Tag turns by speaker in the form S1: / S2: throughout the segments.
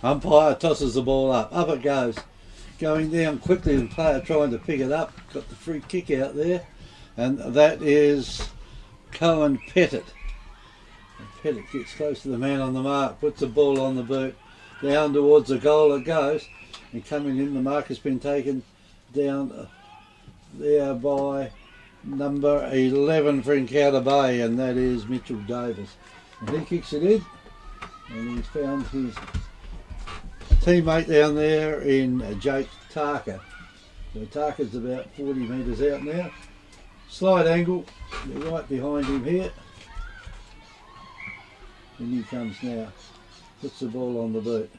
S1: Umpire tosses the ball up. Up it goes. Going down quickly, the player trying to pick it up. Got the free kick out there. And that is Cohen Pettit. Pettit gets close to the man on the mark, puts the ball on the boot. Down towards the goal it goes. And coming in, the mark has been taken down there by number 11 for Encounter Bay, and that is Mitchell Davis. And he kicks it in, and he's found his teammate down there in Jake Tarker. So Tarker's about 40 metres out now. Slight angle, they're right behind him here. And he comes now, puts the ball on the boot.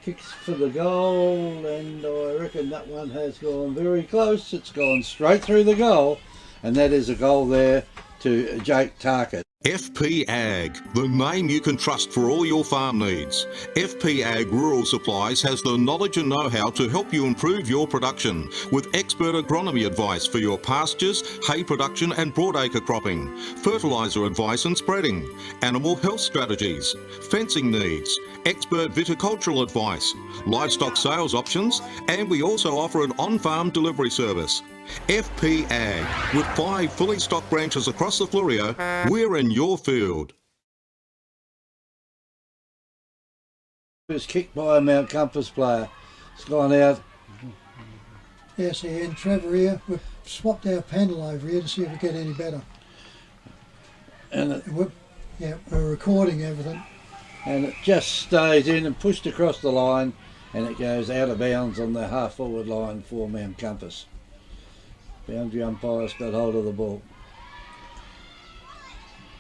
S1: Kicks for the goal, and I reckon that one has gone very close. It's gone straight through the goal, and that is a goal there to Jake Tarker.
S2: FP Ag, the name you can trust for all your farm needs. FP Ag Rural Supplies has the knowledge and know-how to help you improve your production with expert agronomy advice for your pastures, hay production and broadacre cropping, fertiliser advice and spreading, animal health strategies, fencing needs, expert viticultural advice, livestock sales options, and we also offer an on-farm delivery service. FP Ag, with 5 fully stocked branches across the Fleurieu, we're in your field.
S1: It was kicked by a Mount Compass player. It's gone out.
S3: Yes, and Trevor here. We've swapped our panel over here to see if we get any better.
S1: And
S3: we're recording everything.
S1: And it just stays in and pushed across the line, and it goes out of bounds on the half forward line for Mount Compass. Boundary umpire's got hold of the ball.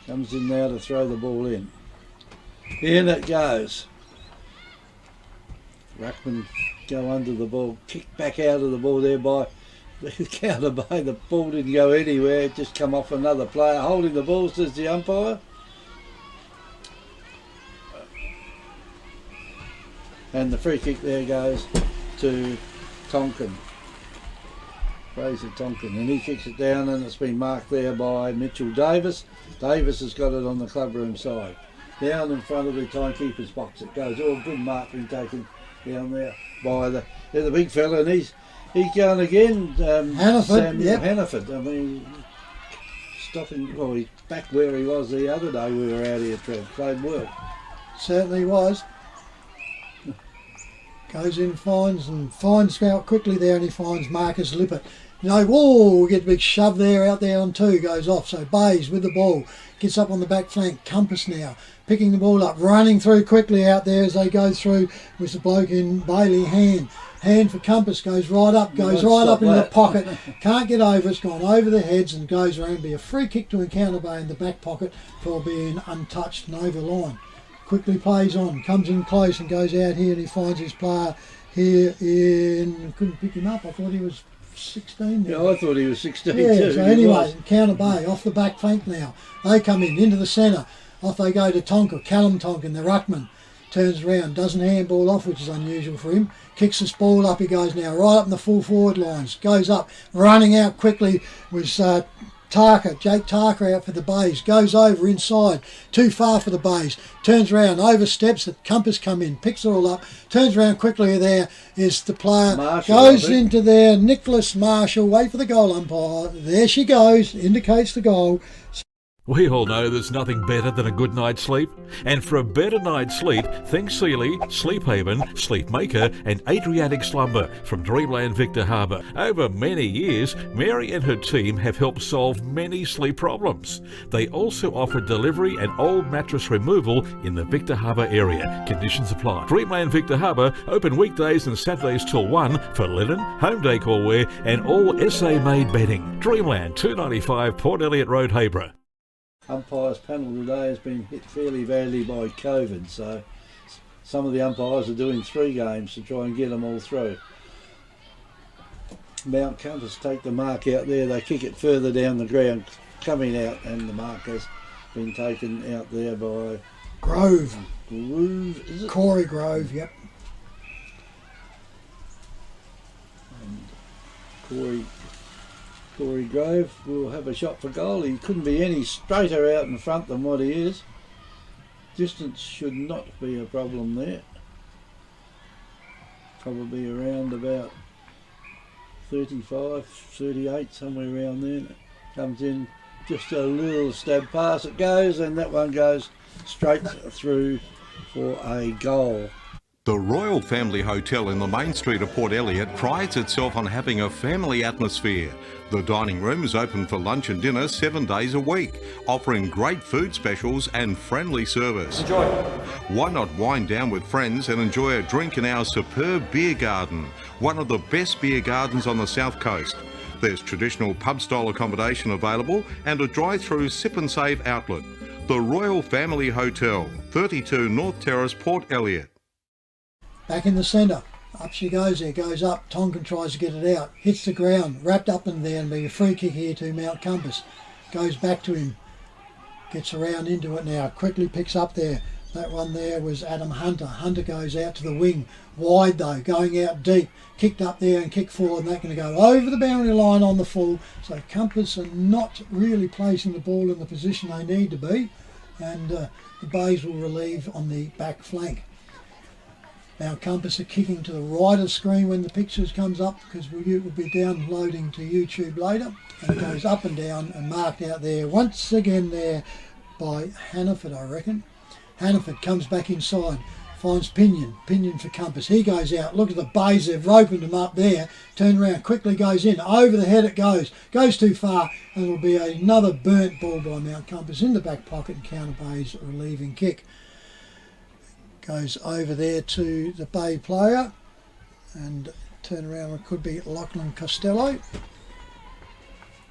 S1: Comes in now to throw the ball in. In it goes. Ruckman go under the ball, kicked back out of the ball there by the Counter Bay. The ball didn't go anywhere, it just come off another player. Holding the ball, says the umpire. And the free kick there goes to Tonkin. Fraser Tonkin, and he kicks it down, and it's been marked there by Mitchell Davis. Davis has got it on the clubroom side. Down in front of the timekeeper's box it goes. All good mark being taken down there by the big fella, and he's going again.
S3: Hannaford, yep.
S1: Hannaford. I mean, stopping. Well, he's back where he was the other day we were out here, Trev. Played well.
S3: Certainly was. Goes in, finds out quickly there, and he finds Marcus Lippert. You know, whoa, get a big shove there, out there on 2, goes off. So Bays with the ball, gets up on the back flank. Compass now, picking the ball up, running through quickly out there as they go through with the bloke in Bailey Hand. Hand for Compass, goes right up into the pocket. Can't get over, it's gone over the heads and goes around. Be a free kick to Encounter Bay in the back pocket for being untouched and over line. Quickly plays on, comes in close and goes out here, and he finds his player here in, couldn't pick him up, I thought he was 16 now.
S1: Yeah, I thought he was 16
S3: yeah,
S1: too.
S3: So anyway, Counter Bay off the back flank now. They come into the centre. Off they go to Tonka, Callum Tonkin, the ruckman. Turns around, doesn't handball off, which is unusual for him. Kicks this ball up, he goes now right up in the full forward lines. Goes up, running out quickly was Jake Tarker out for the Bays, goes over inside, too far for the Bays, turns around, oversteps it, Compass come in, picks it all up, turns around quickly, there is the player, Marshall, goes into there, Nicholas Marshall, wait for the goal umpire, there she goes, indicates the goal.
S4: We all know there's nothing better than a good night's sleep. And for a better night's sleep, think Sealy, Sleep Haven, Sleep Maker and Adriatic Slumber from Dreamland Victor Harbour. Over many years, Mary and her team have helped solve many sleep problems. They also offer delivery and old mattress removal in the Victor Harbour area. Conditions apply. Dreamland Victor Harbour, open weekdays and Saturdays till 1 for linen, home decor wear and all SA-made bedding. Dreamland, 295 Port Elliot Road, Hayborough.
S1: Umpires panel today has been hit fairly badly by COVID, so some of the umpires are doing 3 games to try and get them all through. Mount Compass take the mark out there, they kick it further down the ground, coming out, and the mark has been taken out there by
S3: Grove.
S1: Grove, is it?
S3: Corey Grove, yep.
S1: And Corey Grove will have a shot for goal. He couldn't be any straighter out in front than what he is. Distance should not be a problem there. probably around about 35, 38, somewhere around there. Comes in, just a little stab pass it goes, and that one goes straight through for a goal.
S2: The Royal Family Hotel in the main street of Port Elliot prides itself on having a family atmosphere. The dining room is open for lunch and dinner 7 days a week, offering great food specials and friendly service.
S5: Enjoy.
S2: Why not wind down with friends and enjoy a drink in our superb beer garden, one of the best beer gardens on the south coast. There's traditional pub-style accommodation available and a drive-through sip and save outlet. The Royal Family Hotel, 32 North Terrace, Port Elliot.
S3: Back in the centre, up she goes there, goes up, Tonkin tries to get it out, hits the ground, wrapped up in there, and be a free kick here to Mount Compass. Goes back to him, gets around into it now, quickly picks up there. That one there was Adam Hunter. Hunter goes out to the wing, wide though, going out deep, kicked up there and kicked forward, and that's going to go over the boundary line on the full. So Compass are not really placing the ball in the position they need to be, and the Bays will relieve on the back flank. Now Compass are kicking to the right of screen when the pictures comes up, because it will be downloading to YouTube later, and it goes up and down and marked out there once again there by Hannaford, I reckon. Hannaford comes back inside, finds Pinion for Compass. He goes out, look at the Bays, they've opened him up there, turn around, quickly goes in, over the head it goes too far, and it'll be another burnt ball by Mount Compass in the back pocket, and counter Bays relieving kick. Goes over there to the Bay player, and turn around, it could be Lachlan Costello.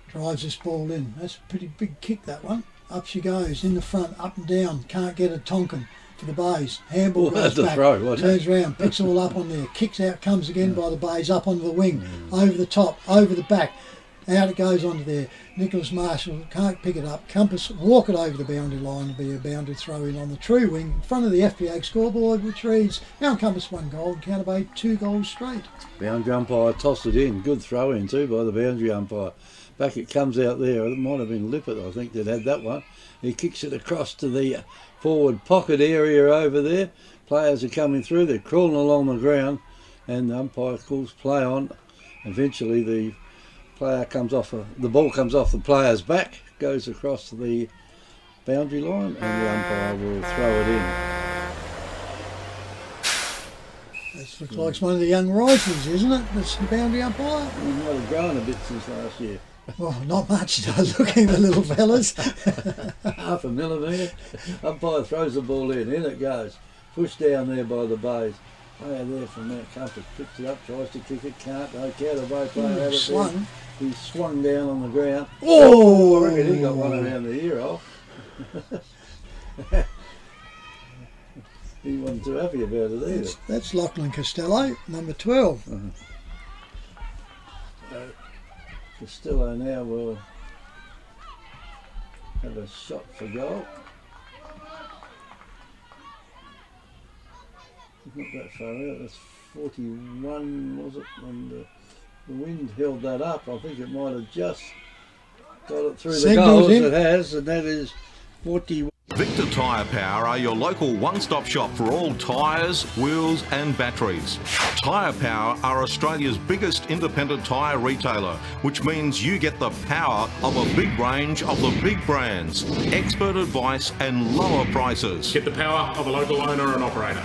S3: Drives this ball in. That's a pretty big kick, that one. Up she goes, in the front, up and down, can't get a Tonkin for the Bays. Handball goes back, turns around, picks it all up on there, kicks out, comes again by the Bays, up onto the wing, over the top, over the back, out it goes onto there. Nicholas Marshall can't pick it up. Compass walk it over the boundary line to be a boundary throw in on the true wing in front of the FPA scoreboard, which reads Mount Compass 1 goal, Counter Bay 2 goals straight.
S1: Boundary umpire tossed it in. Good throw in too by the boundary umpire. Back it comes out there. It might have been Lippert, I think, that had that one. He kicks it across to the forward pocket area over there. Players are coming through. They're crawling along the ground, and the umpire calls play on. Eventually, the player comes off. The ball comes off the player's back, goes across to the boundary line, and the umpire will throw it in.
S3: This looks like it's one of the young risers, isn't it? That's the boundary umpire.
S1: He might have grown a bit since last year.
S3: Well, not much, it does, looking the little fellas.
S1: Half a millimetre. Umpire throws the ball in it goes. Pushed down there by the Bays. Player there from Mount Compass picks it up, tries to kick it, can't. Okay, the Bay player had it
S3: Swung.
S1: There. He swung down on the ground.
S3: Oh!
S1: I reckon he got one around the ear off. He wasn't too happy about it either.
S3: That's Lachlan Costello, number 12.
S1: Costello now will have a shot for goal. Not that far out, that's 41, was it? And the wind held that up. I think it might have just got it through the goals. It has, and that is 41.
S2: Victor Tyre Power are your local one-stop shop for all tyres, wheels and batteries. Tyre Power are Australia's biggest independent tyre retailer, which means you get the power of a big range of the big brands, expert advice and lower prices.
S5: Get the power of a local owner and operator.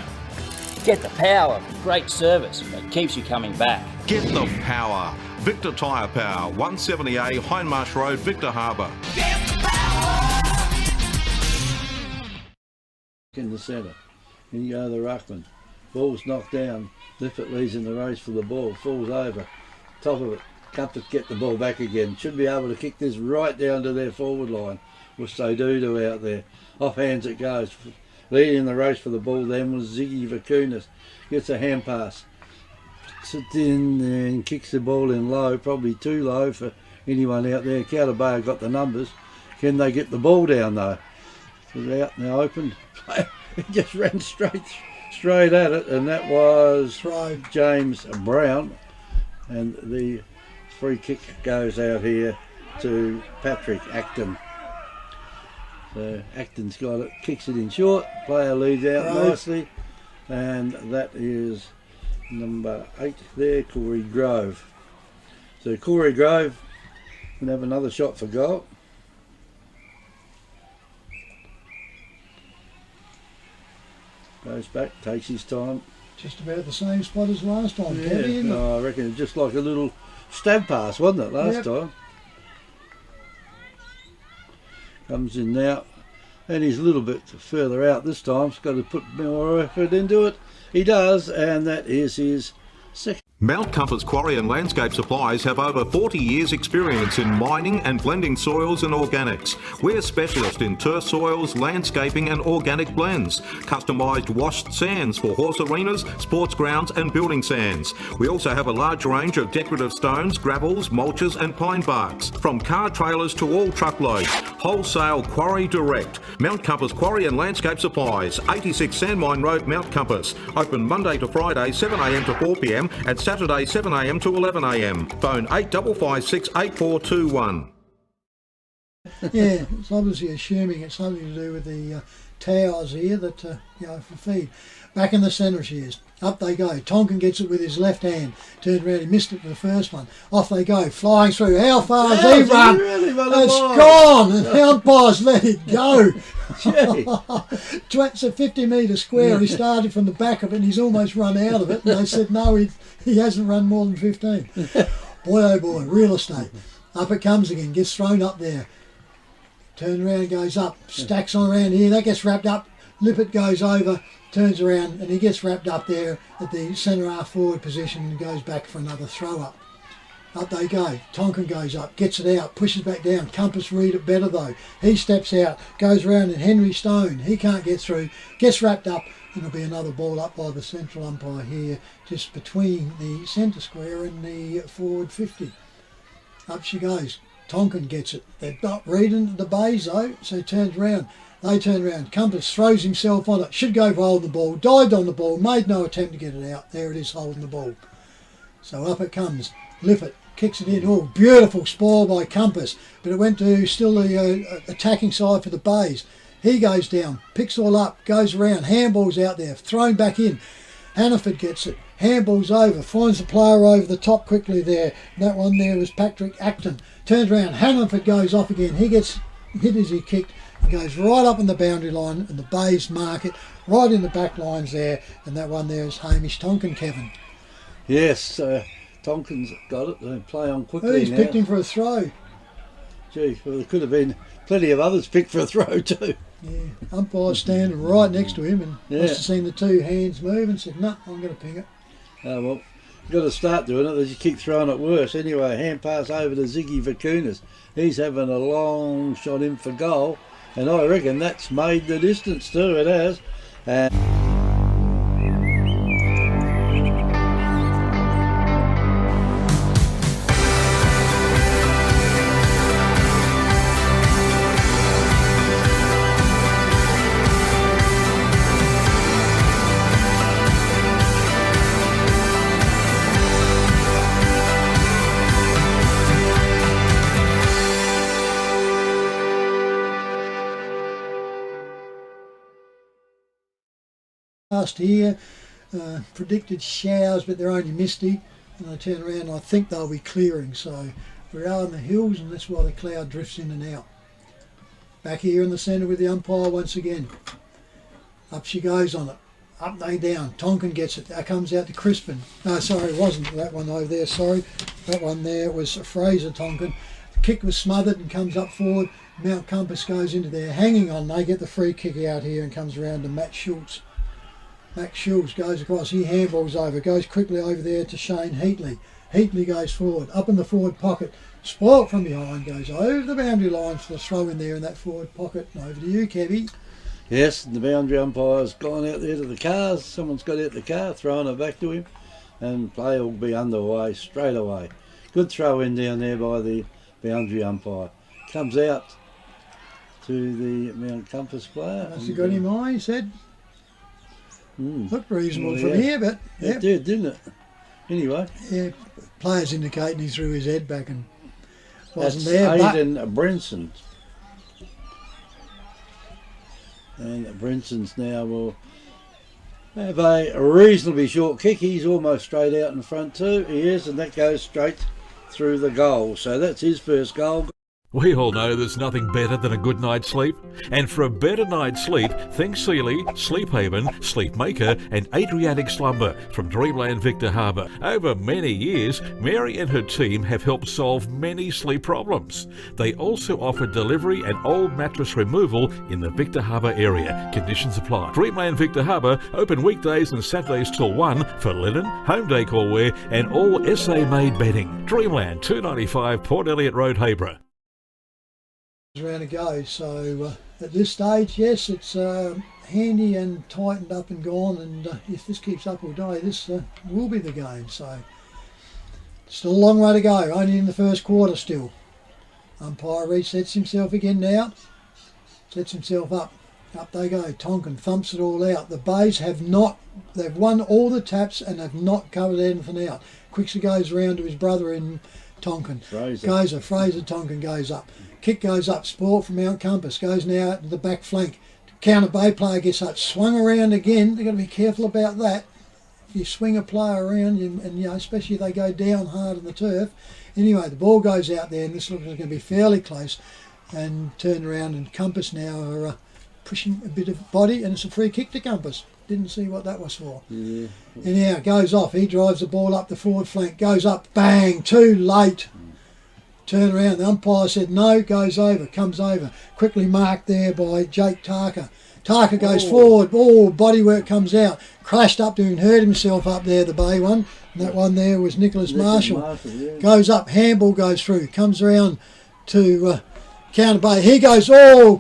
S6: Get the power of great service that keeps you coming back.
S2: Get the power. Victor Tyre Power, 170A Hindmarsh Road, Victor Harbour.
S1: In the centre, in you go the ruckman. Ball's knocked down. Lippert leads in the race for the ball. Falls over. Top of it. Compass get the ball back again. Should be able to kick this right down to their forward line, which they do out there. Off hands it goes. Leading the race for the ball then was Ziggy Vakunas. Gets a hand pass. Puts it in and kicks the ball in low. Probably too low for anyone out there. Counter Bay got the numbers. Can they get the ball down though? It's out now, opened. He just ran straight at it, and that was James Brown, and the free kick goes out here to Patrick Acton. So Acton's got it, kicks it in short, player leads out nicely, and that is Number 8 there, Corey Grove. So Corey Grove can have another shot for goal. Goes back, takes his time.
S3: Just about the same spot as last time,
S1: Yeah,
S3: Kevin, isn't it?
S1: I reckon it's just like a little stab pass, wasn't it, last
S3: Yep.
S1: time? Comes in now, and he's a little bit further out this time. He's got to put more effort into it. He does, and that is his second.
S2: Mount Compass Quarry and Landscape Supplies have over 40 years experience in mining and blending soils and organics. We're specialist in turf soils, landscaping and organic blends. Customised washed sands for horse arenas, sports grounds and building sands. We also have a large range of decorative stones, gravels, mulches and pine barks. From car trailers to all truckloads. Wholesale Quarry Direct. Mount Compass Quarry and Landscape Supplies. 86 Sandmine Road, Mount Compass. Open Monday to Friday 7am to 4pm and Saturday 7am to 11am. Phone 8556 8421.
S3: Yeah, it's obviously assuming it's something to do with the towers here that, for feed. Back in the centre she is. Up they go. Tonkin gets it with his left hand. Turned around, he missed it for the first one. Off they go, flying through. How far has he run?
S1: Really
S3: It's gone, and the umpires let it go. It's a 50-metre square. He started from the back of it and he's almost run out of it. And they said, no, he hasn't run more than 15. Boy, oh boy, real estate. Up it comes again, gets thrown up there. Turns around, goes up, stacks on around here. That gets wrapped up. Lippert goes over, turns around, and he gets wrapped up there at the centre half forward position and goes back for another throw up. Up they go. Tonkin goes up, gets it out, pushes back down. Compass read it better though. He steps out, goes around, and Henry Stone, he can't get through, gets wrapped up, and it'll be another ball up by the central umpire here, just between the centre square and the forward 50. Up she goes. Tonkin gets it. They're not reading the bays though, so turns around. They turn around. Compass throws himself on it. Should go for holding the ball. Dived on the ball. Made no attempt to get it out. There it is, holding the ball. So up it comes. Lippert kicks it in. Oh, beautiful spoil by Compass. But it went to still the attacking side for the bays. He goes down. Picks all up. Goes around. Handball's out there. Thrown back in. Hannaford gets it. Handball's over. Finds the player over the top quickly there. That one there was Patrick Acton. Turns around. Hannaford goes off again. He gets hit as he kicked. He goes right up in the boundary line and the bays mark it right in the back lines there, and that one there is Hamish Tonkin, Kevin.
S1: Yes, Tonkin's got it. They play on quickly
S3: Oh, he's
S1: now.
S3: picked him for a throw.
S1: Gee, well, there could have been plenty of others picked for a throw too.
S3: Yeah, umpire's standing right next to him and must have seen the two hands move and said, no, I'm going to ping it.
S1: Oh, well, you've got to start doing it, as you keep throwing it worse. Anyway, hand pass over to Ziggy Vacunas. He's having a long shot in for goal, and I reckon that's made the distance too, it has. And
S3: Last here, predicted showers, but they're only misty. And I turn around and I think they'll be clearing. So we're out in the hills and that's why the cloud drifts in and out. Back here in the centre with the umpire once again. Up she goes on it. Up they down. Tonkin gets it. That comes out to Crispin. No, sorry, it wasn't that one over there. Sorry. That one there was Fraser Tonkin. The kick was smothered and comes up forward. Mount Compass goes into there. Hanging on. They get the free kick out here and comes around to Matt Schultz. Max Schultz goes across, he handballs over, goes quickly over there to Shane Heatley. Heatley goes forward, up in the forward pocket, spoilt from behind, goes over the boundary line for the throw in there in that forward pocket. And over to you, Kevy.
S1: yes, the boundary umpire's gone out there to the cars. Someone's got out the car, throwing it back to him, and play will be underway straight away. Good throw in down there by the boundary umpire. Comes out to the Mount Compass player.
S3: Must have got him high, he said. Looked reasonable
S1: Well,
S3: from
S1: yeah.
S3: here, but
S1: It did, didn't it? Anyway,
S3: yeah, players indicating he threw his head back and wasn't
S1: that's
S3: there. But
S1: Aidan Brinson. And Brinson's now will Have a reasonably short kick. He's almost straight out in front too. He is, and that goes straight through the goal. So that's his first goal.
S4: We all know there's nothing better than a good night's sleep. And for a better night's sleep, think Sealy, Sleep Haven, Sleep Maker and Adriatic Slumber from Dreamland Victor Harbour. Over many years, Mary and her team have helped solve many sleep problems. They also offer delivery and old mattress removal in the Victor Harbour area. Conditions apply. Dreamland Victor Harbour open weekdays and Saturdays till 1 for linen, home decor wear and all SA-made bedding. Dreamland, 295 Port Elliot Road, Hayborough.
S3: Round to go. So at this stage, yes, it's handy and tightened up and gone, and if this keeps up all day, this will be the game. So still a long way to go, only in the first quarter still. Umpire resets himself again now, sets himself up. Up they go. Tonkin thumps it all out. The Bays have not, they've won all the taps and have not covered anything out. Quickser goes round to his brother in Tonkin. Fraser Tonkin goes up. Kick goes up, Sport from Mount Compass, goes now to the back flank. Counter Bay player gets up, swung around again. They've got to be careful about that. If you swing a player around, and especially if they go down hard on the turf. Anyway, the ball goes out there, and this looks like it's going to be fairly close. And turn around, and Compass now are pushing a bit of body, and it's a free kick to Compass. Didn't see what that was for.
S1: Yeah.
S3: Anyhow, goes off. He drives the ball up the forward flank, goes up, bang, too late. Turn around, the umpire said no, goes over, comes over. Quickly marked there by Jake Tarker. Tarker goes forward, bodywork comes out. Crashed up to him, hurt himself up there, the Bay one. And that one there was Nicholas Marshall.
S1: Yeah.
S3: Goes up, handball goes through, comes around to Counter Bay. He goes,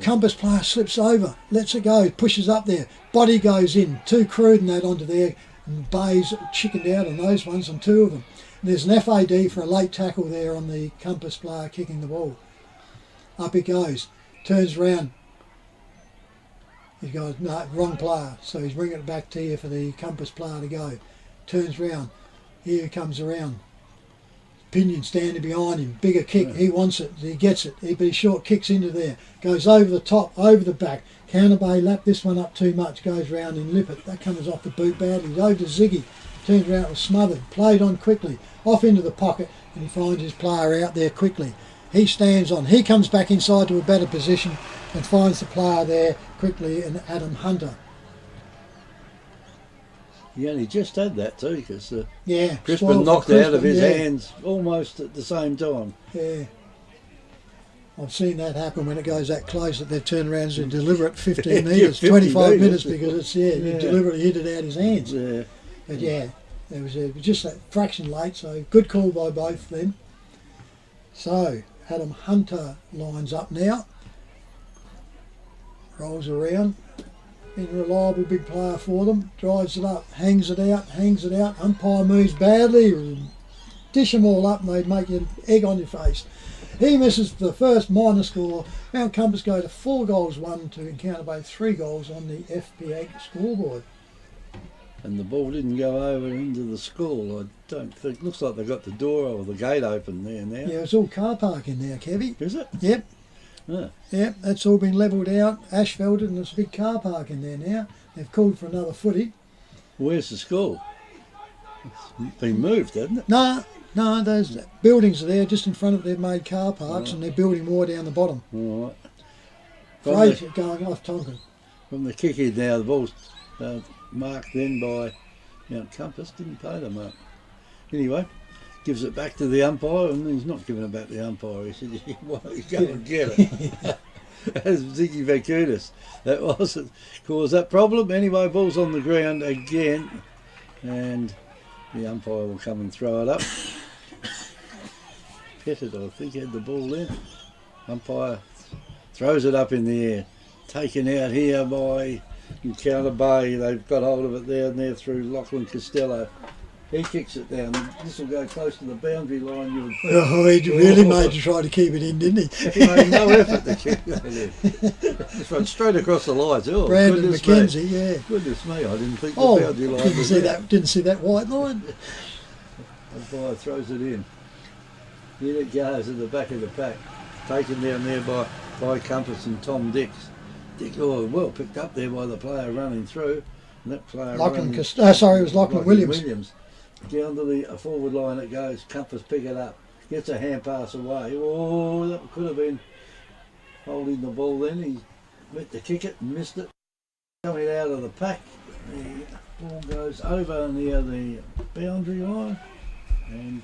S3: Compass player slips over, lets it go, pushes up there. Body goes in, too crude and that onto there. And Bay's chickened out on those ones, on two of them. There's an FAD for a late tackle there on the Compass player kicking the ball. Up he goes, turns around. He's got wrong player, so he's bringing it back to you for the Compass player to go. Turns round, here he comes around. Pinion standing behind him, bigger kick, he wants it, he gets it, but he short kicks into there, goes over the top, over the back. Counter Bay lapped this one up too much, goes round and lip it. That comes off the boot badly, over to Ziggy. Turns around, was smothered, played on quickly, off into the pocket, and he finds his player out there quickly. He stands on, he comes back inside to a better position and finds the player there quickly, and Adam Hunter.
S1: He only just had that too, because
S3: Crispin
S1: knocked out of his hands almost at the same time.
S3: Yeah. I've seen that happen when it goes that close that they've turned around and deliver it 15 metres, 25 minutes because it's, you deliberately hit it out his hands.
S1: Yeah.
S3: But it was just a fraction late, so good call by both of them. So, Adam Hunter lines up now. Rolls around. Been a reliable big player for them. Drives it up, hangs it out. Umpire moves badly. Dish them all up and they'd make you egg on your face. He misses the first minor score. Mount Compass go to 4 goals, 1 to Encounter Bay, 3 goals on the FPA scoreboard.
S1: And the ball didn't go over into the school, I don't think. Looks like they've got the door or the gate open there now.
S3: Yeah, it's all car park in there, Kevy.
S1: Is it?
S3: Yep.
S1: Yeah.
S3: Yep, that's all been levelled out, asphalted, and there's a big car park in there now. They've called for another footy.
S1: Where's the school? It's been moved, hasn't it?
S3: No, those buildings are there just in front of they've made car parks, and they're building more down the bottom.
S1: All right.
S3: Fraser going off Tonkin.
S1: From the kick in now, the ball's marked then by Mount Compass, didn't pay the mark. Anyway, gives it back to the umpire, and he's not giving it back to the umpire. He said, go and get it. That's Ziggy Vacunas. That wasn't caused that problem. Anyway, ball's on the ground again, and the umpire will come and throw it up. Pettit, I think, had the ball there. Umpire throws it up in the air. Taken out here by Encounter Bay. They've got hold of it there and there through Lachlan Costello. He kicks it down. This will go close to the boundary line. You would think.
S3: Oh, he really made to try to keep it in, didn't he?
S1: He made no effort to kick that in. It's run straight across the lines. Oh,
S3: Brandon
S1: goodness
S3: McKenzie,
S1: me.
S3: yeah.
S1: Goodness me, I didn't think the
S3: Oh,
S1: boundary line was there.
S3: didn't see that white line.
S1: Umpire throws it in. In it goes at the back of the pack. Taken down there by Compass and Tom Dix. Dick, well picked up there by the player running through. That player
S3: Lachlan
S1: runs-
S3: sorry, it was Lachlan Williams.
S1: Down to the forward line it goes. Compass pick it up. Gets a hand pass away. Oh, that could have been holding the ball then. He went to kick it and missed it. Coming out of the pack. The ball goes over near the boundary line and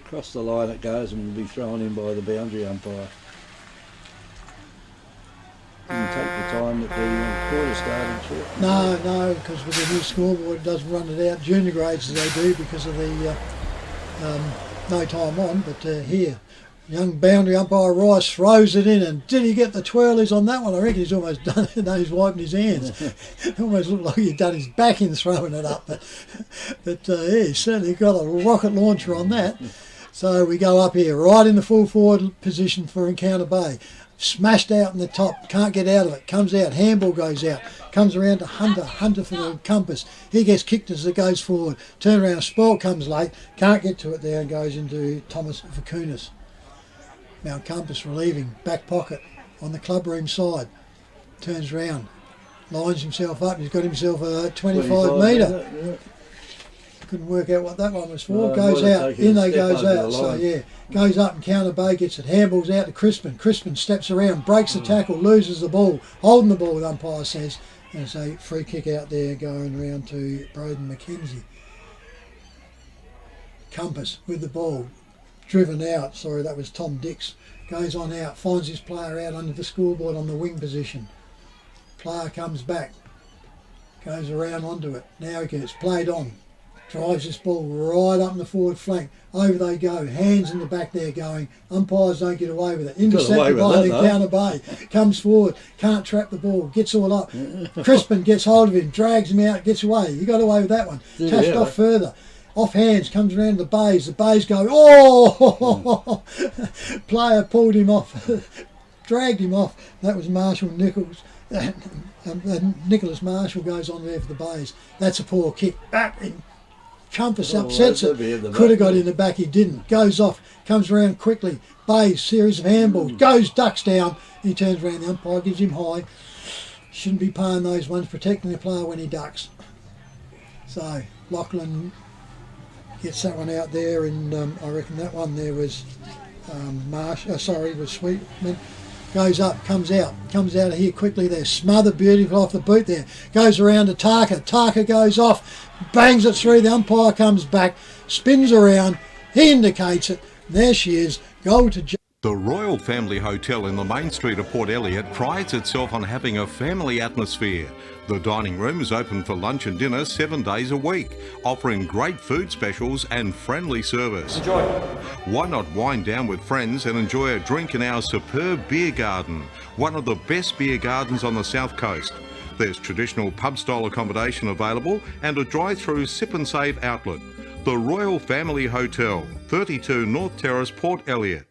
S1: across the line it goes and will be thrown in by the boundary umpire. Didn't take the time that the quarter started short.
S3: No, because with the new scoreboard it doesn't run it out junior grades as they do because of the no time on. But here, young boundary umpire Rice throws it in, and did he get the twirlies on that one? I reckon he's almost done it. No, he's wiping his hands. It almost looked like he'd done his back in throwing it up. But yeah, he's certainly got a rocket launcher on that. So we go up here, right in the full forward position for Encounter Bay. Smashed out in the top, can't get out of it, comes out, handball goes out, comes around to Hunter for the Compass. He gets kicked as it goes forward, turn around, Spoil comes late, can't get to it there and goes into Thomas Vakunas. Mount Compass relieving, back pocket on the clubroom side, turns round, lines himself up, he's got himself a 25 metre.
S1: Yeah.
S3: Couldn't work out what that one was for.
S1: No,
S3: Goes
S1: might have
S3: out,
S1: taken
S3: in
S1: a
S3: they
S1: step
S3: goes
S1: over
S3: out.
S1: the
S3: So
S1: line.
S3: yeah, goes up and Counter Bay gets it. Handballs out to Crispin. Crispin steps around, breaks the tackle, loses the ball, holding the ball. The umpire says, and it's a free kick out there going around to Braden McKenzie. Compass with the ball, driven out. Sorry, that was Tom Dix. Goes on out, finds his player out under the scoreboard on the wing position. Player comes back, goes around onto it. Now he gets played on. Drives this ball right up in the forward flank. Over they go. Hands in the back there going. Umpires don't get away with it. Intercepted by the Encounter Bay. Comes forward. Can't trap the ball. Gets all up. Crispin gets hold of him. Drags him out. Gets away. He got away with that one. Touched off further. Off hands. Comes around the Bays. The Bays go, oh! Player pulled him off. Dragged him off. That was Marshall Nichols. And Nicholas Marshall goes on there for the Bays. That's a poor kick. Back in. Compass upsets it. Could have got in the back, he didn't. Goes off, comes around quickly. Bays, series of handballs, goes, ducks down. He turns around, the umpire gives him high. Shouldn't be paying those ones, protecting the player when he ducks. So Lachlan gets that one out there, and I reckon that one there was was Sweetman. Goes up, comes out of here quickly there, smothered beautiful off the boot there, goes around to Tarka goes off, bangs it through, the umpire comes back, spins around, he indicates it, and there she is, goal to
S2: The Royal Family Hotel in the main street of Port Elliot prides itself on having a family atmosphere. The dining room is open for lunch and dinner 7 days a week, offering great food specials and friendly service.
S7: Enjoy.
S2: Why not wind down with friends and enjoy a drink in our superb beer garden, one of the best beer gardens on the south coast. There's traditional pub-style accommodation available and a drive-through sip and save outlet. The Royal Family Hotel, 32 North Terrace, Port Elliot.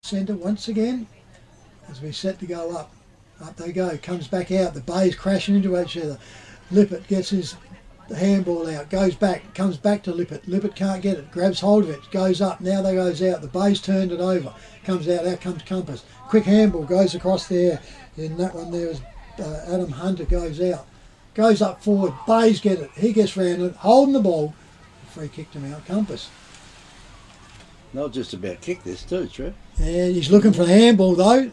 S3: centre once again as we set to go up. Up they go, comes back out, the Bays crashing into each other. Lippert gets his handball out, goes back, comes back to Lippert. Lippert can't get it, grabs hold of it, goes up, now they goes out, the Bays turned it over, comes out comes Compass. Quick handball, goes across there, and that one there is Adam Hunter goes out. Goes up forward, Bays get it, he gets round it, holding the ball, free kick to Mount Compass.
S1: Not just about kick this too, Trev.
S3: Yeah, he's looking for the handball though.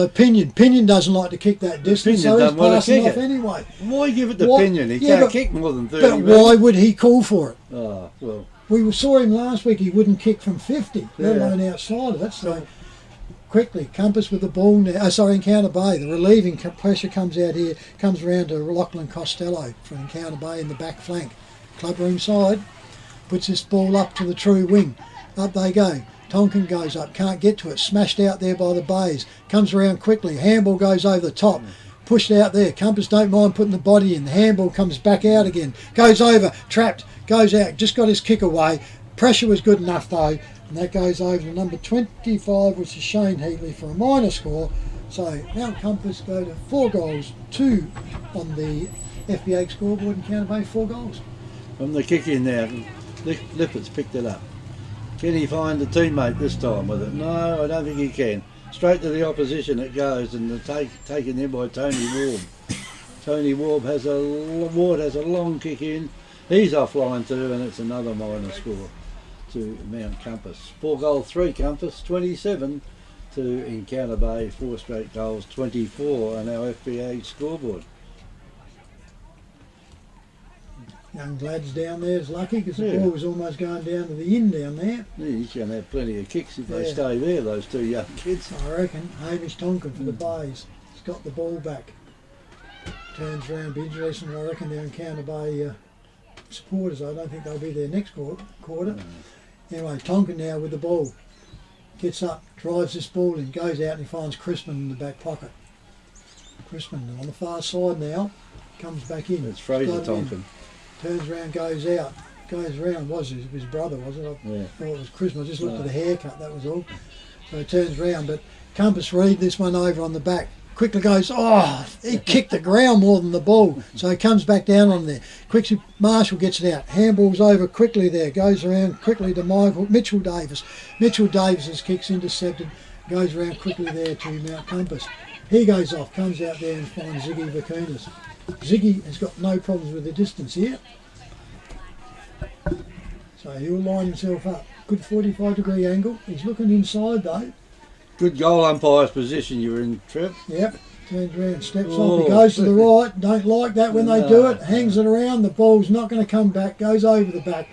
S3: Pinion doesn't like to kick that distance, so he's passing off anyway.
S1: Why give it to Pinion? He can't kick more than 30
S3: But why would he call for it?
S1: Oh, well.
S3: We saw him last week, he wouldn't kick from 50, let alone outside of it. So quickly, Compass with the ball now. Encounter Bay. The relieving pressure comes out here, comes around to Lachlan Costello from Encounter Bay in the back flank. Clubroom side, puts this ball up to the true wing. Up they go. Tonkin goes up, can't get to it, smashed out there by the Bays. Comes around quickly, handball goes over the top, pushed out there. Compass don't mind putting the body in. The handball comes back out again, goes over, trapped, goes out, just got his kick away. Pressure was good enough though, and that goes over to number 25, which is Shane Heatley for a minor score. So Mount Compass go to 4 goals, 2 on the FBH scoreboard, and Encounter Bay 4 goals.
S1: From the kick in there, Lippert's picked it up. Can he find a teammate this time with it? No, I don't think he can. Straight to the opposition it goes, and taken in by Tony Ward. Tony Ward has a long kick in. He's offline too, and it's another minor score to Mount Compass. 4-3 Compass, 27 to Encounter Bay. 4 straight goals, 24 on our FBA scoreboard.
S3: Young lads down there is lucky because the ball was almost going down to the in down there.
S1: Yeah, he's going to have plenty of kicks if they stay there, those two young kids.
S3: I reckon. Hamish Tonkin for the Bays. He's got the ball back. Turns round, be interesting. I reckon their Encounter Bay supporters, I don't think they'll be there next quarter. Anyway, Tonkin now with the ball. Gets up, drives this ball in, goes out and he finds Crispin in the back pocket. Crispin on the far side now, comes back in.
S1: It's Fraser Tonkin.
S3: Turns around, goes out, goes around. Was his brother, was it? I thought it was Crispin. I just looked at the haircut, that was all. So he turns around, but Compass read this one over on the back. Quickly goes, he kicked the ground more than the ball. So he comes back down on there. Quickly, Marshall gets it out. Handballs over quickly there. Goes around quickly to Mitchell Davis. Mitchell Davis's kick's intercepted. Goes around quickly there to Mount Compass. He goes off, comes out there and finds Ziggy Vakunas. Ziggy has got no problems with the distance here. So he'll line himself up. Good 45-degree angle. He's looking inside though.
S1: Good goal umpire's position you're in, Trev.
S3: Yep. Turns around, steps off. He goes to the right. Don't like that when they do it. Hangs it around. The ball's not going to come back. Goes over the back.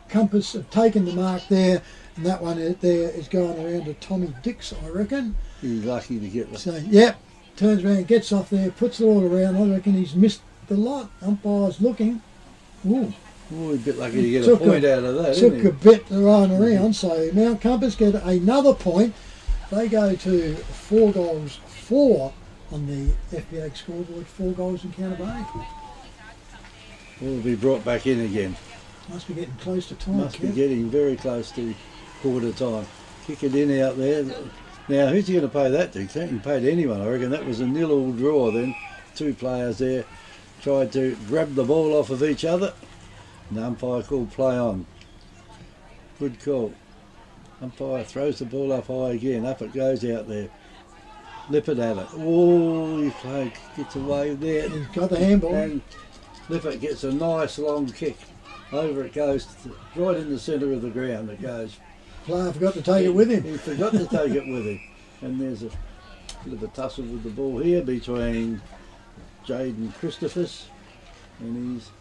S3: Compass have taken the mark there. And that one there is going around to Tommy Dix, I reckon.
S1: He's lucky to get that.
S3: So, yep. Turns around, gets off there, puts it all around. I reckon he's missed the lot. Umpire's looking. Ooh.
S1: Oh, a bit lucky to get a point out of that,
S3: Took a bit to run around. So Mount Compass get another point. They go to 4-4 on the FBA scoreboard. 4 goals in Encounter Bay.
S1: Will be brought back in again.
S3: Must be getting close to time.
S1: Must be getting very close to quarter time. Kick it in out there. Now, who's he going to pay that to? He can't pay to anyone. I reckon that was a 0-0 draw then. 2 players there tried to grab the ball off of each other. And the umpire called play on. Good call. Umpire throws the ball up high again. Up it goes out there. Lippert at it. Oh, he gets away there.
S3: He's got the handball.
S1: And Lippert gets a nice long kick. Over it goes, right in the centre of the ground it goes.
S3: Player forgot to take it with him.
S1: He forgot to take it with him. And there's a bit of a tussle with the ball here between Jaden Christophers and his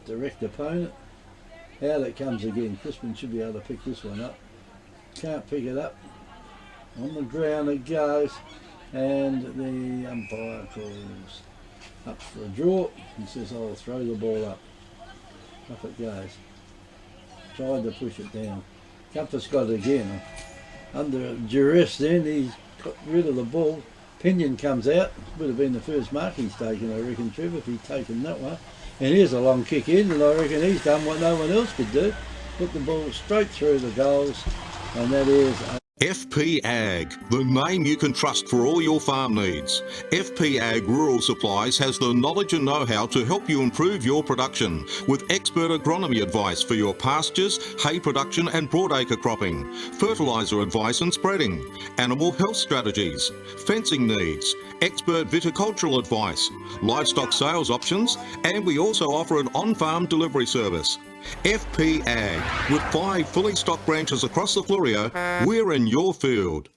S1: direct opponent. Out it comes again. Crispin should be able to pick this one up. Can't pick it up. On the ground it goes, and the umpire calls up for a draw. He says, I'll throw the ball up. Up it goes. Tried to push it down. Compass got it again. Under duress then, he's got rid of the ball. Pinion comes out. Would have been the first mark he's taken, I reckon, Trev, if he'd taken that one. And here's a long kick in, and I reckon he's done what no one else could do. Put the ball straight through the goals, and that is...
S2: FP Ag, the name you can trust for all your farm needs. FP Ag Rural Supplies has the knowledge and know-how to help you improve your production with expert agronomy advice for your pastures, hay production and broadacre cropping, fertiliser advice and spreading, animal health strategies, fencing needs, expert viticultural advice, livestock sales options, and we also offer an on-farm delivery service. FP Ag, with 5 fully stocked branches across the Fleurieu, we're in your field.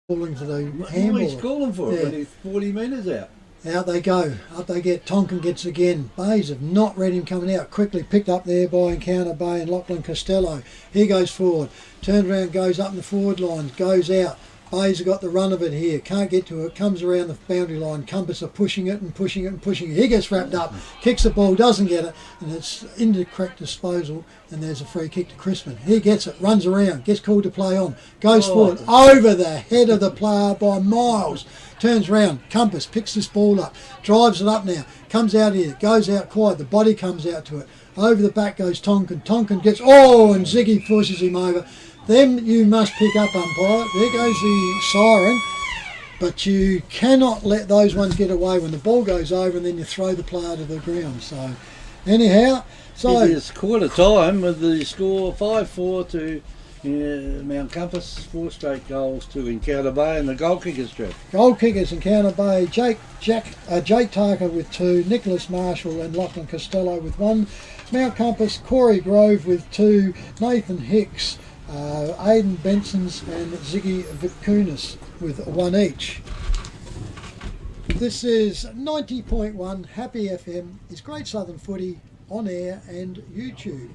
S3: Calling for the handball.
S1: He's calling for it when he's 40 metres out.
S3: Out they go. Up they get. Tonkin gets again. Bays have not read him coming out. Quickly picked up there by Encounter Bay and Lachlan Costello. He goes forward. Turns around, goes up in the forward lines, goes out. Bays have got the run of it here. Can't get to it. Comes around the boundary line. Compass are pushing it and pushing it and pushing it. He gets wrapped up. Kicks the ball. Doesn't get it. And it's into correct disposal. And there's a free kick to Crispin. He gets it. Runs around. Gets called to play on. Goes forward. Over the head of the player by miles. Turns round. Compass picks this ball up. Drives it up now. Comes out here. Goes out quiet. The body comes out to it. Over the back goes Tonkin. Tonkin gets... and Ziggy pushes him over. Them you must pick up, umpire. There goes the siren. But you cannot let those ones get away when the ball goes over and then you throw the player to the ground. So, anyhow,
S1: It is quarter time with the score 5-4 to Mount Compass, 4 straight goals to Encounter Bay and the goal kickers trip.
S3: Goal kickers Encounter Bay, Jake Tarker with 2, Nicholas Marshall and Lachlan Costello with 1. Mount Compass, Corey Grove with 2, Nathan Hicks, Aidan Benson's and Ziggy Vicunis with 1 each. This is 90.1 Happy FM. It's Great Southern Footy on air and YouTube.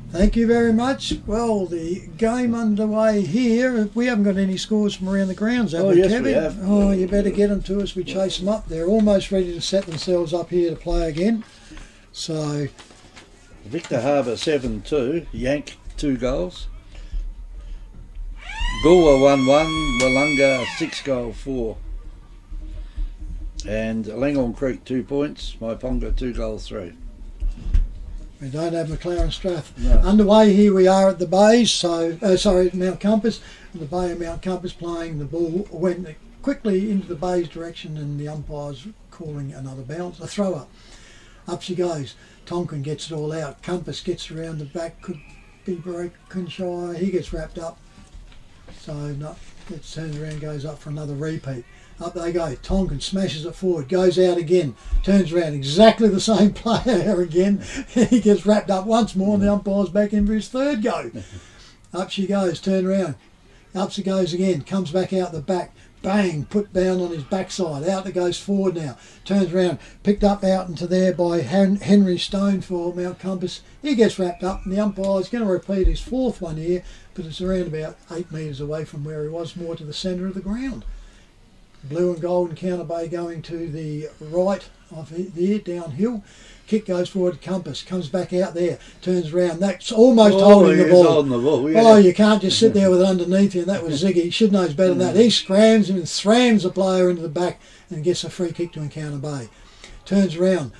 S3: Thank you very much. Well, the game underway here. We haven't got any scores from around the grounds, have we,
S1: yes,
S3: Kevin?
S1: we have.
S3: Oh, you better get them to us. We chase them up. They're almost ready to set themselves up here to play again. So,
S1: Victor Harbour 7-2, Yank 2 goals. Goolwa 1-1, Willunga 6-4. And Langhorne Creek 2 points, Maiponga 2 goals 3.
S3: we don't have McLaren Strath.
S1: No.
S3: Underway here we are at the Bays, at Mount Compass. The Bay of Mount Compass playing. The ball went quickly into the Bays direction and the umpire's calling another bounce, a throw up. Up she goes. Tonkin gets it all out. Compass gets around the back, could be broken shy. He gets wrapped up. So no, gets turned around, goes up for another repeat. Up they go. Tonkin smashes it forward, goes out again, turns around, exactly the same player again. He gets wrapped up once more and the umpire's back in for his 3rd go. Up she goes, turn around. Up she goes again, comes back out the back. Bang, put down on his backside. Out it goes forward now. Turns around, picked up out into there by Henry Stone for Mount Compass. He gets wrapped up and the umpire's going to repeat his 4th one here, but it's around about 8 metres away from where he was, more to the centre of the ground. Blue and gold Encounter Bay going to the right of here, downhill. Kick goes forward to Compass, comes back out there, turns around. That's almost holding the ball.
S1: Holding the ball, yeah.
S3: Oh, you can't just sit there with it underneath you, and that was Ziggy. He should know better than that. He scrams him and thrams the player into the back and gets a free kick to Encounter Bay. Turns around,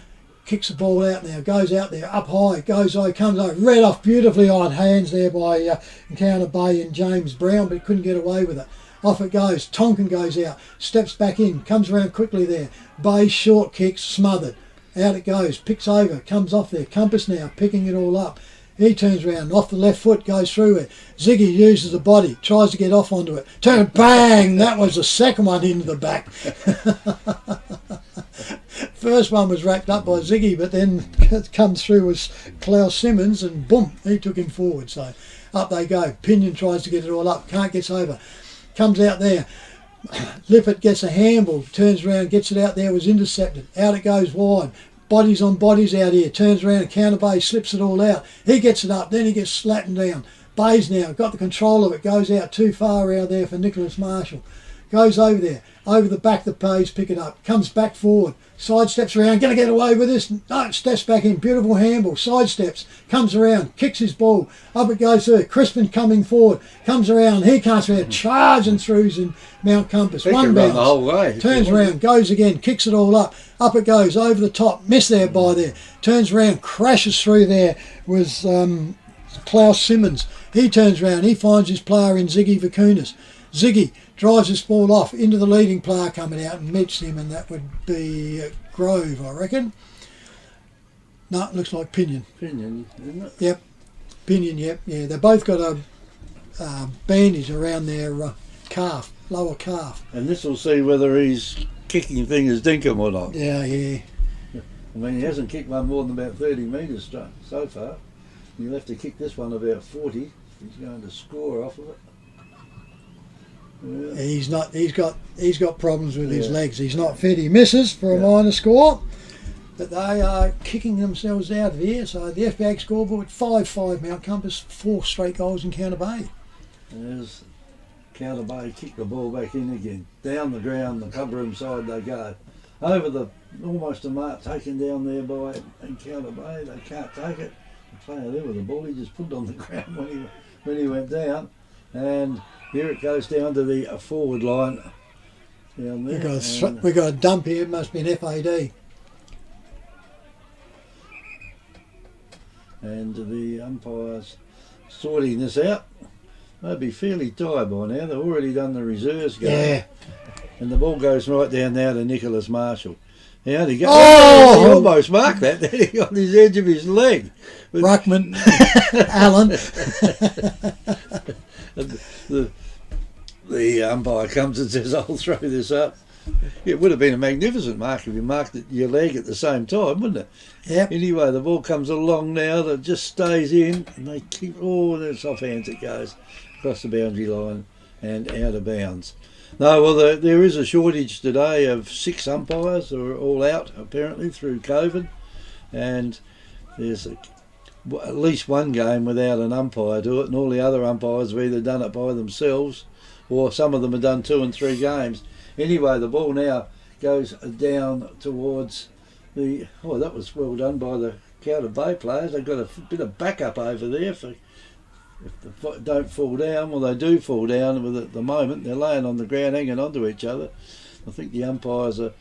S3: kicks the ball out now, goes out there, up high, goes high, comes over, read off beautifully on hands there by Encounter Bay and James Brown, but couldn't get away with it. Off it goes, Tonkin goes out, steps back in, comes around quickly there. Bay short kicks, smothered. Out it goes, picks over, comes off there. Compass now picking it all up. He turns around, off the left foot, goes through it. Ziggy uses the body, tries to get off onto it. Turn, bang! That was the second one into the back. First one was wrapped up by Ziggy, but then comes through was Klaus Simmons, and boom, he took him forward. So up they go. Pinion tries to get it all up, can't get over. Comes out there. Lippert gets a handball, turns around, gets it out there, was intercepted. Out it goes wide. Bodies on bodies out here. Turns around, Encounter Bay slips it all out. He gets it up, then he gets slattened down. Bayes now got the control of it, goes out too far out there for Nicholas Marshall. Goes over there, over the back, the Bayes pick it up, comes back forward, sidesteps around, going to get away with this. No, steps back in, beautiful handball, sidesteps, comes around, kicks his ball, up it goes through. Crispin coming forward, comes around, he comes around, charging throughs in Mount Compass.
S1: He
S3: One
S1: can run
S3: bounce,
S1: the whole way.
S3: turns around, goes again, kicks it all up it goes, over the top, missed there by there, turns around, crashes through there, was Klaus Simmons. He turns around, he finds his player in Ziggy Vicunis. Ziggy drives this ball off into the leading player coming out and meets him, and that would be Grove, I reckon. No, it looks like Pinion.
S1: Pinion, isn't it?
S3: Yep, Pinion, yep. Yeah, they both got a bandage around their calf, lower calf.
S1: And this will see whether his kicking thing is dinkum or not.
S3: Yeah.
S1: I mean, he hasn't kicked one more than about 30 metres so far. He'll have to kick this one about 40 if he's going to score off of it. Yeah.
S3: He's got problems with his legs. He's not fit. He misses for a minor score, but they are kicking themselves out of here. So the FBA scoreboard 5-5 Mount Compass, 4 straight goals in Encounter Bay.
S1: There's Encounter Bay, kick the ball back in again. Down the ground, the club room side they go. Over the almost a mark taken down there by Encounter Bay. They can't take it. The player there with the ball, he just put it on the ground when he went down, and here it goes down to the forward line down there.
S3: We've got a dump here, it must be an FAD.
S1: And the umpires sorting this out. They'll be fairly tired by now. They've already done the reserves game.
S3: Yeah.
S1: And the ball goes right down now to Nicholas Marshall. How did he go?
S3: Oh!
S1: He almost marked that. Then he got his edge of his leg.
S3: Ruckman, Allen.
S1: the umpire comes and says, "I'll throw this up." It would have been a magnificent mark if you marked it, your leg at the same time, wouldn't it?
S3: Yep.
S1: Anyway, the ball comes along now, that just stays in, and they keep, there's off hands it goes across the boundary line and out of bounds. No, well, there is a shortage today of 6 umpires who are all out, apparently, through COVID, and there's at least one game without an umpire to it, and all the other umpires have either done it by themselves, or some of them have done 2 and 3 games. Anyway, the ball now goes down towards the... Oh, that was well done by the Cowden Bay players. They've got a bit of backup over there for if they don't fall down. Well, they do fall down at the moment. They're laying on the ground hanging onto each other. I think the umpires are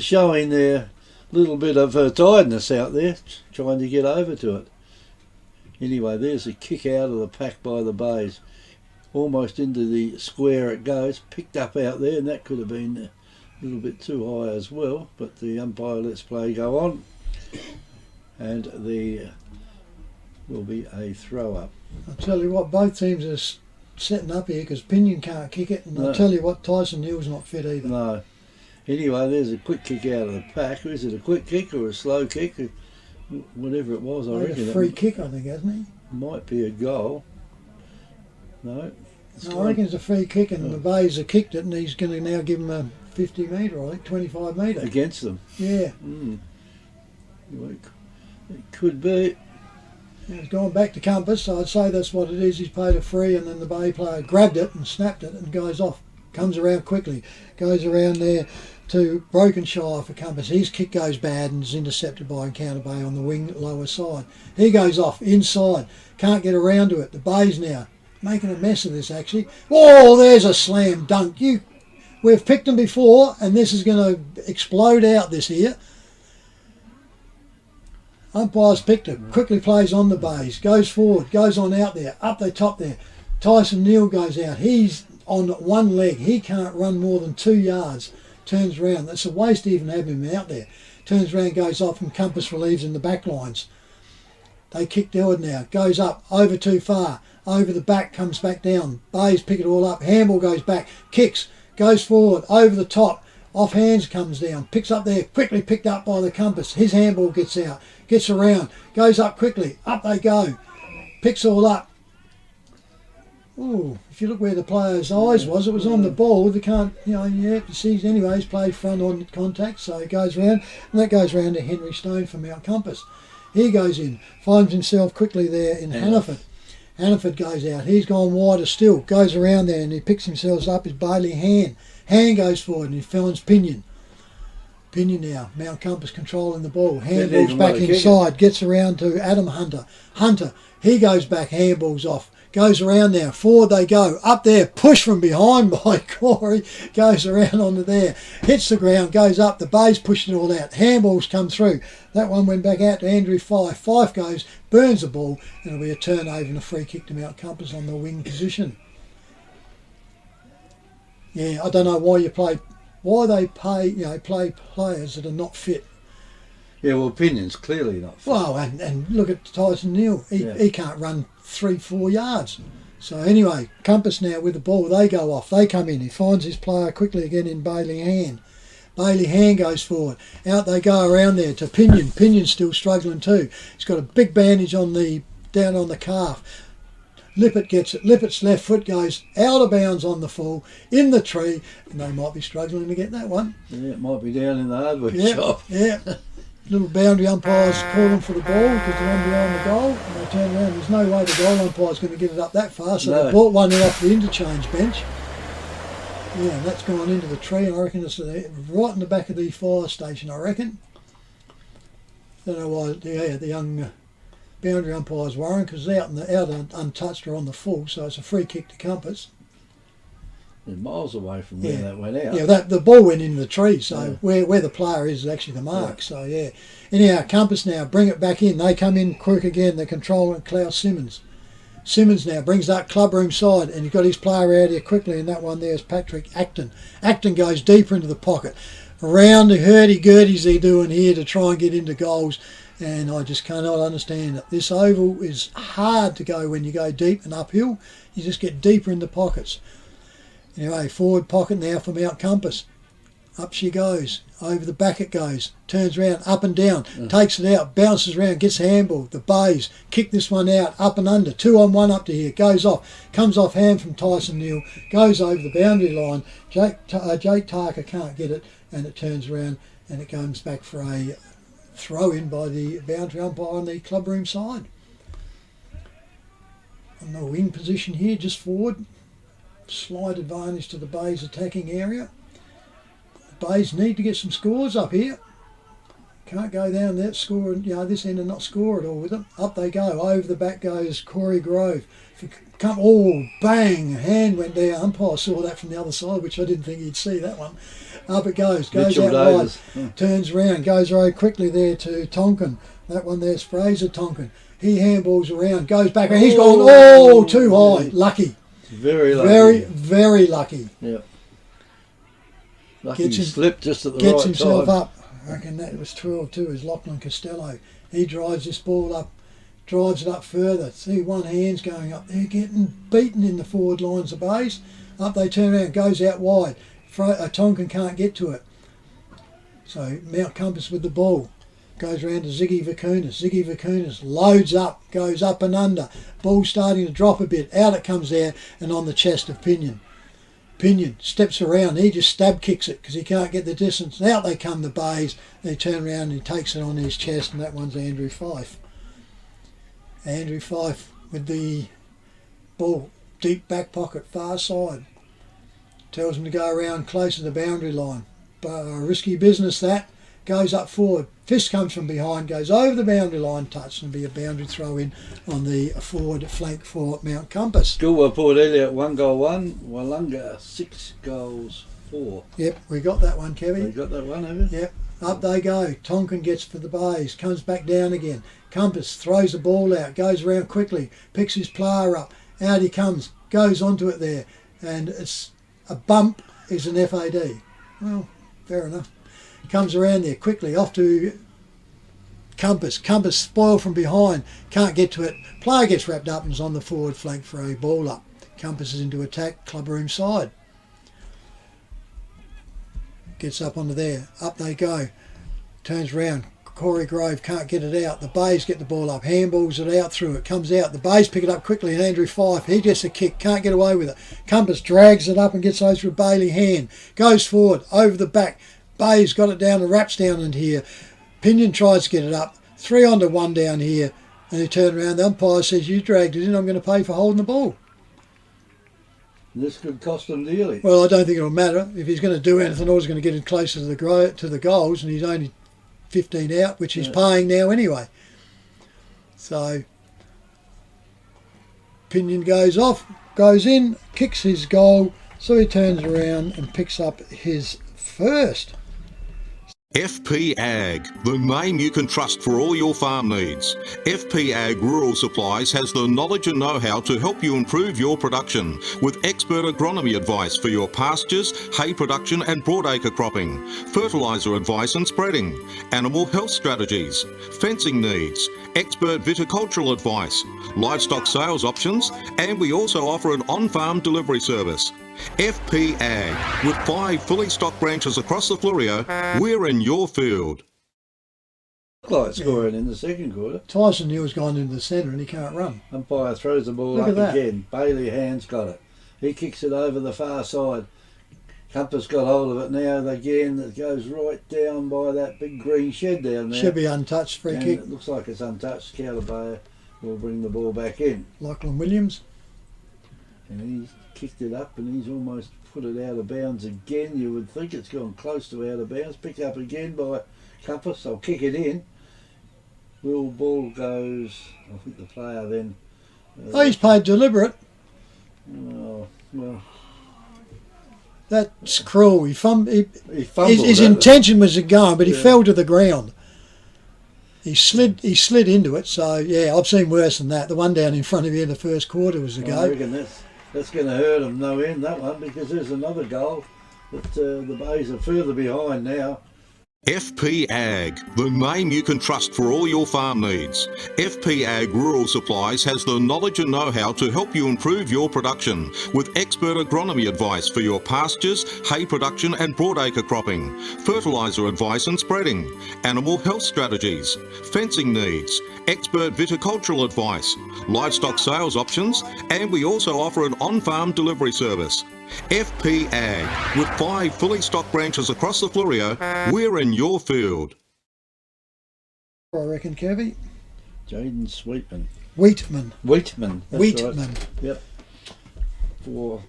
S1: showing their little bit of tiredness out there, trying to get over to it. Anyway, there's a kick out of the pack by the Bays. Almost into the square it goes, picked up out there, and that could have been a little bit too high as well, but the umpire lets play go on, and there will be a throw up.
S3: I'll tell you what, both teams are setting up here because Pinion can't kick it, and
S1: No.
S3: I'll tell you what, Tyson Neal's not fit either.
S1: No. Anyway, there's a quick kick out of the pack. Is it a quick kick or a slow kick? Whatever it was, I
S3: Made
S1: reckon
S3: a free
S1: it
S3: kick, I think, hasn't he?
S1: might be a goal. No.
S3: No, I reckon it's a free kick, and the Bays have kicked it, and he's going to now give him a 50 metre, I think, 25 metre.
S1: Against them.
S3: Yeah.
S1: Well, it could be.
S3: He's gone back to Compass, so I'd say that's what it is. He's played a free, and then the Bay player grabbed it and snapped it and goes off. Comes around quickly. Goes around there to Brokenshire for Compass. His kick goes bad and is intercepted by Encounter Bay on the wing lower side. He goes off inside. Can't get around to it. The Bays now making a mess of this, actually. Oh, there's a slam dunk. We've picked them before, and this is going to explode out this here. Umpire's picked it, quickly plays on the Bays, goes forward, goes on out there, up the top there. Tyson Neal goes out. He's on one leg. He can't run more than 2 yards. Turns around. That's a waste to even have him out there. Turns around, goes off, and Compass relieves in the back lines. They kick Dillard now. Goes up, over too far. Over the back, comes back down. Bays pick it all up. Handball goes back, kicks, goes forward, over the top. Off hands comes down, picks up there, quickly picked up by the Compass. His handball gets out, gets around, goes up quickly, up they go. Picks all up. Ooh, if you look where the player's eyes was, it was on the ball. They can't, you see, anyways, played front on contact, so it goes round, and that goes round to Henry Stone from Mount Compass. He goes in, finds himself quickly there in Hannaford. Hannaford goes out, he's gone wider still, goes around there and he picks himself up as Bailey Hand. Hand goes forward and he finds Pinion. Pinion now, Mount Compass controlling the ball. Handball's back inside, gets around to Adam Hunter. Hunter, he goes back, handball's off. Goes around now, forward they go, up there, push from behind by Corey, goes around onto there, hits the ground, goes up, the Bays push it all out, handballs come through, that one went back out to Andrew Fife, Fife goes, burns the ball, and it'll be a turnover and a free kick to Mount Compass on the wing position. Yeah, I don't know why they play players that are not fit.
S1: Yeah, well, Pinion's clearly not fit.
S3: Well, and look at Tyson Neal. He can't run 3-4 yards. So anyway, Compass now with the ball. They go off. They come in. He finds his player quickly again in Bailey Hand. Bailey Hand goes forward. Out they go around there to Pinion. Pinion's still struggling too. He's got a big bandage down on the calf. Lippett gets it. Lippett's left foot goes out of bounds on the full, in the tree, and they might be struggling to get that one.
S1: Yeah, it might be down in the hardware shop.
S3: Yeah. Little boundary umpires calling for the ball because they're on behind the goal, and they turn around. There's no way the goal umpire's going to get it up that far, so they brought one in off the interchange bench. Yeah, and that's gone into the tree, and I reckon it's right in the back of the fire station, I reckon. Don't know why the young boundary umpire's worrying, because they're out untouched or on the full, so it's a free kick to Compass.
S1: They're miles away from where that went out.
S3: Yeah, the ball went into the tree, so where the player is actually the mark. Yeah. So yeah. Anyhow, Compass now bring it back in. They come in quick again. They're controlling Klaus Simmons. Simmons now brings that clubroom side, and he's got his player out here quickly, and that one there is Patrick Acton. Acton goes deeper into the pocket. Around the hurdy-gurdies they're doing here to try and get into goals, and I just cannot understand it. This oval is hard to go when you go deep and uphill. You just get deeper in the pockets. Anyway, forward pocket now for Mount Compass. Up she goes. Over the back it goes. Turns around, up and down. Takes it out. Bounces around. Gets the handball. The Bays kick this one out. Up and under. 2-on-1 up to here. Goes off. Comes off hand from Tyson Neal. Goes over the boundary line. Jake Tarker can't get it. And it turns around and it comes back for a throw in by the boundary umpire on the clubroom side. On the wing position here, just forward. Slight advantage to the Bays attacking area. The Bays need to get some scores up here. Can't go down that score, this end and not score at all with them. Up they go. Over the back goes Corey Grove. Oh, bang! Hand went down. Umpire saw that from the other side, which I didn't think he'd see that one. Up it goes. Goes
S1: Mitchell
S3: out
S1: Davis.
S3: wide. Turns around. Goes very quickly there to Tonkin. That one there's Fraser Tonkin. He handballs around. Goes back. And he's gone, too high. Lucky.
S1: Very lucky.
S3: Very lucky.
S1: Yep. Lucky he slipped just at the right time.
S3: Gets himself up. I reckon that was 12-2 is Lachlan Costello. He drives this ball up, drives it up further. See, one hand's going up there, getting beaten in the forward lines of Bays. Up they turn around, goes out wide. Tonkin can't get to it. So Mount Compass with the ball. Goes around to Ziggy Vakunas. Ziggy Vakunas loads up, goes up and under. Ball starting to drop a bit. Out it comes there and on the chest of Pinion. Pinion steps around. He just stab kicks it because he can't get the distance. And out they come the Bays. They turn around and he takes it on his chest, and that one's Andrew Fife. Andrew Fife with the ball. Deep back pocket, far side. Tells him to go around close to the boundary line. But risky business that. Goes up forward. Fist comes from behind, goes over the boundary line, touch, and be a boundary throw in on the forward flank for Mount Compass.
S1: Goolwa Port Elliot 1 goal 1, Wallunga 6 goals 4.
S3: Yep, we got that one, Kevin.
S1: You got that one, have you?
S3: Yep. Up they go. Tonkin gets for the Bays, comes back down again. Compass throws the ball out, goes around quickly, picks his player up. Out he comes, goes onto it there, and it's a bump is an FAD. Well, fair enough. Comes around there quickly, off to Compass. Compass spoiled from behind, can't get to it. Player gets wrapped up and is on the forward flank for a ball up. Compass is into attack, clubroom side. Gets up onto there, up they go. Turns round, Corey Grove can't get it out. The Bays get the ball up, handballs it out through it, comes out. The Bays pick it up quickly and Andrew Fife, he gets a kick, can't get away with it. Compass drags it up and gets those through Bailey Hand. Goes forward, over the back. Bays got it down and wraps down into here. Pinion tries to get it up. 3-1 down here. And he turned around. The umpire says, you dragged it in. I'm going to pay for holding the ball.
S1: This could cost them dearly.
S3: Well, I don't think it'll matter. If he's going to do anything, always going to get it closer to the goals. And he's only 15 out, which he's paying now anyway. So, Pinion goes off, goes in, kicks his goal. So he turns around and picks up his first.
S2: FP Ag, the name you can trust for all your farm needs. FP Ag Rural Supplies has the knowledge and know-how to help you improve your production with expert agronomy advice for your pastures, hay production and broadacre cropping, fertiliser advice and spreading, animal health strategies, fencing needs, expert viticultural advice, livestock sales options, and we also offer an on-farm delivery service. FP Ag, with 5 fully stocked branches across the Fleurieu, we're in your field.
S1: Like scoring in the second quarter.
S3: Tyson Neal's gone into the centre and he can't run.
S1: Umpire throws the ball
S3: Look
S1: up
S3: at that.
S1: again. Bailey Hand's got it. He kicks it over the far side. Compass got hold of it now again. It goes right down by that big green shed down there.
S3: Should be untouched, free
S1: And
S3: kick.
S1: it looks like it's untouched. Cowley will bring the ball back in.
S3: Lachlan Williams.
S1: And he's kicked it up and he's almost put it out of bounds again. You would think it's gone close to out of bounds. Picked up again by Compass. I'll kick it in. Will ball goes, I think the player then...
S3: He's played deliberate.
S1: Oh, well...
S3: That's cruel. He fumbled. His
S1: it.
S3: intention was to go, but he fell to the ground. He slid into it. So yeah, I've seen worse than that. The one down in front of you in the first quarter was the
S1: I
S3: go.
S1: reckon that's going to hurt them no end, that one, because there's another goal that the Bays are further behind now.
S2: FP Ag, the name you can trust for all your farm needs. FP Ag Rural Supplies has the knowledge and know-how to help you improve your production with expert agronomy advice for your pastures, hay production and broadacre cropping, fertiliser advice and spreading, animal health strategies, fencing needs, expert viticultural advice, livestock sales options, and we also offer an on-farm delivery service. FP Ag, with 5 fully stocked branches across the Fleurieu, we're in your field.
S3: I reckon, Kevy.
S1: Jaden Sweetman.
S3: Wheatman.
S1: That's
S3: Wheatman.
S1: right. Yep. For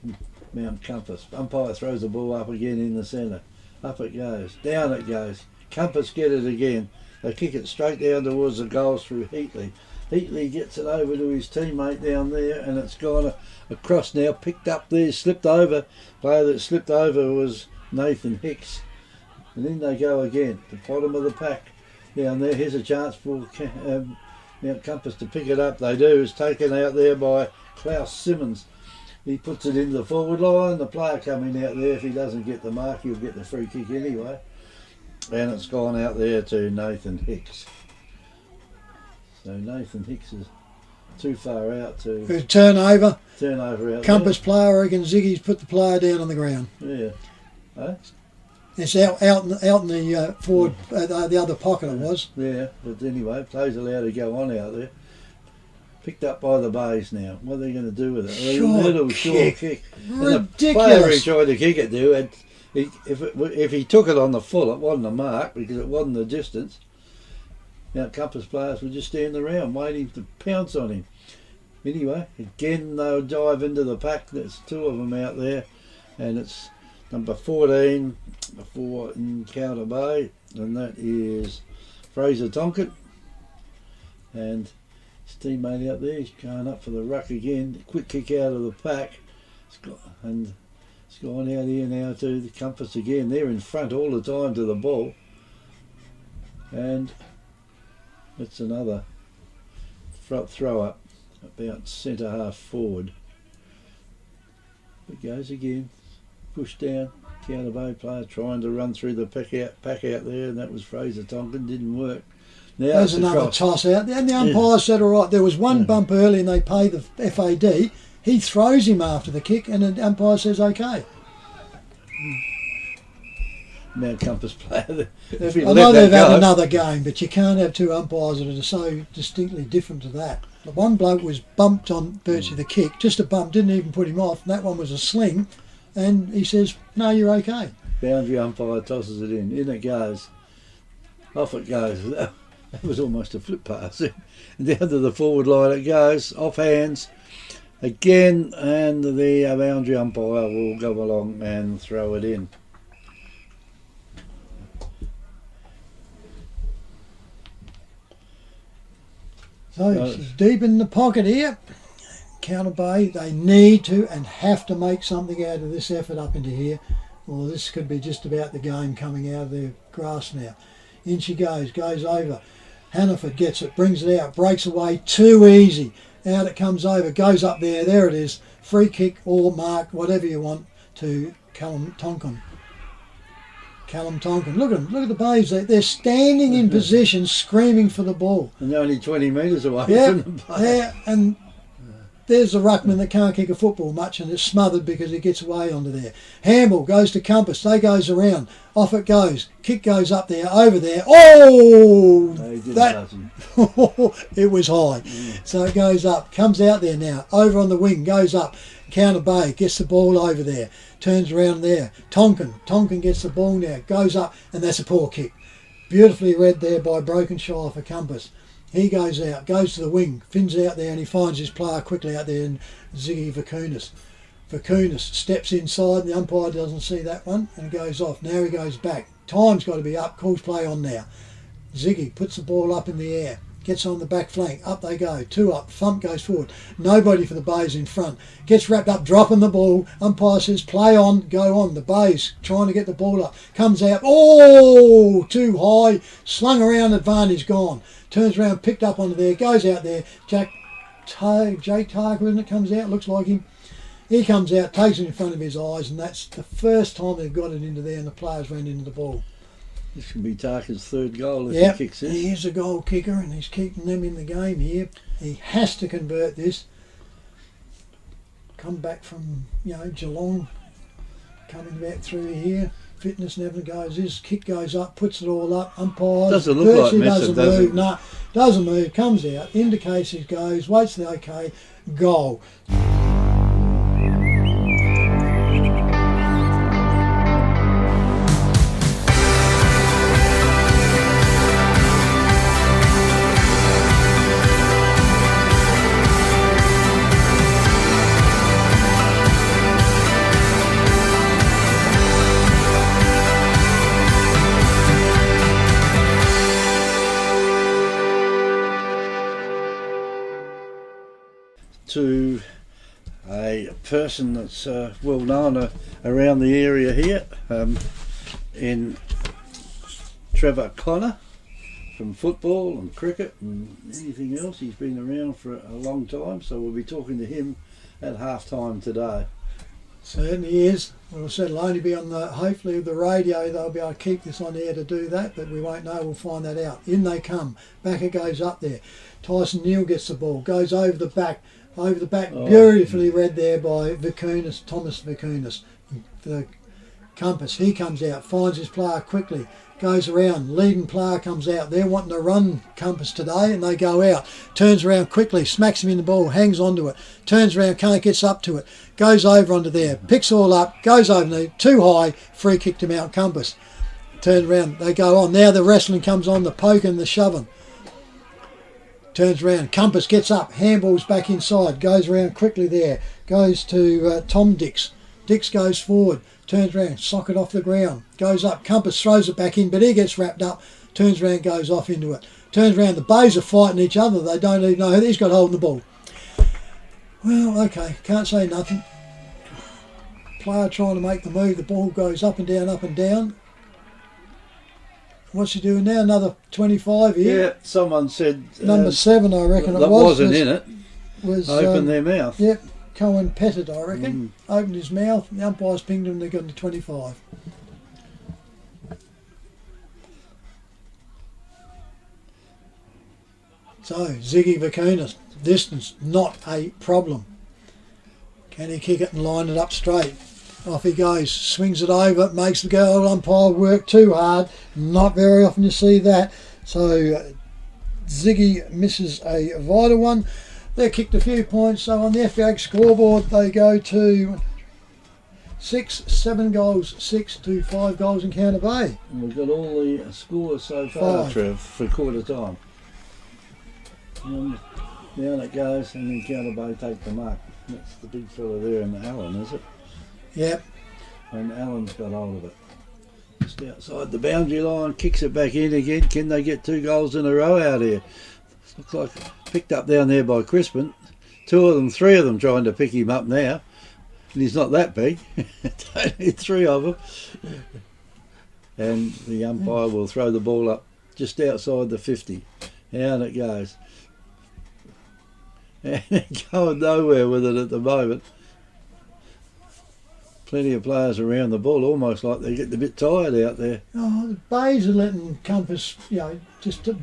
S1: Mount Compass. Umpire throws the ball up again in the centre. Up it goes. Down it goes. Compass get it again. They kick it straight down towards the goals through Heatley. Heatley gets it over to his teammate down there, and it's gone across now, picked up there, slipped over. Player that slipped over was Nathan Hicks. And then they go again, the bottom of the pack down there. Here's a chance for Mount Compass to pick it up. They do. It's taken out there by Klaus Simmons. He puts it into the forward line. The player coming out there, if he doesn't get the mark, he'll get the free kick anyway. And it's gone out there to Nathan Hicks. So Nathan Hicks is too far out to
S3: Turnover
S1: out
S3: Compass player, I reckon Ziggy's put the player down on the ground.
S1: there. Yeah. Huh?
S3: It's out in the forward, the other pocket it was.
S1: Yeah, but anyway, play's allowed to go on out there. Picked up by the Bays now. What are they going to do with it? Short kick.
S3: Ridiculous.
S1: And the player he tried to kick it to, and if he took it on the full, it wasn't a mark because it wasn't the distance. Now Compass players were just standing around waiting to pounce on him. Anyway, again they'll dive into the pack. There's 2 of them out there, and it's number 14 for Encounter Bay, and that is Fraser Tonkin. And his teammate out there, he's going up for the ruck again. Quick kick out of the pack. It's gone out here now to the Compass again. They're in front all the time to the ball. And it's another throw up about centre half forward. It goes again, pushed down, Counter Bay player trying to run through the pack out there, and that was Fraser Tonkin, didn't work. Now
S3: There's another toss out there, and the umpire said all right. There was one bump early and they pay the FAD. He throws him after the kick and the umpire says okay.
S1: Mount Compass player.
S3: I know they've had another game, but you can't have 2 umpires that are so distinctly different to that. The one bloke was bumped on virtue of the kick, just a bump, didn't even put him off, and that one was a sling, and he says, no, you're okay.
S1: Boundary umpire tosses it in it goes. Off it goes. That was almost a flip pass. And down to the forward line it goes, off hands again, and the boundary umpire will go along and throw it in.
S3: So it's deep in the pocket here. Counter Bay, they need to and have to make something out of this effort up into here. Well, this could be just about the game coming out of their grass now. In she goes over. Hannaford gets it, brings it out, breaks away, too easy. Out it comes over, goes up there it is. Free kick or mark, whatever you want, to Callum Tonkin. Look at the Bays. They're standing in position, screaming for the ball.
S1: And they're only 20 metres away from the Bay.
S3: Yeah, and there's the ruckman that can't kick a football much, and it's smothered because he gets away onto there. Handball goes to Compass. They goes around. Off it goes. Kick goes up there, over there. Oh! It was high. So it goes up. Comes out there now. Over on the wing. Goes up. Counter Bay. Gets the ball over there. Turns around there. Tonkin gets the ball now. Goes up. And that's a poor kick. Beautifully read there by Brokenshire for Compass. He goes out, goes to the wing, fins out there, and he finds his player quickly out there, and Ziggy Vakunas. Vakunas steps inside, and the umpire doesn't see that one, and goes off. Now he goes back. Time's got to be up, calls play on now. Ziggy puts the ball up in the air, gets on the back flank, up they go, 2 up, thump goes forward. Nobody for the Bays in front. Gets wrapped up, dropping the ball. Umpire says, play on, go on. The Bays trying to get the ball up. Comes out, oh, too high, slung around, advantage gone. Turns around, picked up onto there, goes out there. Jake Tarker, isn't it, comes out, looks like him. He comes out, takes it in front of his eyes, and that's the first time they've got it into there and the players ran into the ball.
S1: This can be Tarker's third goal if
S3: Yep,
S1: he kicks it.
S3: he's a goal kicker and he's keeping them in the game here. He has to convert this. Come back from, Geelong, coming back through here. Fitness never goes. His kick goes up, puts it all up. Umpires
S1: Doesn't look like
S3: virtually
S1: missing,
S3: doesn't
S1: does
S3: move.
S1: it?
S3: No, doesn't move. Comes out, indicates he goes, waits the okay, goal.
S1: To a person that's well known around the area here, in Trevor Connor, from football and cricket and anything else. He's been around for a long time, so we'll be talking to him at half time today.
S3: Certainly is. Well, I said it'll only be on hopefully the radio. They'll be able to keep this on air to do that, but we won't know. We'll find that out. In they come. Back it goes up there. Tyson Neal gets the ball. Goes over the back. Beautifully read there by Vicunis, Thomas Vicunis, the compass. He comes out, finds his player quickly, goes around, leading player comes out. They're wanting to run compass today and they go out. Turns around quickly, smacks him in the ball, hangs onto it, turns around, gets up to it, goes over onto there, picks all up, goes over there, too high, free kick to Mount Compass. Turns around, they go on. Now the wrestling comes on, the poking, the shoving. Turns around, Compass gets up, handballs back inside, goes around quickly there, goes to Tom Dix. Dix goes forward, turns around, socket off the ground, goes up, Compass throws it back in, but he gets wrapped up, turns around, goes off into it. Turns around, the Bays are fighting each other, they don't even know who he's got holding the ball. Well, okay, can't say nothing. Player trying to make the move, the ball goes up and down, up and down. What's he doing now? Another 25 here?
S1: Yeah, someone said...
S3: Number 7, I reckon it was.
S1: That wasn't in it.
S3: Was,
S1: open their mouth.
S3: Yep, Cohen Pettit, I reckon. Opened his mouth, the umpires pinged him and they got to 25. So, Ziggy Vicunis, distance, not a problem. Can he kick it and line it up straight? Off he goes, swings it over, makes the goal umpire work too hard. Not very often you see that. So Ziggy misses a vital one. They kicked a few points, so on the FBA scoreboard they go to 7 goals, 6 to 5 goals in Counter Bay.
S1: And we've got all the scores so far,
S3: 5.
S1: Trev, for quarter time. And down it goes, and then Counter Bay take the mark. That's the big fella there in Allen, is it?
S3: Yep.
S1: And Allen's got hold of it. Just outside the boundary line, kicks it back in again. Can they get 2 goals in a row out here? Looks like picked up down there by Crispin. 3 of them trying to pick him up now. And he's not that big. Only 3 of them. And the umpire will throw the ball up just outside the 50. Down it goes. And they're going nowhere with it at the moment. Plenty of players around the ball, almost like they're getting a bit tired out there.
S3: Oh, the Bays are letting Compass, just to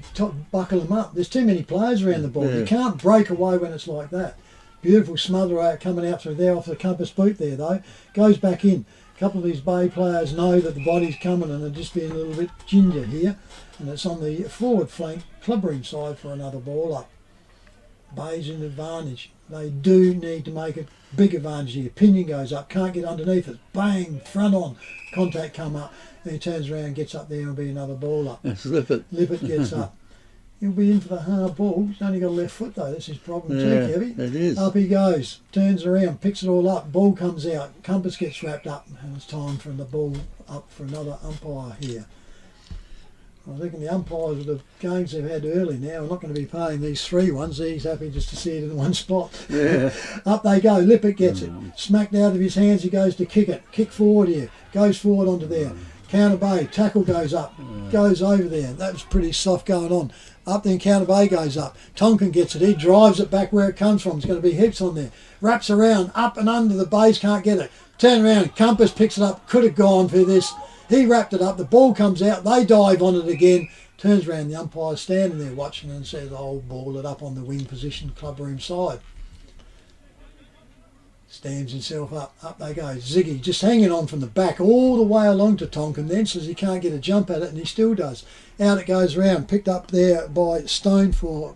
S3: buckle them up. There's too many players around the ball.
S1: Yeah.
S3: You can't break away when it's like that. Beautiful smother out coming out through there off the Compass boot there, though. Goes back in. A couple of these Bay players know that the body's coming and they're just being a little bit ginger here. And it's on the forward flank, clubbering side for another ball up. Bays in advantage. They do need to make a big advantage here. Pinion goes up, can't get underneath it. Bang, front on. Contact come up. Then he turns around, gets up there and be another ball up.
S1: Lippert.
S3: Lippert gets up. He'll be in for the hard ball. He's only got a left foot though. That's his problem too, Kevy.
S1: It is.
S3: Up he goes. Turns around, picks it all up. Ball comes out. Compass gets wrapped up. And it's time for the ball up for another umpire here. I reckon the umpires of the games they've had early now are not going to be playing these 3 ones. He's happy just to see it in one spot.
S1: Yeah.
S3: Up they go. Lippert gets it. Smacked out of his hands. He goes to kick it. Kick forward here. Goes forward onto there. Counter Bay. Tackle goes up. Goes over there. That was pretty soft going on. Up then Counter Bay goes up. Tonkin gets it. He drives it back where it comes from. There's going to be heaps on there. Wraps around. Up and under. The Bays can't get it. Turn around. Compass picks it up. Could have gone for this. He wrapped it up. The ball comes out. They dive on it again. Turns around, the umpire's standing there watching and says, "I'll ball it up on the wing position, clubroom side." Stands himself up. Up they go. Ziggy just hanging on from the back all the way along to Tonkin. Then says he can't get a jump at it, and he still does. Out it goes round. Picked up there by Stone for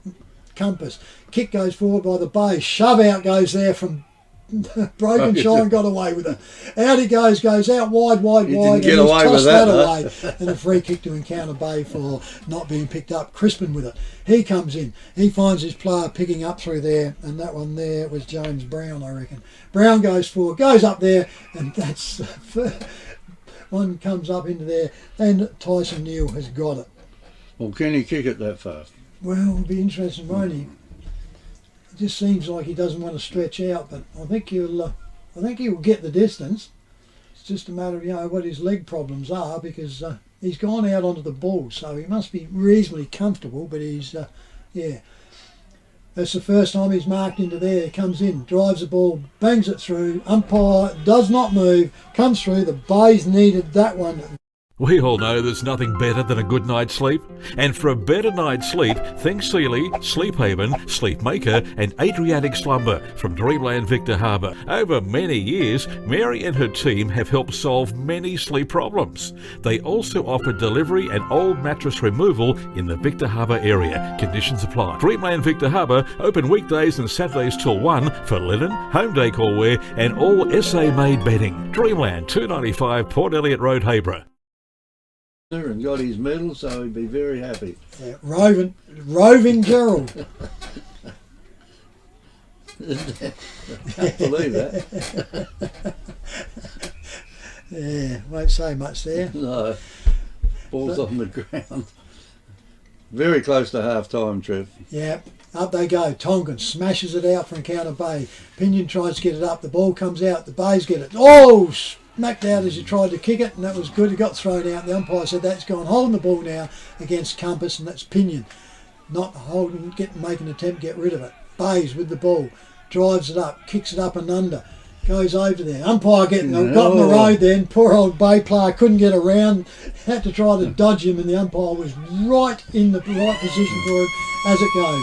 S3: Compass. Kick goes forward by the Bay. Shove out goes there from Broken Shine, got away with it. Out he goes out wide,
S1: He
S3: and
S1: didn't get
S3: he's
S1: away
S3: tossed
S1: with
S3: that
S1: that,
S3: away. And a free kick to Encounter Bay for not being picked up. Crispin with it. He comes in. He finds his player picking up through there, and that one there was James Brown, I reckon. Brown goes forward, goes up there, and that's one comes up into there, and Tyson Neal has got it.
S1: Well, can he kick it that fast?
S3: Well, it'll be interesting, won't he? It just seems like he doesn't want to stretch out, but I think he'll get the distance. It's just a matter of what his leg problems are, because he's gone out onto the ball, so he must be reasonably comfortable. But he's that's the first time he's marked into there. He comes in, drives the ball, bangs it through. Umpire does not move, comes through. The Bays needed that one.
S4: We all know there's nothing better than a good night's sleep. And for a better night's sleep, think Sealy, Sleep Haven, Sleep Maker and Adriatic Slumber from Dreamland Victor Harbour. Over many years, Mary and her team have helped solve many sleep problems. They also offer delivery and old mattress removal in the Victor Harbour area. Conditions apply. Dreamland Victor Harbour, open weekdays and Saturdays till 1 for linen, home decor wear and all SA-made bedding. Dreamland, 295 Port Elliot Road, Hayborough.
S1: And got his medal, so he'd be very happy.
S3: Yeah, roving Gerald.
S1: Can't believe that.
S3: Yeah, won't say much there.
S1: No, ball's on the ground. Very close to half time, Trev.
S3: Yeah, up they go. Tonkin smashes it out for Encounter Bay. Pinion tries to get it up. The ball comes out. The Bays get it. Oh, smacked out as he tried to kick it, and that was good. He got thrown out. The umpire said that's gone. Holding the ball now against Compass, and that's Pinion. Not holding, making an attempt to get rid of it. Bays with the ball. Drives it up. Kicks it up and under. Goes over there. Umpire got in the road then. Poor old Bay player couldn't get around. Had to try to dodge him, and the umpire was right in the right position for him as it goes.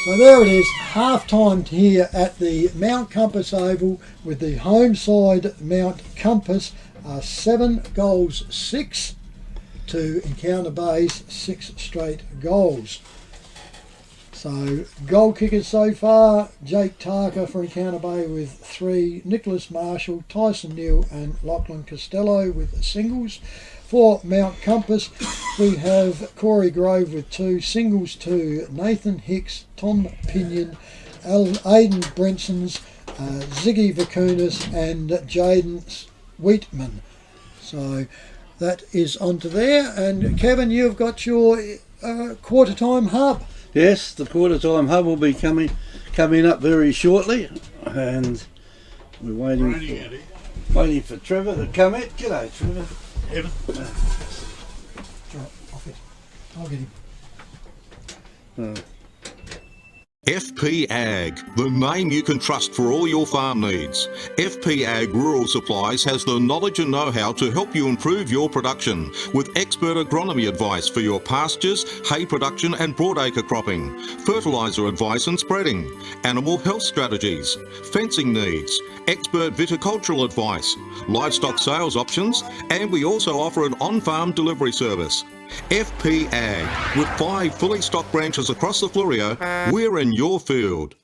S3: So there it is, half-time here at the Mount Compass Oval with the home side Mount Compass 7-6 to Encounter Bay's 6 straight goals. So goal kickers so far, Jake Tarker for Encounter Bay with 3, Nicholas Marshall, Tyson Neal and Lachlan Costello with singles. For Mount Compass, we have Corey Grove with 2, singles 2, Nathan Hicks, Tom Pinion, Aidan Brensons, Ziggy Vakunas and Jaden Wheatman. So that is onto there. And Kevin, you've got your quarter time hub.
S1: Yes, the quarter time hub will be coming up very shortly, and we're waiting for Trevor to come in. G'day, Trevor.
S3: I'll get him.
S2: FP Ag, the name you can trust for all your farm needs. FP Ag Rural Supplies has the knowledge and know-how to help you improve your production with expert agronomy advice for your pastures, hay production and broadacre cropping, fertiliser advice and spreading, animal health strategies, fencing needs, expert viticultural advice, livestock sales options, and we also offer an on-farm delivery service. FP Ag, with 5 fully stocked branches across the Fleurieu, we're in your field.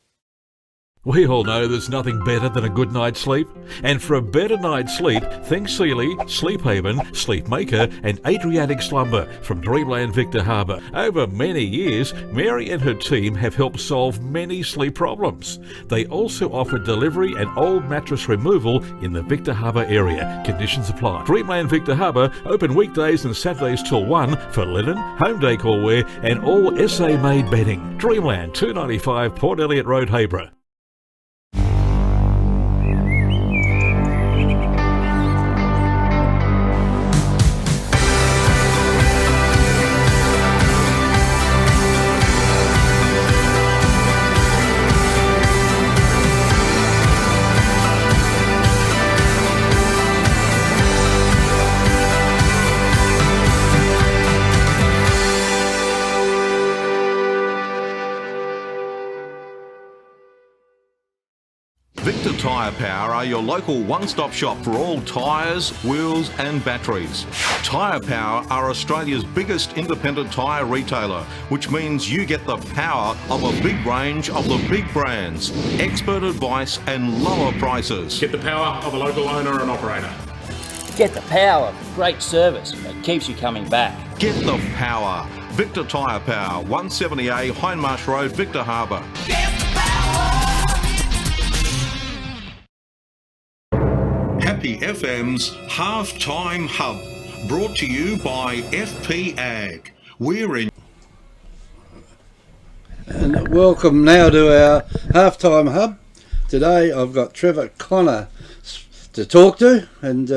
S4: We all know there's nothing better than a good night's sleep. And for a better night's sleep, think Sealy, Sleep Haven, Sleep Maker and Adriatic Slumber from Dreamland Victor Harbour. Over many years, Mary and her team have helped solve many sleep problems. They also offer delivery and old mattress removal in the Victor Harbour area. Conditions apply. Dreamland Victor Harbour, open weekdays and Saturdays till 1 for linen, home decor wear and all SA-made bedding. Dreamland, 295 Port Elliot Road, Hayborough.
S2: Tyre Power are your local one-stop shop for all tyres, wheels and batteries. Tyre Power are Australia's biggest independent tyre retailer, which means you get the power of a big range of the big brands, expert advice and lower prices.
S5: Get the power of a local owner and operator.
S6: Get the power of great service that keeps you coming back.
S2: Get the power. Victor Tyre Power, 170A Hindmarsh Road, Victor Harbour. Happy FM's Halftime Hub, brought to you by FP Ag. We're in.
S1: And welcome now to our halftime hub. Today I've got Trevor Connor to talk to, and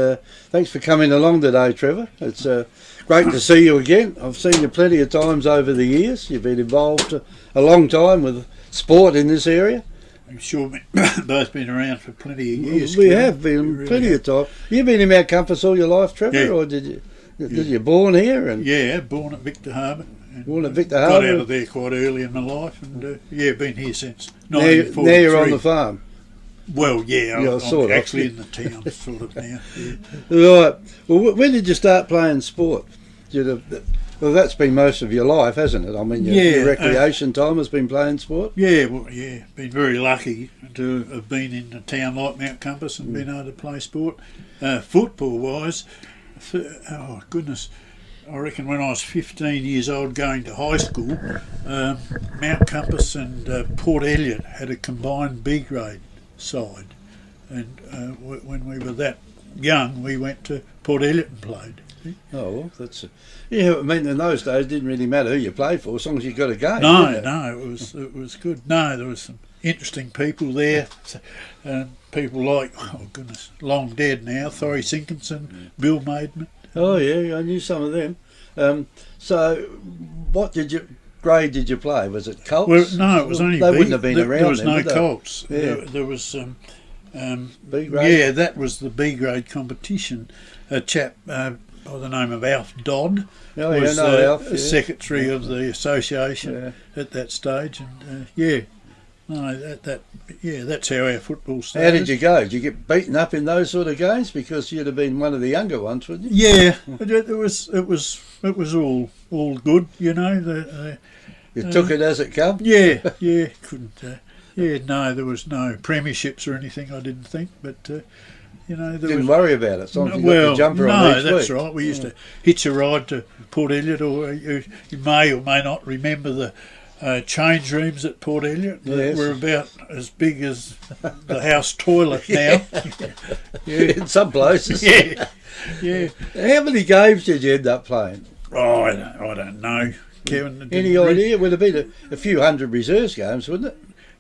S1: thanks for coming along today, Trevor. It's great to see you again. I've seen you plenty of times over the years. You've been involved a long time with sport in this area.
S7: I'm sure we've both been around for plenty of years.
S1: We have been plenty of time. You've been in Mount Compass all your life, Trevor,
S7: Yeah.
S1: or did you born here? And
S7: Yeah, born at Victor Harbour.
S1: Born at Victor
S7: Got
S1: Harbour.
S7: out of there quite early in my life, and been here since
S1: Now
S7: 1943.
S1: you're on the farm.
S7: Well, yeah,
S1: Yeah,
S7: I'm
S1: sort of.
S7: actually in the town, sort of now. Yeah.
S1: Right. Well, when did you start playing sport? Well, that's been most of your life, hasn't it? I mean, your recreation time has been playing sport.
S7: Yeah, well, yeah, been very lucky to have been in a town like Mount Compass and been able to play sport. Football-wise, oh goodness, I reckon when I was 15 years old going to high school, Mount Compass and Port Elliot had a combined B grade side, and when we were that young, we went to Port Elliot and played.
S1: Oh, well, that's yeah. I mean, in those days, it didn't really matter who you played for, as long as you got a game.
S7: No,
S1: didn't it?
S7: it was good. No, there was some interesting people there. People like, oh goodness, long dead now, Thorry Sinkinson, Bill Maidman.
S1: Oh yeah, I knew some of them. So, what grade did you play? Was it Colts?
S7: Well, no, it was only
S1: they
S7: B.
S1: wouldn't have been around.
S7: There was
S1: then,
S7: no
S1: would they?
S7: Colts.
S1: Yeah.
S7: There was
S1: B grade.
S7: yeah, that was the B grade competition. A chap by the name of Alf Dodd
S1: Oh,
S7: was
S1: yeah, no, Alf, yeah.
S7: secretary of the association at that stage, and that's how our football started.
S1: How did you go? Did you get beaten up in those sort of games? Because you'd have been one of the younger ones, wouldn't you?
S7: Yeah, it was all good, you know.
S1: You took it as it come.
S7: Yeah, couldn't. No, there was no premierships or anything. I didn't think, but there
S1: Didn't
S7: was.
S1: worry about it. As long as you got
S7: Well,
S1: the jumper
S7: no,
S1: on each
S7: that's
S1: week.
S7: right. We used to hitch a ride to Port Elliot, or you may or may not remember the change rooms at Port Elliot.
S1: Yes.
S7: Were about as big as the house toilet now.
S1: In some places.
S7: Yeah.
S1: How many games did you end up playing?
S7: Oh, I don't know, Kevin.
S1: Any idea? It would have been a few hundred reserves games, wouldn't it?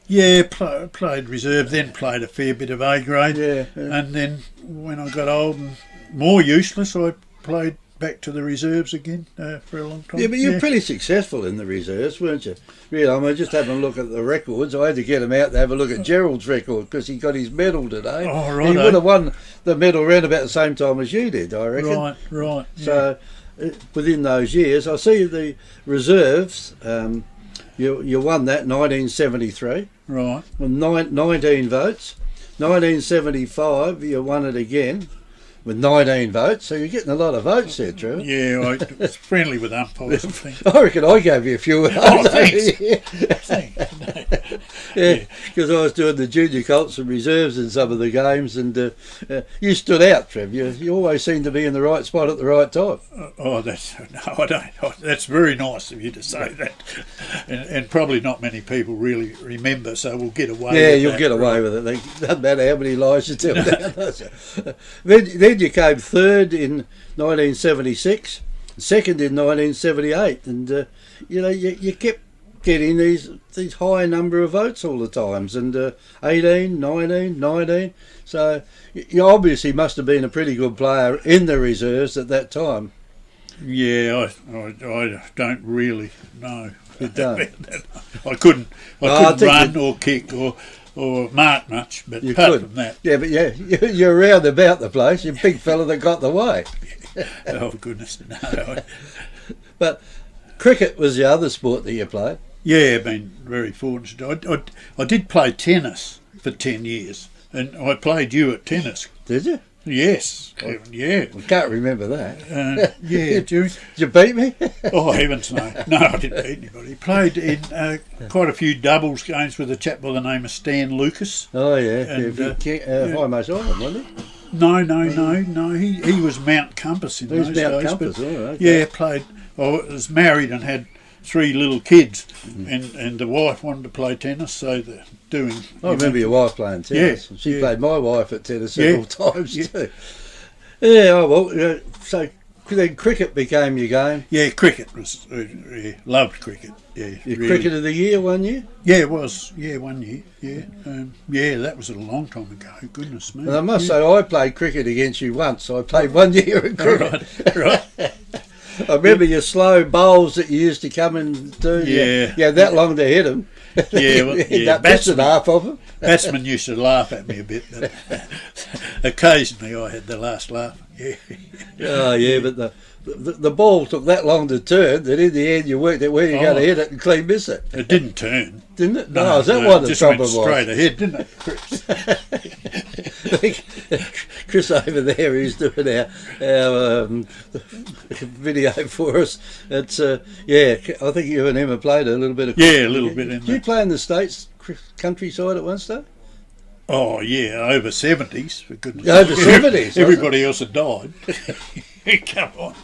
S7: Yeah, played reserve, then played a fair bit of A grade.
S1: Yeah.
S7: And then when I got old and more useless, I played back to the reserves again for a long time.
S1: Yeah, but you're pretty successful in the reserves, weren't you? Really, I mean, just having a look at the records. I had to get him out to have a look at Gerald's record because he got his medal today.
S7: Oh, right.
S1: He would have won the medal around about the same time as you did, I reckon.
S7: Right. Yeah.
S1: So within those years, I see the reserves. You won that 1973
S7: Right.
S1: with 19 votes. 1975, you won it again with 19 votes. So you're getting a lot of votes there, Trevor.
S7: Yeah, I was friendly with umpires and things.
S1: I reckon I gave you a few.
S7: Oh, thanks.
S1: Yeah, because I was doing the junior Colts and reserves in some of the games, and you stood out, Trev. You always seem to be in the right spot at the right time.
S7: I don't. That's very nice of you to say that, and probably not many people really remember. So we'll get away.
S1: Yeah,
S7: with
S1: you'll
S7: that,
S1: get away with it. It doesn't matter how many lies you tell. Then you came third in 1976, second in 1978, and you kept getting these high number of votes all the times, and 18, 19, 19. So you obviously must have been a pretty good player in the reserves at that time.
S7: Yeah, I don't really know.
S1: You don't?
S7: I couldn't
S1: I think
S7: run or kick or mark much, but
S1: You
S7: apart
S1: could.
S7: from that,
S1: Yeah, but you're around about the place. You're a big fella that got the way.
S7: oh goodness, no.
S1: But cricket was the other sport that you played.
S7: Yeah, been very fortunate. I did play tennis for 10 years. and I played you at tennis.
S1: Did you?
S7: Yes, yeah.
S1: I can't remember that.
S7: Yeah,
S1: Did you beat me?
S7: Oh, heavens no. No, I didn't beat anybody. Played in quite a few doubles games with a chap by the name of Stan Lucas.
S1: Oh, yeah.
S7: And,
S1: High Most Island, wasn't he?
S7: No. He was Mount Compass in
S1: He was
S7: those
S1: Mount
S7: days.
S1: Compass,
S7: but,
S1: oh, okay.
S7: Yeah, played. I was married and had 3 little kids, and the wife wanted to play tennis, so
S1: I remember your wife playing tennis.
S7: Yeah,
S1: She
S7: yeah.
S1: played my wife at tennis several times
S7: yeah.
S1: too. Yeah, oh well, so then cricket became your game.
S7: Yeah, cricket was loved cricket. Yeah,
S1: Your
S7: really.
S1: cricket of the year one year?
S7: Yeah, it was. Yeah, 1 year. Yeah, that was a long time ago. Goodness me.
S1: And I must say, I played cricket against you once. I played 1 year at cricket.
S7: Right.
S1: I remember your slow bowls that you used to come and do.
S7: Yeah.
S1: You had that long to hit them.
S7: Yeah, well, yeah.
S1: That's half of them.
S7: Batsmen used to laugh at me a bit, but occasionally I had the last laugh. Yeah.
S1: Oh, yeah, but the ball took that long to turn that in the end you worked out where you're going to hit it and clean miss it.
S7: It didn't turn.
S1: Didn't it? No, is that what the
S7: just
S1: trouble
S7: went
S1: was?
S7: straight ahead, didn't it, Chris?
S1: Chris over there, who's doing our video for us. It's yeah. I think you and Emma played a little bit of.
S7: Yeah, a little bit in
S1: Did you
S7: there.
S1: play in the States countryside at one stage?
S7: Oh, yeah, over 70s, for goodness
S1: Over
S7: sake.
S1: 70s,
S7: Everybody else had died. Come on.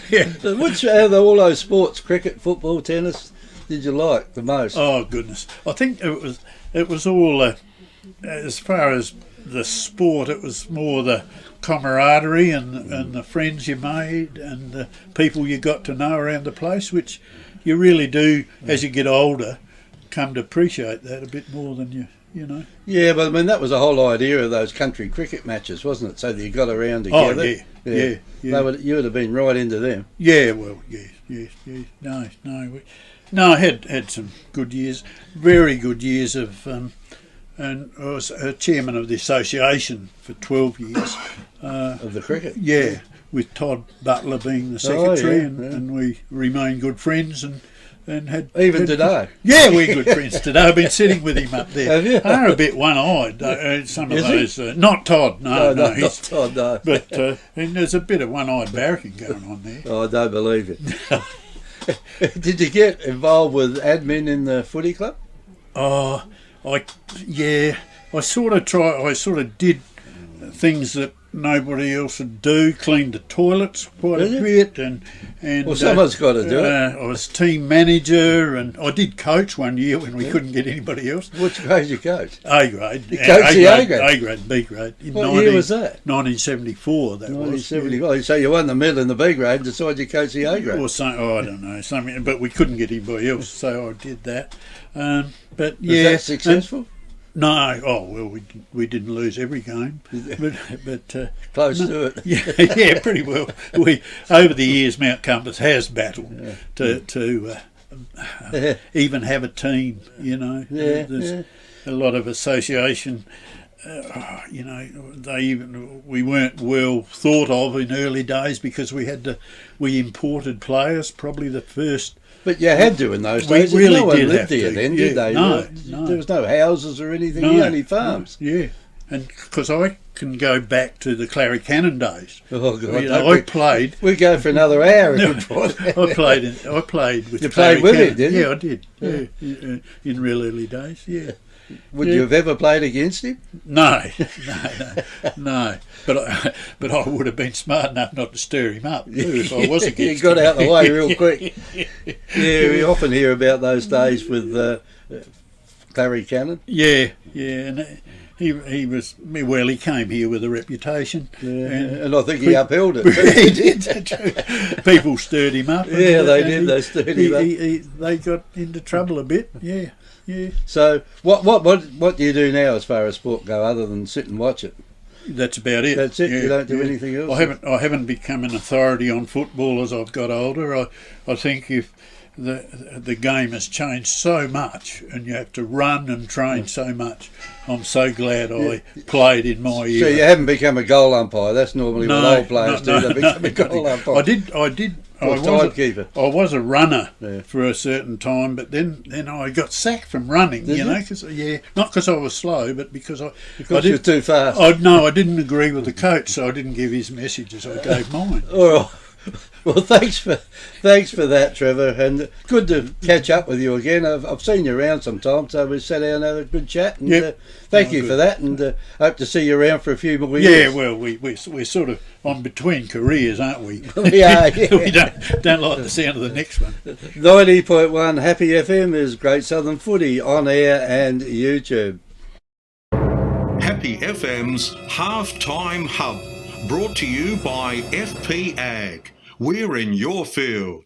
S7: Yeah.
S1: Which out of all those sports, cricket, football, tennis, did you like the most?
S7: Oh, goodness. I think it was all, as far as the sport, it was more the camaraderie and the friends you made and the people you got to know around the place, which you really do, as you get older, come to appreciate that a bit more than you know.
S1: Yeah, but I mean that was the whole idea of those country cricket matches, wasn't it? So that you got around together.
S7: Oh, yeah.
S1: You would have been right into them.
S7: Yeah, well, yeah. No, I had some good years, very good years of, and I was chairman of the association for 12 years.
S1: Of the cricket.
S7: Yeah, with Todd Butler being the secretary,
S1: yeah.
S7: and we remained good friends and had
S1: Even today.
S7: Yeah, we're good friends today. I've been sitting with him up there.
S1: Have you?
S7: They're a bit one-eyed. Some of
S1: Is he?
S7: those, not Todd. No,
S1: not
S7: he's,
S1: Todd, no.
S7: but and there's a bit of one-eyed barracking going on there.
S1: Oh, I don't believe it. Did you get involved with admin in the footy club?
S7: Oh, I sort of did things that nobody else would do. Cleaned the toilets quite a bit, and
S1: Well, someone's got to do it.
S7: I was team manager, and I did coach 1 year when we couldn't get anybody else.
S1: Which grade you coach?
S7: A grade.
S1: You coached the A grade?
S7: A grade, B grade. In
S1: What year was that?
S7: 1974. That was.
S1: 1970. So you won the middle and the B grade and decided you coached the A grade.
S7: Or something, I don't know, something, but we couldn't get anybody else, so I did that. But
S1: Was
S7: yeah,
S1: that successful?
S7: No, well, we didn't lose every game, but
S1: Close to it.
S7: yeah, pretty well. We over the years, Mount Compass has battled to even have a team. You know, there's a lot of association. You know, we weren't well thought of in early days because we imported players. Probably the first.
S1: But you had to in those
S7: We
S1: days.
S7: really
S1: no one
S7: did
S1: lived
S7: have
S1: here
S7: to.
S1: then,
S7: Yeah,
S1: did they?
S7: no.
S1: There was no houses or anything.
S7: No,
S1: only farms.
S7: Yeah, and because I can go back to the Clary Cannon days.
S1: Oh God!
S7: You know, I played.
S1: We go for another hour. If
S7: I played with.
S1: You
S7: Clary
S1: played with
S7: Cannon.
S1: him, didn't you?
S7: Yeah, I did. Yeah, in real early days. Yeah.
S1: Would you have ever played against him?
S7: No. But I would have been smart enough not to stir him up too, if I was against
S1: You got
S7: him.
S1: out the way real quick. Yeah, we often hear about those days with Clary Cannon.
S7: Yeah, and he was well. He came here with a reputation,
S1: And I think he upheld it.
S7: he did. That's true. People stirred him up.
S1: Yeah, they did. They stirred him up.
S7: They got into trouble a bit. Yeah.
S1: So what do you do now as far as sport go, other than sit and watch it?
S7: That's about it.
S1: That's it.
S7: Yeah,
S1: You don't do anything else.
S7: I haven't become an authority on football as I've got older. I think if the game has changed so much, and you have to run and train so much. I'm so glad I played in my era.
S1: So you haven't become a goal umpire. That's normally what old players do. They become a goal umpire.
S7: I did.
S1: Or timekeeper.
S7: I was a runner for a certain time, but then I got sacked from running.
S1: Did you?
S7: Not because I was slow, but because I
S1: you were too fast.
S7: I didn't agree with the coach, so I didn't give his messages. I gave mine.
S1: Well, thanks for that, Trevor, and good to catch up with you again. I've seen you around sometimes, so we sat down and had a good chat. And thank you for that, and hope to see you around for a few more years.
S7: Yeah, well, we're sort of on between careers, aren't we?
S1: We are. Yeah.
S7: We don't like the sound of the next one.
S1: 90.1 Happy FM is Great Southern Footy on air and YouTube.
S2: Happy FM's Halftime Hub, brought to you by FP Ag. We're in your field.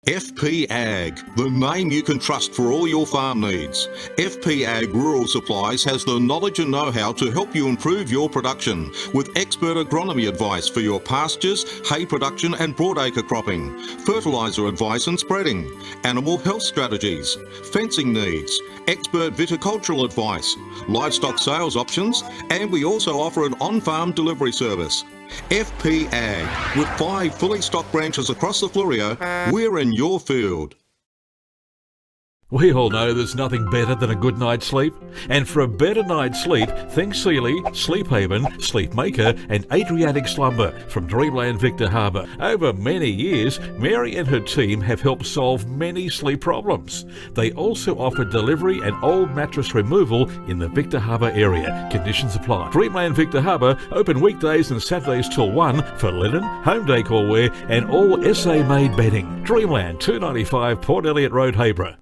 S2: FP Ag, the name you can trust for all your farm needs. FP Ag Rural Supplies has the knowledge and know-how to help you improve your production with expert agronomy advice for your pastures, hay production and broadacre cropping, fertiliser advice and spreading, animal health strategies, fencing needs, expert viticultural advice, livestock sales options, and we also offer an on-farm delivery service. FP Ag, with 5 fully stocked branches across the Flurio, we're in your field.
S4: We all know there's nothing better than a good night's sleep. And for a better night's sleep, think Sealy, Sleep Haven, Sleep Maker and Adriatic Slumber from Dreamland Victor Harbour. Over many years, Mary and her team have helped solve many sleep problems. They also offer delivery and old mattress removal in the Victor Harbour area. Conditions apply. Dreamland Victor Harbour, open weekdays and Saturdays till 1 for linen, home decor wear and all SA-made bedding. Dreamland, 295 Port Elliot Road, Hayborough.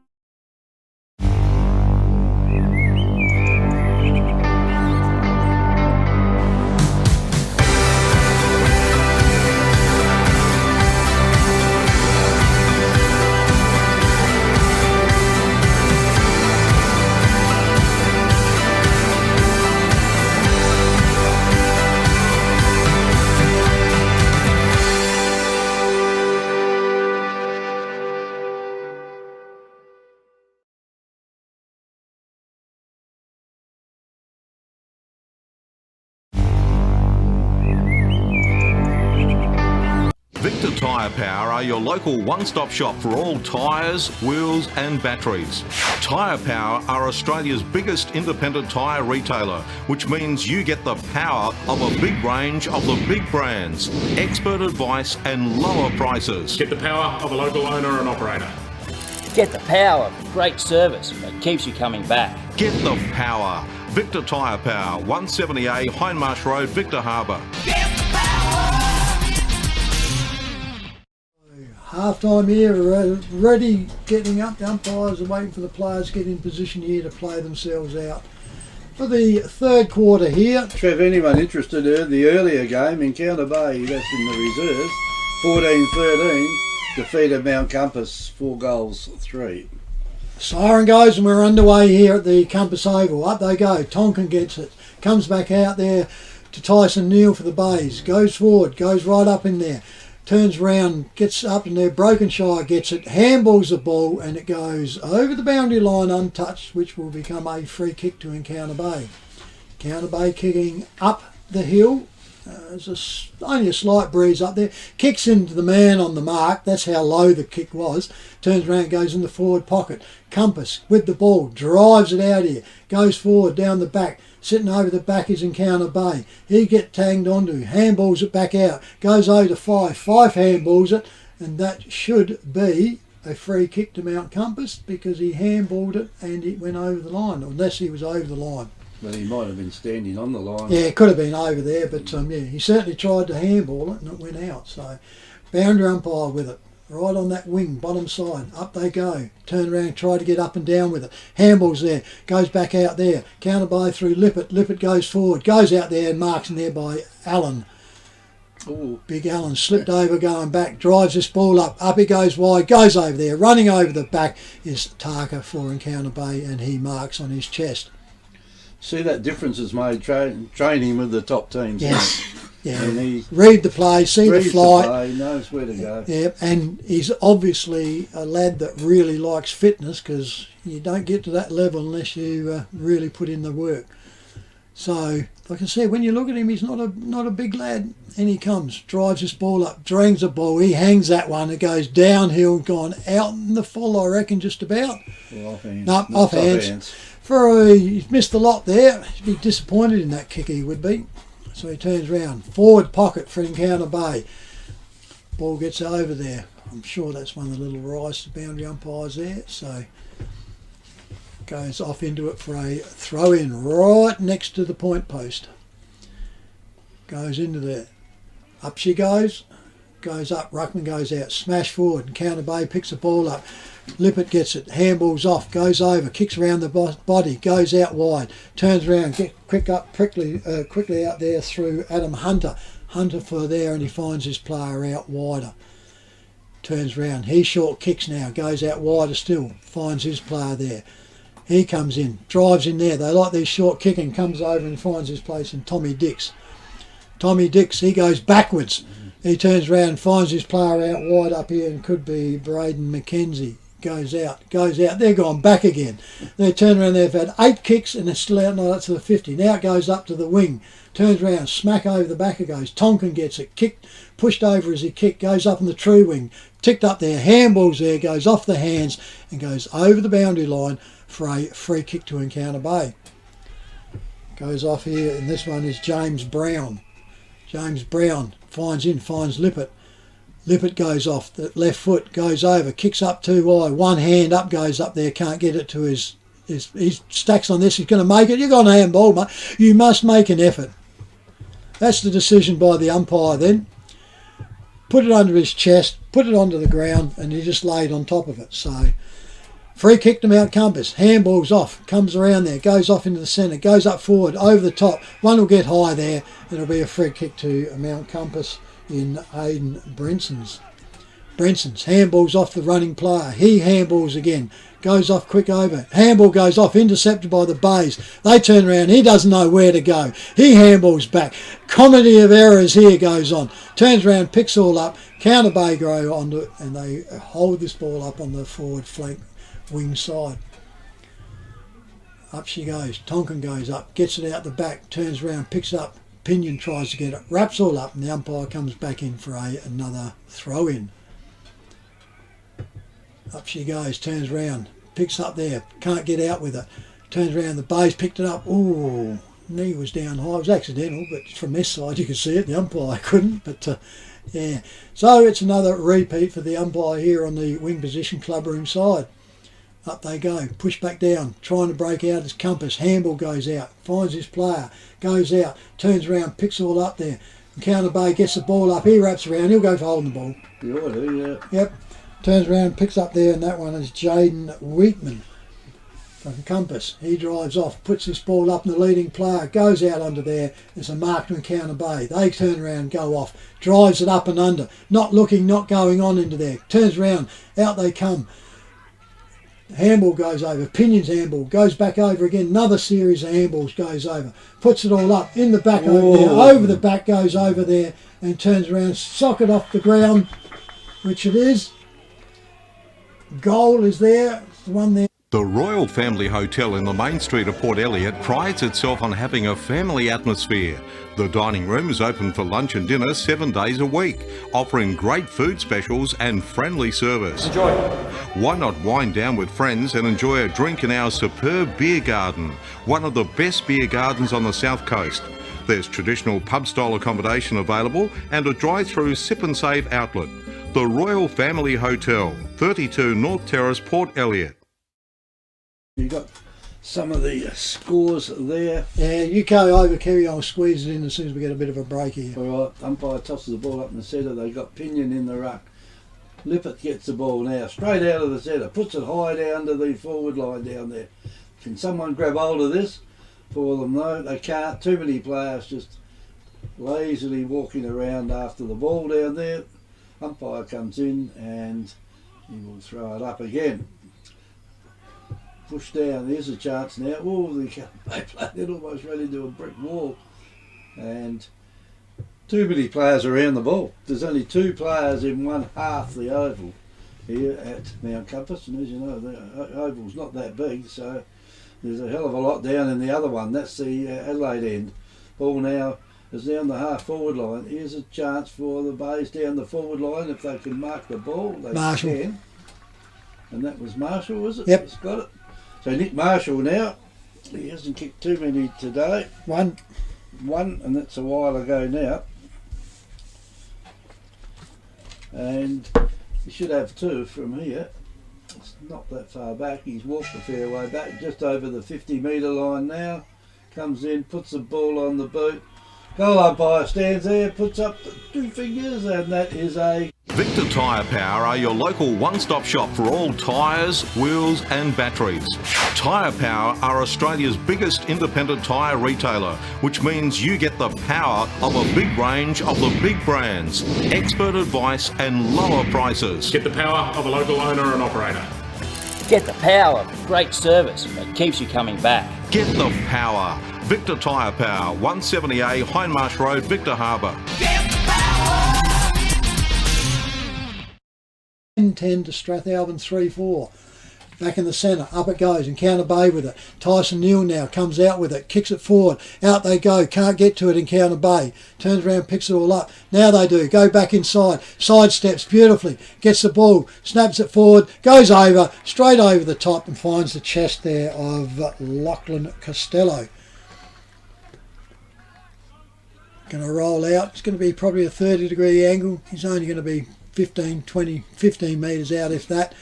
S2: Victor Tyre Power are your local one-stop shop for all tyres, wheels and batteries. Tyre Power are Australia's biggest independent tyre retailer, which means you get the power of a big range of the big brands, expert advice and lower prices.
S5: Get the power of a local owner and operator.
S6: Get the power of great service that keeps you coming back.
S2: Get the power. Victor Tyre Power, 170A Hindmarsh Road, Victor Harbour.
S3: Half-time here, ready, getting up. The umpires are waiting for the players to get in position here to play themselves out. For the third quarter here.
S1: Trev, anyone interested in the earlier game, Encounter Bay, that's in the reserves, 14-13, defeated Mount Compass, 4-3.
S3: Siren goes and we're underway here at the Compass Oval. Up they go, Tonkin gets it, comes back out there to Tyson Neal for the Bays, goes forward, goes right up in there. Turns round, gets up in there, Brokenshire gets it, handballs the ball and it goes over the boundary line untouched, which will become a free kick to Encounter Bay. Encounter Bay kicking up the hill, there's only a slight breeze up there, kicks into the man on the mark, that's how low the kick was, turns around, goes in the forward pocket. Compass with the ball, drives it out here, goes forward down the back, sitting over the back is Encounter Bay. He get tagged onto, handballs it back out, goes over to Fife handballs it, and that should be a free kick to Mount Compass because he handballed it and it went over the line, unless he was over the line.
S1: Well, he might have been standing on the line.
S3: Yeah, it could have been over there, but he certainly tried to handball it and it went out. So, boundary umpire with it. Right on that wing, bottom side. Up they go. Turn around, try to get up and down with it. Handball's there. Goes back out there. Counter by through Lippert. Lippert goes forward. Goes out there and marks in there by Allen.
S1: Ooh.
S3: Big Allen slipped over going back. Drives this ball up. Up he goes wide. Goes over there. Running over the back is Tarka for Encounter Bay and he marks on his chest.
S1: See, that difference is made training with the top teams.
S3: Yes. Yeah,
S1: And he
S3: read the play, see the
S1: reads the
S3: flight.
S1: play, knows where to go.
S3: Yeah, and he's obviously a lad that really likes fitness, because you don't get to that level unless you really put in the work. So, like I said, when you look at him, he's not a big lad. And he comes, drives this ball up, drains the ball, he hangs that one, it goes downhill, gone out in the full, I reckon, just about.
S1: Well, off hands.
S3: No,
S1: No,
S3: off hands. He's missed a lot there. He'd be disappointed in that kick, he would be. So he turns round. Forward pocket for Encounter Bay. Ball gets over there. I'm sure that's one of the little Rice boundary umpires there. So goes off into it for a throw in right next to the point post. Goes into there. Up she goes. Goes up. Ruckman goes out. Smash forward. Encounter Bay picks the ball up. Lippert gets it, handballs off, goes over, kicks around the body, goes out wide, turns around, quickly out there through Adam Hunter. Hunter for there, and he finds his player out wider. Turns round, he short kicks now, goes out wider still, finds his player there. He comes in, drives in there. They like these short kicking, comes over and finds his place in Tommy Dix. Tommy Dix, he goes backwards. He turns around, finds his player out wide up here, and could be Braden McKenzie. Goes out, they're gone back again. They turn around, they've had 8 kicks and it's still out, not up to the 50. Now it goes up to the wing, turns around, smack over the back it goes. Tonkin gets it, kicked, pushed over as he kicked, goes up in the true wing, ticked up there, handballs there, goes off the hands and goes over the boundary line for a free kick to Encounter Bay. Goes off here, and this one is James Brown. James Brown finds Lippert. Lippert goes off, the left foot goes over, kicks up too wide, one hand up goes up there, can't get it to his he stacks on this, he's going to make it. You've got a handball, mate. You must make an effort. That's the decision by the umpire then. Put it under his chest, put it onto the ground, and he just laid on top of it. So, free kick to Mount Compass, handball's off, comes around there, goes off into the centre, goes up forward, over the top, one will get high there, it'll be a free kick to Mount Compass in Aidan Brenson's. Handball's off the running player. He handballs again. Goes off quick over. Handball goes off, intercepted by the Bays. They turn around. He doesn't know where to go. He handballs back. Comedy of errors here goes on. Turns around, picks all up. Counter Bay grow onto it, and they hold this ball up on the forward flank wing side. Up she goes. Tonkin goes up. Gets it out the back. Turns around, picks it up. Pinion tries to get it, wraps all up, and the umpire comes back in for another throw in. Up she goes, turns round, picks up there, can't get out with it. Turns around, the Bays picked it up. Ooh, knee was down high. It was accidental, but from this side you could see it. The umpire couldn't, but yeah. So it's another repeat for the umpire here on the wing position clubroom side. Up they go, push back down, trying to break out his Compass. Handball goes out, finds his player, goes out, turns around, picks all up there. Encounter Bay gets the ball up, he wraps around, he'll go for holding the ball.
S1: You ought to, yeah.
S3: Yep, turns around, picks up there, and that one is Jaden Wheatman from Compass. He drives off, puts this ball up, and the leading player goes out under there. There's a mark to Encounter Bay. They turn around, go off, drives it up and under, not looking, not going on into there. Turns around, out they come. Handball goes over, Pinion's handball, goes back over again, another series of handballs goes over, puts it all up, in the back over there, over the back goes over there, and turns around, socket off the ground, which it is. Goal is there, the one there.
S2: The Royal Family Hotel in the main street of Port Elliot prides itself on having a family atmosphere. The dining room is open for lunch and dinner 7 days a week, offering great food specials and friendly service.
S6: Enjoy.
S2: Why not wind down with friends and enjoy a drink in our superb beer garden, one of the best beer gardens on the south coast. There's traditional pub-style accommodation available and a drive-through sip and save outlet. The Royal Family Hotel, 32 North Terrace, Port Elliot.
S1: You got some of the scores there.
S3: Yeah, you go over, Kerry, I'll squeeze it in as soon as we get a bit of a break here.
S1: All right, umpire tosses the ball up in the centre. They got Pinion in the ruck. Lippert gets the ball now, straight out of the centre, puts it high down to the forward line down there. Can someone grab hold of this for them? No, they can't. Too many players just lazily walking around after the ball down there. Umpire comes in and he will throw it up again. Push down, there's a chance now. Oh, they played it almost ran into a brick wall. And Too many players around the ball. There's only 2 players in one half the oval here at Mount Compass, and as you know, the oval's not that big, so there's a hell of a lot down in the other one. That's the Adelaide end. Ball now is down the half forward line. Here's a chance for the Bays down the forward line. If they can mark the ball, they
S3: Marshall.
S1: can. And that was Marshall, was it?
S3: Yep.
S1: It's got it. So Nick Marshall now. He hasn't kicked too many today.
S3: One.
S1: And that's a while ago now. And he should have 2 from here. It's not that far back. He's walked a fair way back, just over the 50-metre line now. Comes in, puts the ball on the boot. Goal umpire stands there, puts up the 2 fingers, and that is a...
S2: Victor Tyre Power are your local one-stop shop for all tyres, wheels and batteries. Tyre Power are Australia's biggest independent tyre retailer, which means you get the power of a big range of the big brands, expert advice and lower prices.
S5: Get the power of a local owner and operator.
S6: Get the power of great service that keeps you coming back.
S2: Get the power. Victor Tyre Power, 170A Hindmarsh Road, Victor Harbour.
S3: 10 to Strathalbyn 3-4. Back in the centre, up it goes, Encounter Bay with it. Tyson Neal now comes out with it, kicks it forward, out they go, can't get to it, Encounter Bay. Turns around, picks it all up. Now they do, go back inside, sidesteps beautifully, gets the ball, snaps it forward, goes over, straight over the top and finds the chest there of Lachlan Costello. Going to roll out, it's going to be probably a 30-degree angle. He's only going to be 15 metres out, if that.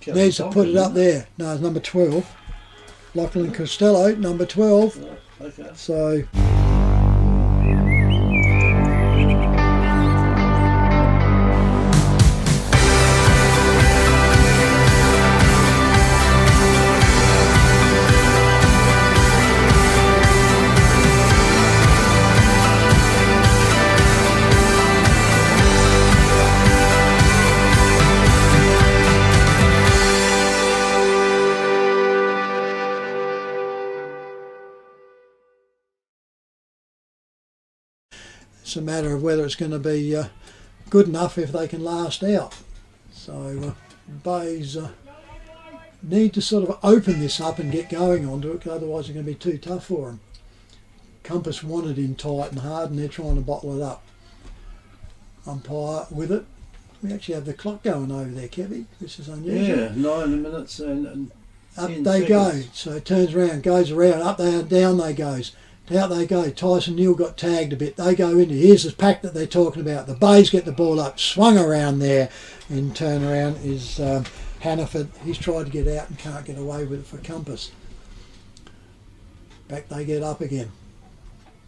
S3: Needs to put it up there. No, it's number 12. Lachlan Costello, number 12.
S1: Okay.
S3: So... it's a matter of whether it's going to be good enough if they can last out. So Bays need to sort of open this up and get going onto it, otherwise it's going to be too tough for them. Compass wanted him tight and hard and they're trying to bottle it up. Umpire with it. We actually have the clock going over there, Kevy. This is unusual.
S1: Yeah, 9 minutes and
S3: up
S1: 10
S3: they
S1: seconds.
S3: go. So it turns around, goes around, up they down they goes. Out they go. Tyson Neal got tagged a bit. They go into, here's the pack that they're talking about. The Bays get the ball up, swung around there, and turn around is Hannaford. He's tried to get out and can't get away with it for Compass. Back they get up again.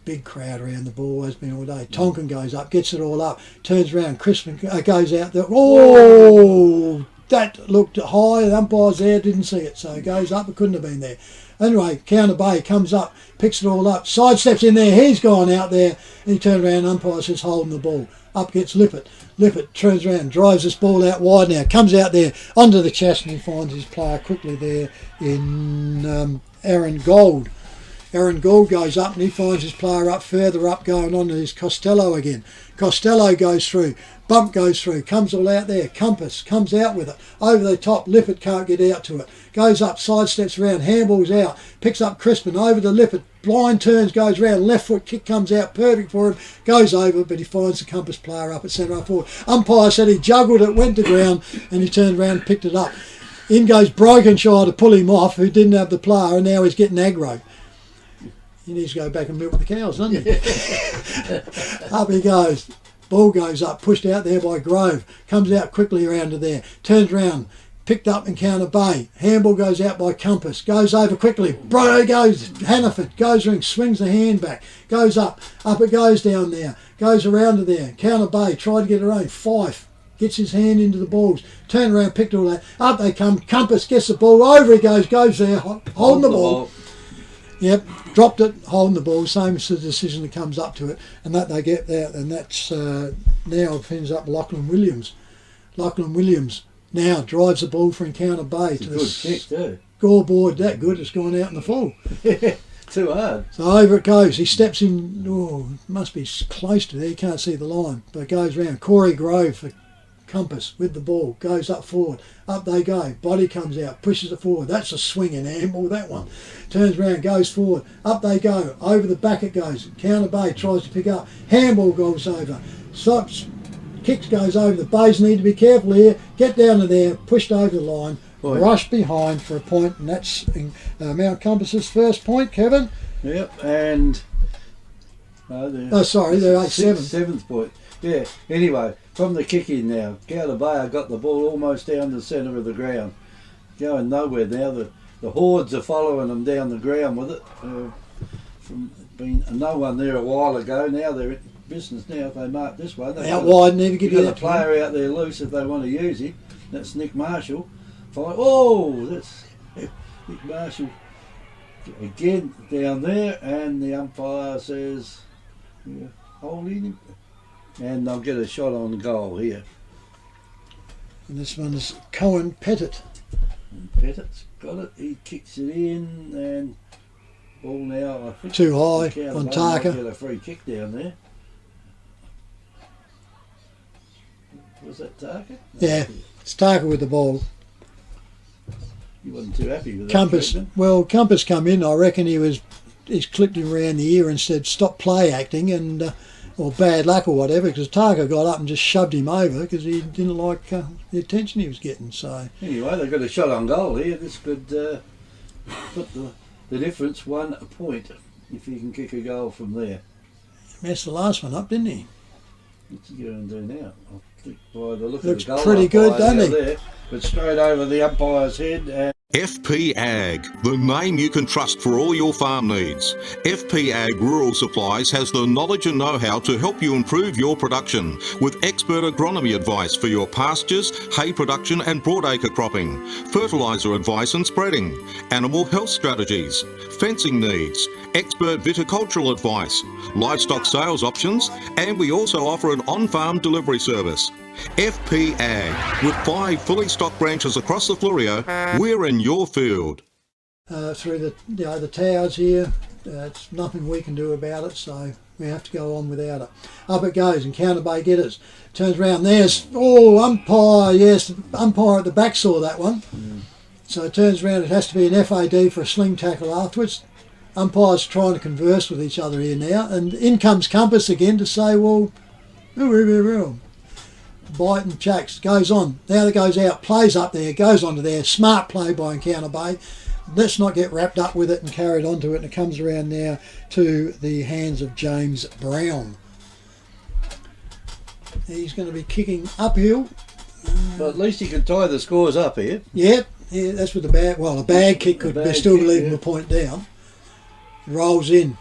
S3: Big crowd around the ball, has been all day. Tonkin goes up, gets it all up, turns around, Crispin goes out there. Oh, that looked high. The umpire's there, didn't see it, so it goes up. It couldn't have been there. Anyway, Counter Bay comes up, picks it all up, sidesteps in there, he's gone out there, and he turns around, umpire says holding the ball. Up gets Lippert. Lippert turns around, drives this ball out wide now, comes out there onto the chest, and he finds his player quickly there in Aaron Gold. Aaron Gould goes up and he finds his player up further up, going on to his Costello again. Costello goes through, Bump goes through, comes all out there, Compass comes out with it, over the top, Lippert can't get out to it, goes up, sidesteps around, handballs out, picks up Crispin, over to Lippert, blind turns, goes round, left foot kick comes out, perfect for him, goes over, but he finds the Compass player up at centre half forward. Umpire said he juggled it, went to ground, and he turned around and picked it up. In goes Brokenshaw to pull him off, who didn't have the player, and now he's getting aggro. He needs to go back and milk the cows, doesn't he? Up he goes. Ball goes up, pushed out there by Grove. Comes out quickly around to there. Turns round, picked up Encounter Bay. Handball goes out by Compass. Goes over quickly. Bro goes, Hannaford. Goes ring, swings the hand back. Goes up. Up it goes down there. Goes around to there. Encounter Bay, tried to get her own. Fife gets his hand into the balls. Turn around, picked all that. Up they come. Compass gets the ball. Over he goes there, holding the ball. Yep, dropped it, holding the ball, same as the decision that comes up to it, and that they get there, and that's now pins up Lachlan Williams. Lachlan Williams now drives the ball for Encounter Bay to the
S1: good kick too.
S3: scoreboard. That good, it's gone out in the full.
S1: too hard.
S3: So over it goes. He steps in. Oh, must be close to there. You can't see the line, but it goes round. Corey Grove for Compass with the ball. Goes up forward. Up they go. Body comes out. Pushes it forward. That's a swinging handball, that one. Turns round. Goes forward. Up they go. Over the back it goes. Counter Bay tries to pick up. Handball goes over. Stops. Kicks goes over. The Bays need to be careful here. Get down to there. Pushed over the line. Rush behind for a point, and that's Mount Compass's first point, Kevin.
S1: Yep, and...
S3: they're
S1: seventh point. Yeah, anyway, from the kick in now, Counter Bay got the ball almost down the centre of the ground. Going nowhere now. The hordes are following them down the ground with it. From being no one there a while ago, now they're in business now. If they mark this one,
S3: out wide, never get
S1: a player out there loose if they want to use him. That's Nick Marshall. Oh, that's Nick Marshall again down there, and the umpire says, yeah, holding him, and they'll get a shot on goal here.
S3: And this one is Cohen Pettit.
S1: And Pettit's got it. He kicks it in, and ball now, I think,
S3: too high on Tarka.
S1: Get a free kick down there. Was that Tarka?
S3: Yeah, it's Tarka with the ball.
S1: He wasn't too happy with
S3: Compass.
S1: That
S3: well, Compass come in. I reckon he's clipped him around the ear and said, "Stop play acting," and or bad luck or whatever. Because Tarka got up and just shoved him over because he didn't like the attention he was getting. So
S1: anyway, they've got a shot on goal here. This could put the difference 1 point if he can kick a goal from there.
S3: Messed the last one up, didn't he?
S1: What's he going to do now? I think by the look
S3: Looks
S1: of the goal,
S3: pretty good, doesn't he?
S1: There, but straight over the umpire's head. And
S2: FP Ag, the name you can trust for all your farm needs. FP Ag Rural Supplies has the knowledge and know-how to help you improve your production with expert agronomy advice for your pastures, hay production and broadacre cropping, fertiliser advice and spreading, animal health strategies, fencing needs, expert viticultural advice, livestock sales options, and we also offer an on-farm delivery service. FP Ag, with 5 fully stocked branches across the Fleurieu, we're in your field.
S3: Through the towers here, it's nothing we can do about it, so we have to go on without it. Up it goes, and Counter Bay Getters turns around. There's umpire. Yes, the umpire at the back saw that one. So it turns around. It has to be an FAD for a sling tackle afterwards. Umpires trying to converse with each other here now, and in comes Compass again to say, well, bite and checks, goes on. Now that goes out, plays up there, goes onto there. Smart play by Encounter Bay. Let's not get wrapped up with it and carried onto it. And it comes around now to the hands of James Brown. He's going to be kicking uphill.
S1: but at least he can tie the scores up here.
S3: Yep, yeah, that's with the bag. Well, a bag kick could still leave him a point down. Rolls in.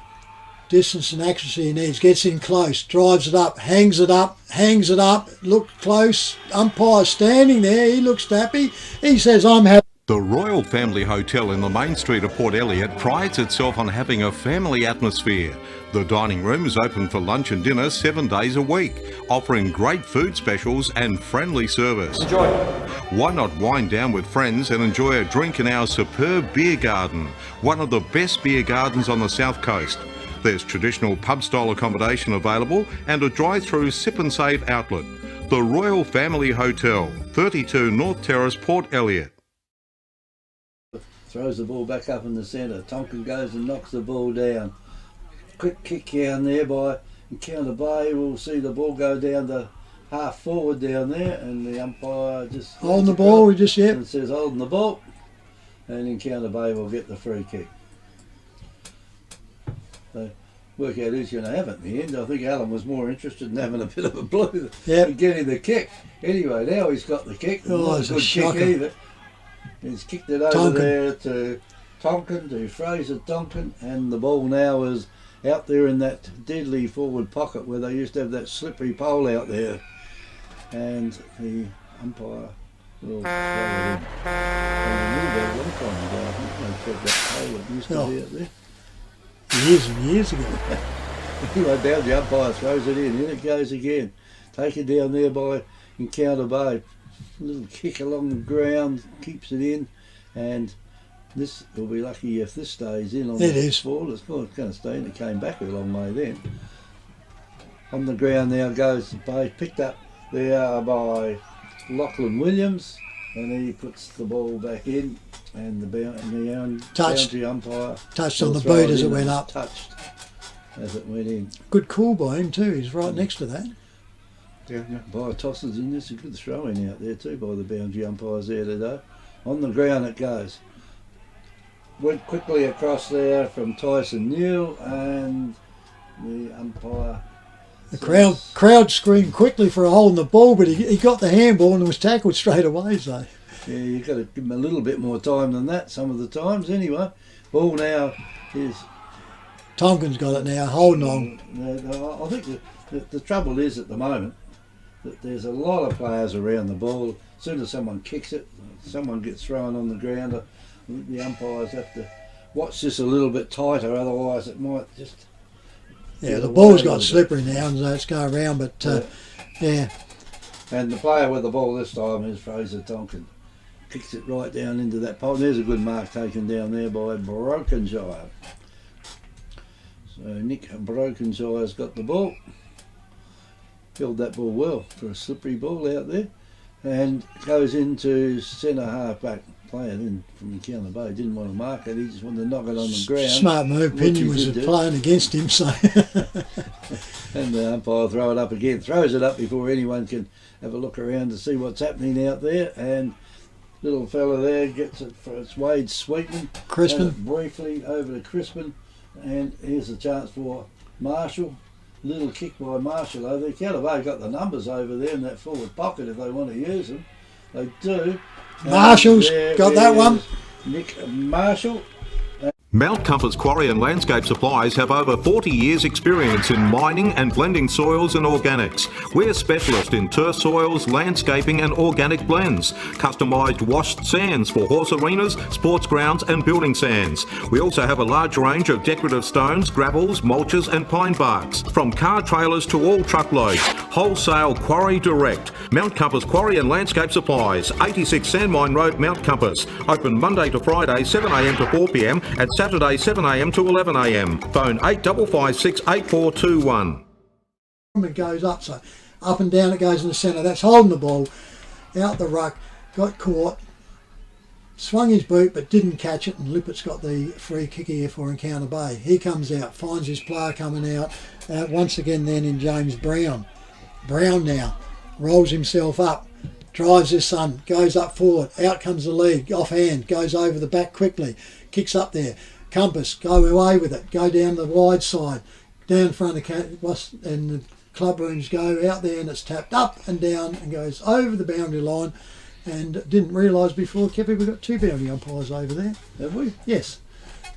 S3: Distance and accuracy he needs. Gets in close. Drives it up. Hangs it up. Look close. Umpire standing there. He looks happy. He says, I'm happy.
S2: The Royal Family Hotel in the main street of Port Elliot prides itself on having a family atmosphere. The dining room is open for lunch and dinner 7 days a week, offering great food specials and friendly service.
S6: Enjoy.
S2: Why not wind down with friends and enjoy a drink in our superb beer garden, one of the best beer gardens on the south coast. There's traditional pub-style accommodation available and a drive-through sip and save outlet. The Royal Family Hotel, 32 North Terrace, Port Elliot.
S1: Throws the ball back up in the centre. Tonkin goes and knocks the ball down. Quick kick down there by Encounter Bay. We'll see the ball go down to half forward down there, and the umpire just
S3: holding the ball. We just
S1: and says holding the ball, and Encounter Bay will get the free kick. So work out who's going to have it in the end. I think Alan was more interested in having a bit of a blue than getting the kick. Anyway, now he's got the kick.
S3: Oh, it's a shocker.
S1: Kick either. He's kicked it over there to Tonkin, to Fraser Tonkin, and the ball now is out there in that deadly forward pocket where they used to have that slippery pole out there. And the umpire will throw it in. And a long time ago, I think they said that pole that used to be out there.
S3: Years and years ago.
S1: Anyway, down the umpire throws it in it goes again. Taken down there by Encounter Bay. A little kick along the ground, keeps it in, and This will be lucky if this stays in on
S3: It
S1: the
S3: is.
S1: ball. It's going to stay in. It came back a long way then. On the ground now goes the base, picked up there by Lachlan Williams, and he puts the ball back in, and the boundary umpire
S3: Touched on
S1: will
S3: the
S1: throw
S3: boot as
S1: in
S3: it went
S1: was
S3: up.
S1: Touched as it went in.
S3: Good call by him too. He's right next to that.
S1: Yeah. By tosses in, there's a good throw in out there too by the boundary umpires there today. On the ground it goes. Went quickly across there from Tyson Newell, and the umpire.
S3: The crowd screamed quickly for a hole in the ball, but he got the handball and was tackled straight away. So
S1: Yeah, you've got to give him a little bit more time than that some of the times anyway. Ball now is...
S3: Tompkins got it now, holding on.
S1: I think the trouble is at the moment that there's a lot of players around the ball. As soon as someone kicks it, someone gets thrown on the ground, the umpires have to watch this a little bit tighter, otherwise it might just...
S3: Yeah, the ball's got slippery now, and so it's going around, but yeah.
S1: And the player with the ball this time is Fraser Tonkin. Kicks it right down into that pole. There's a good mark taken down there by Brokenshire. So Nick Brokenshire's got the ball. Held that ball well for a slippery ball out there. And goes into centre half back. Player then from Encounter Bay didn't want to mark it, he just wanted to knock it on the ground.
S3: Smart move, Penny was playing against him, so...
S1: And the umpire throw it up again, throws it up before anyone can have a look around to see what's happening out there, and little fella there gets it for it's Wade Sweetman.
S3: Crispin.
S1: Briefly over to Crispin, and here's a chance for Marshall. Little kick by Marshall over there. Encounter Bay got the numbers over there in that forward pocket if they want to use them. They do.
S3: Marshall's got that one.
S1: Nick Marshall.
S2: Mount Compass Quarry and Landscape Supplies have over 40 years experience in mining and blending soils and organics. We're specialists in turf soils, landscaping and organic blends. Customised washed sands for horse arenas, sports grounds and building sands. We also have a large range of decorative stones, gravels, mulches and pine barks. From car trailers to all truckloads. Wholesale Quarry Direct. Mount Compass Quarry and Landscape Supplies. 86 Sandmine Road, Mount Compass. Open Monday to Friday 7am to 4pm and Saturday 7am to 11am. Phone 8556 8421.
S3: It goes up, so up and down it goes in the centre. That's holding the ball out the ruck, got caught, swung his boot but didn't catch it, and Lippett's got the free kick here for Encounter Bay. He comes out, finds his player coming out, once again then in James Brown. Brown now rolls himself up, drives his son, goes up forward, out comes the lead, offhand, goes over the back quickly, kicks up there. Compass, go away with it, go down the wide side, down front of and the club rooms go out there, and it's tapped up and down and goes over the boundary line, and didn't realise before, Keppy, we've got two boundary umpires over there.
S1: Have we?
S3: Yes.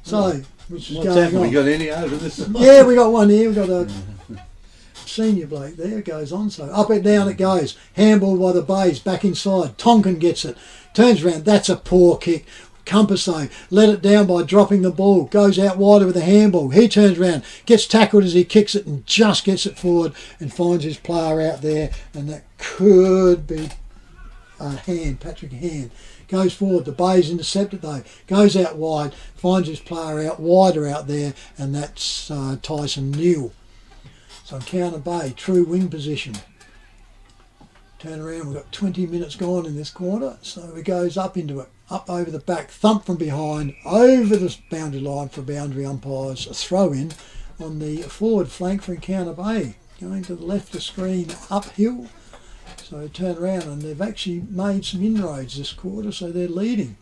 S3: So, which is
S1: What's
S3: going
S1: happened?
S3: on.
S1: We got any over this?
S3: Yeah, we got one here, we've got a senior bloke there, goes on, so up and down it goes, handball by the Bays, back inside, Tonkin gets it, turns around, that's a poor kick. Compass though, let it down by dropping the ball, goes out wider with a handball, he turns around, gets tackled as he kicks it and just gets it forward and finds his player out there, and that could be Patrick Hand. Goes forward, the Bays intercepted though, goes out wide, finds his player out wider out there, and that's Tyson Newell. So Encounter Bay, true wing position. Turn around, we've got 20 minutes gone in this quarter, so he goes up into it, up over the back, thump from behind, over the boundary line for boundary umpires, a throw in on the forward flank for Encounter Bay, going to the left of screen uphill. So turn around, and they've actually made some inroads this quarter, so they're leading.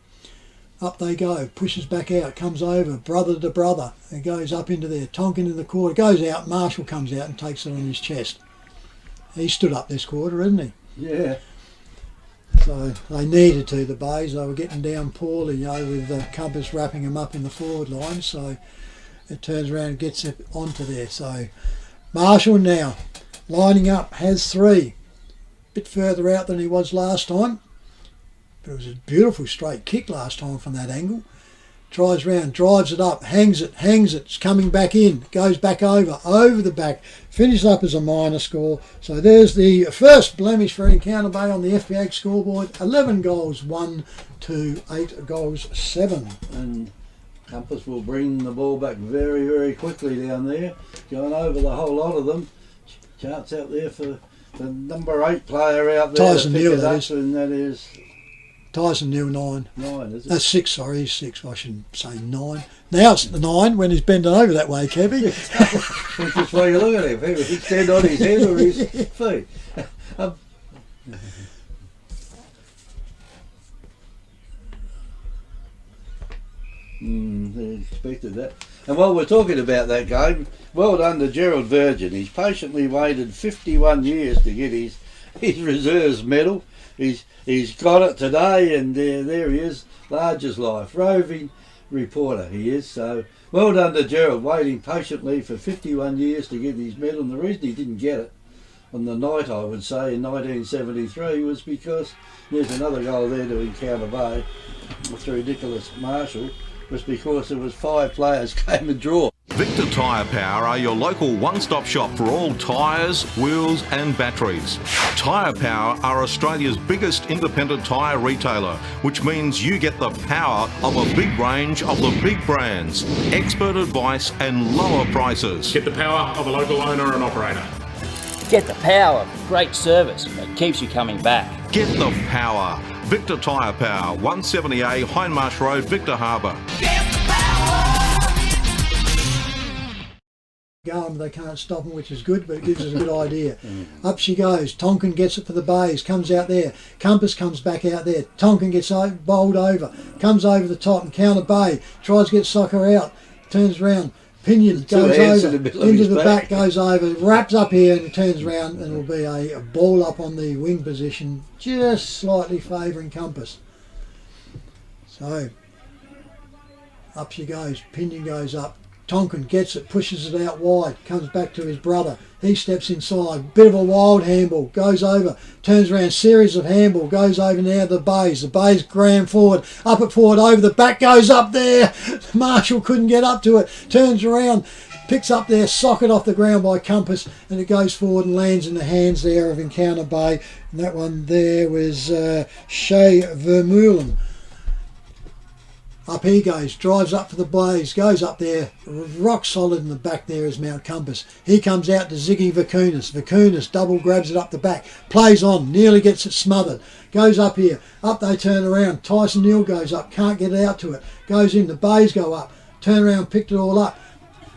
S3: Up they go, pushes back out, comes over, brother to brother, and goes up into there, Tonkin in the quarter, goes out, Marshall comes out and takes it on his chest. He stood up this quarter, isn't he?
S1: Yeah.
S3: So they needed to, the Bays, they were getting down poorly, with the Compass wrapping them up in the forward line, so it turns around and gets it onto there. So Marshall now, lining up, has three, bit further out than he was last time. But it was a beautiful straight kick last time from that angle. tries round, drives it up, hangs it, it's coming back in, goes back over the back, finishes up as a minor score. So there's the first blemish for Encounter Bay on the FPH scoreboard. 11 goals 1 to 8 goals 7.
S1: And Compass will bring the ball back very, very quickly down there, going over the whole lot of them. Chance out there for the number 8 player out there
S3: Tyson
S1: to pick
S3: Neal,
S1: it
S3: that
S1: up,
S3: is.
S1: and that is
S3: Tyson Neal 9.
S1: 9, is it?
S3: That's 6, sorry, he's 6. I shouldn't say 9. Now it's the 9 when he's bending over that way, Kevy.
S1: Which is why you look at him. He's stand on his head or his feet. They expected that. And while we're talking about that game, well done to Gerald Virgin. He's patiently waited 51 years to get his reserves medal. He's got it today, and there he is, large as life, roving reporter he is. So well done to Gerald, waiting patiently for 51 years to get his medal. And the reason he didn't get it on the night, I would say, in 1973 was because there's another goal there to Encounter Bay through Nicholas Marshall, was because there was 5 players came and draw.
S2: Victor Tyre Power are your local one-stop shop for all tyres, wheels and batteries. Tyre Power are Australia's biggest independent tyre retailer, which means you get the power of a big range of the big brands, expert advice and lower prices.
S5: Get the power of a local owner and operator.
S6: Get the power of great service that keeps you coming back.
S2: Get the power. Victor Tyre Power, 170A Hindmarsh Road, Victor Harbour.
S3: Going, they can't stop him, which is good, but it gives us a good idea. Up she goes. Tonkin gets it for the Bays, comes out there. Compass comes back out there. Tonkin gets bowled over, comes over the top, and Encounter Bay tries to get soccer out, turns around. Pinion goes over, into the back, goes over, wraps up here and turns round, and it'll be a ball up on the wing position, just slightly favouring Compass. So, up she goes, Pinion goes up, Tonkin gets it, pushes it out wide, comes back to his brother, he steps inside, bit of a wild handball, goes over, turns around, series of handball, goes over now to the Bays gram forward, up it forward, over the back, goes up there, Marshall couldn't get up to it, turns around, picks up there, socket off the ground by Compass, and it goes forward and lands in the hands there of Encounter Bay, and that one there was Shea Vermeulen. Up he goes, drives up for the Blaze, goes up there, rock solid in the back there is Mount Compass. He comes out to Ziggy Vakunas. Vakunas double grabs it up the back, plays on, nearly gets it smothered. Goes up here, up they turn around. Tyson Neal goes up, can't get out to it. Goes in, the Bays go up, turn around, picked it all up.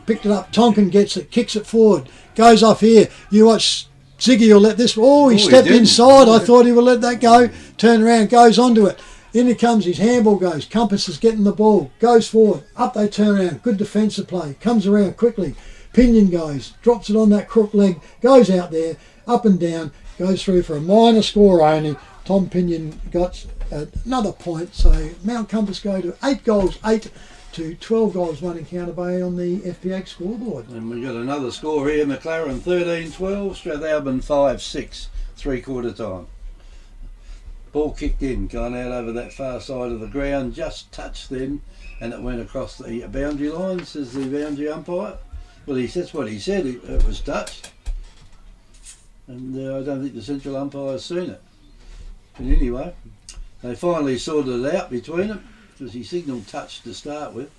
S3: Picked it up, Tonkin gets it, kicks it forward, goes off here. You watch Ziggy will let this, he stepped inside. I thought he would let that go. Turn around, goes onto it. In it comes, his handball goes, Compass is getting the ball, goes forward, up they turn around, good defensive play, comes around quickly, Pinion goes, drops it on that crook leg, goes out there, up and down, goes through for a minor score only. Tom Pinion got another point, so Mount Compass go to 8 goals 8 to 12 goals 1 Encounter Bay on the FPH scoreboard.
S1: And we got another score here, McLaren 13-12, Strathalbyn 5-6, 3/4 time. Ball kicked in, gone out over that far side of the ground, just touched then, and it went across the boundary line, says the boundary umpire. Well, that's what he said, it was touched. And I don't think the central umpire's seen it. But anyway, they finally sorted it out between them, because he signalled touch to start with.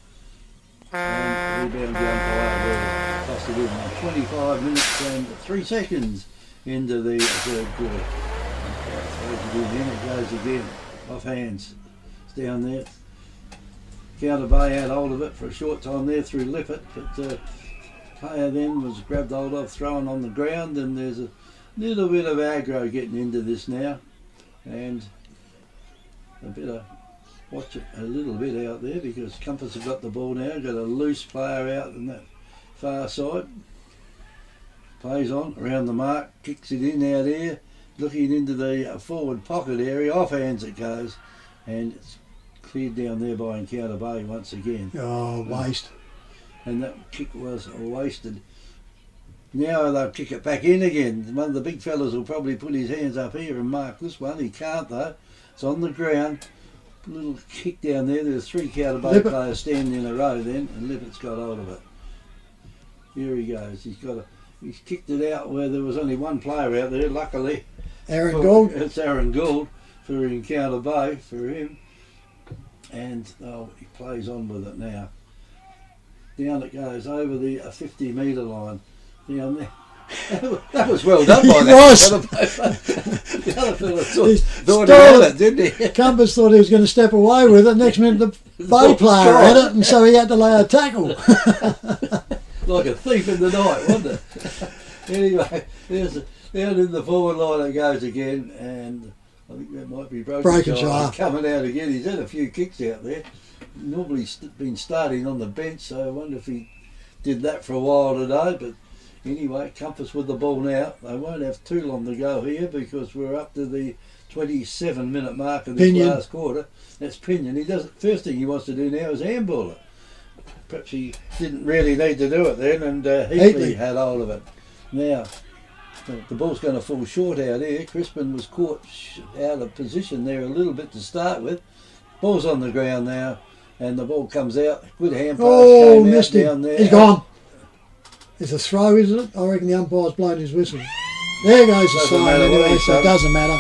S1: And the boundary umpire passed it in 25 minutes and 3 seconds into the third quarter. It goes again, off hands, it's down there. Encounter Bay had hold of it for a short time there through Lippert, but player then was grabbed hold of, thrown on the ground, and there's a little bit of aggro getting into this now, and I better watch it a little bit out there because Compass have got the ball now, got a loose player out on that far side, plays on around the mark, kicks it in out here, looking into the forward pocket area, off hands it goes, and it's cleared down there by Encounter Bay once again.
S3: Oh, waste.
S1: And that kick was wasted. Now they'll kick it back in again. One of the big fellas will probably put his hands up here and mark this one. He can't though. It's on the ground. little kick down there. There's 3 Counter Bay
S3: Lippert.
S1: players standing in a row then, and Lippett's got hold of it. Here he goes. He's kicked it out where there was only one player out there, luckily.
S3: Aaron Gould.
S1: It's Aaron Gould for Encounter Bay, for him. And he plays on with it now. Down it goes over the 50 metre line. Down there. That was well done by that. The other fella thought he had it, didn't he?
S3: Compass thought he was going to step away with it. Next minute the Bay player had it, and so he had to lay a tackle.
S1: Like a thief in the night, wasn't it? Anyway, down in the forward line it goes again, and I think that might be Broken Child coming out again. He's had a few kicks out there. Normally been starting on the bench, so I wonder if he did that for a while today, but anyway, Compass with the ball now. They won't have too long to go here because we're up to the 27-minute mark of this last quarter. That's Pinion. First thing he wants to do now is handball it. Perhaps he didn't really need to do it then, and Heatley had hold of it. Now, the ball's going to fall short out here. Crispin was caught out of position there a little bit to start with. Ball's on the ground now, and the ball comes out. Good hand pass came out down there.
S3: He's gone. It's a throw, isn't it? I reckon the umpire's blown his whistle. There goes the sign anyway, so it doesn't matter.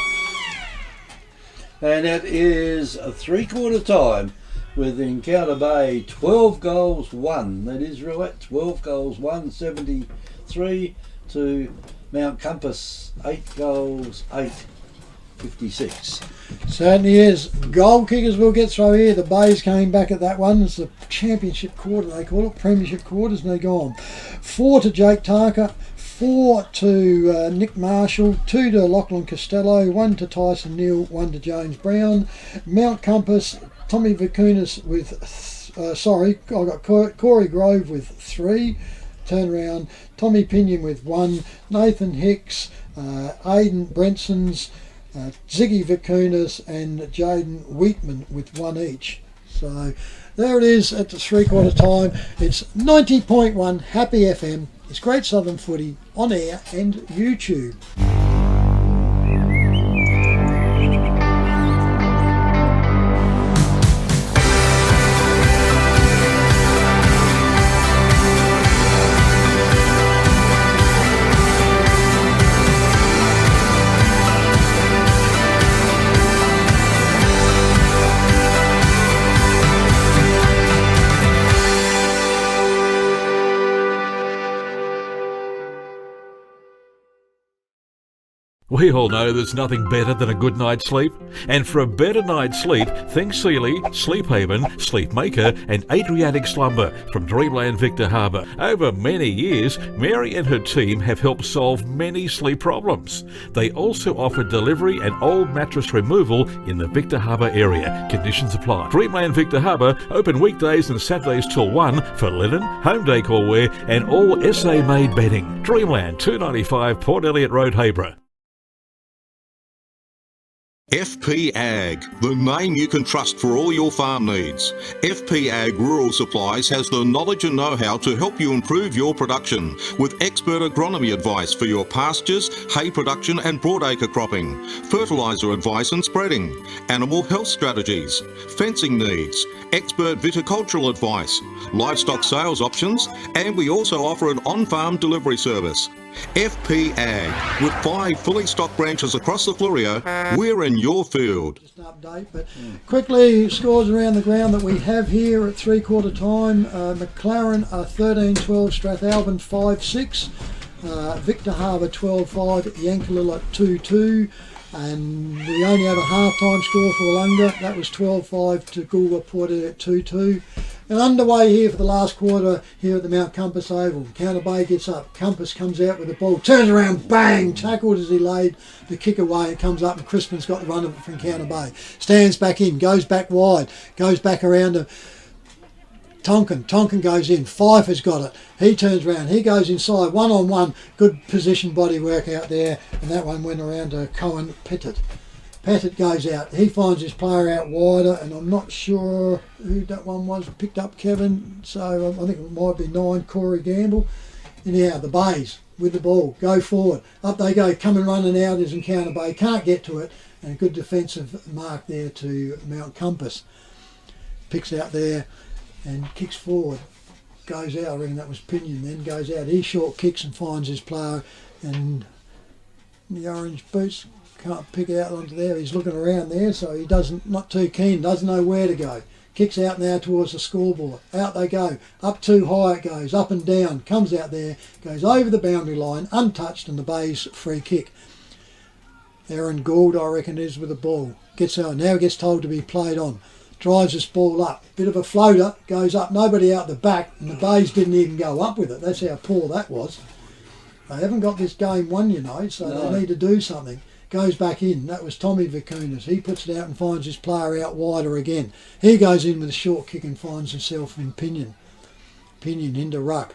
S1: And that is a 3/4 time with Encounter Bay 12 goals 1. That is right, 12 goals 1, 73 to Mount Compass 8 goals 8, 56.
S3: Certainly is. Goal kickers will get through here. The Bays came back at that one. It's the championship quarter, they call it. Premiership quarters, and they're gone. 4 to Jake Tarker, 4 to Nick Marshall, 2 to Lachlan Costello, 1 to Tyson Neal, 1 to James Brown. Mount Compass, Tommy Vicunas with, I got Corey Grove with 3. Turnaround, Tommy Pinion with 1, Nathan Hicks, Aidan Brenson's, Ziggy Vicunas and Jaden Wheatman with 1 each. So there it is at the 3/4 time. It's 90.1 Happy FM. It's Great Southern Footy on air and YouTube.
S4: We all know there's nothing better than a good night's sleep. And for a better night's sleep, think Sealy, Sleep Haven, Sleep Maker and Adriatic Slumber from Dreamland Victor Harbour. Over many years, Mary and her team have helped solve many sleep problems. They also offer delivery and old mattress removal in the Victor Harbour area. Conditions apply. Dreamland Victor Harbour, open weekdays and Saturdays till 1 for linen, home decor wear and all SA-made bedding. Dreamland, 295 Port Elliot Road, Hayborough.
S2: FP Ag, the name you can trust for all your farm needs. FP Ag Rural Supplies has the knowledge and know-how to help you improve your production with expert agronomy advice for your pastures, hay production and broadacre cropping, fertiliser advice and spreading, animal health strategies, fencing needs, expert viticultural advice, livestock sales options, and we also offer an on-farm delivery service. FP Ag, with 5 fully stocked branches across the Fleurieu, we're in your field.
S3: Just an update, but quickly, scores around the ground that we have here at 3/4 time. McLaren are 13-12, Strathalbyn 5-6, Victor Harbour 12-5, Yankalilla 2-2, and we only have a half-time score for Wollonga. That was 12-5 to Goulburn Port at 2-2. And underway here for the last quarter here at the Mount Compass Oval. Counter Bay gets up. Compass comes out with the ball. Turns around, bang! Tackled as he laid the kick away. It comes up and Crispin's got the run of it from Counter Bay. Stands back in, goes back wide, goes back around to Tonkin. Tonkin goes in. Pfeiffer's got it. He turns around. He goes inside. 1-on-1. Good position body work out there. And that one went around to Cohen Pettit. Pettit goes out. He finds his player out wider, and I'm not sure who that one was. Picked up Kevin, so I think it might be 9, Corey Gamble. Anyhow, the Bays with the ball, go forward. Up they go, coming running out is Encounter Bay, can't get to it, and a good defensive mark there to Mount Compass. Picks out there and kicks forward, goes out, I reckon that was Pinion then, goes out, he short kicks and finds his player, and the orange boots can't pick out onto there, he's looking around there, so he not too keen, doesn't know where to go. Kicks out now towards the scoreboard. Out they go. Up too high it goes. Up and down. Comes out there. Goes over the boundary line. Untouched, and the Bay's free kick. Aaron Gould, I reckon, is with the ball. Now gets told to be played on. Drives this ball up. Bit of a floater. Goes up. Nobody out the back. And the Bays didn't even go up with it. That's how poor that was. They haven't got this game won, you know, so they need to do something. Goes back in. That was Tommy Vicunas. He puts it out and finds his player out wider again. He goes in with a short kick and finds himself in Pinion. Pinion into ruck.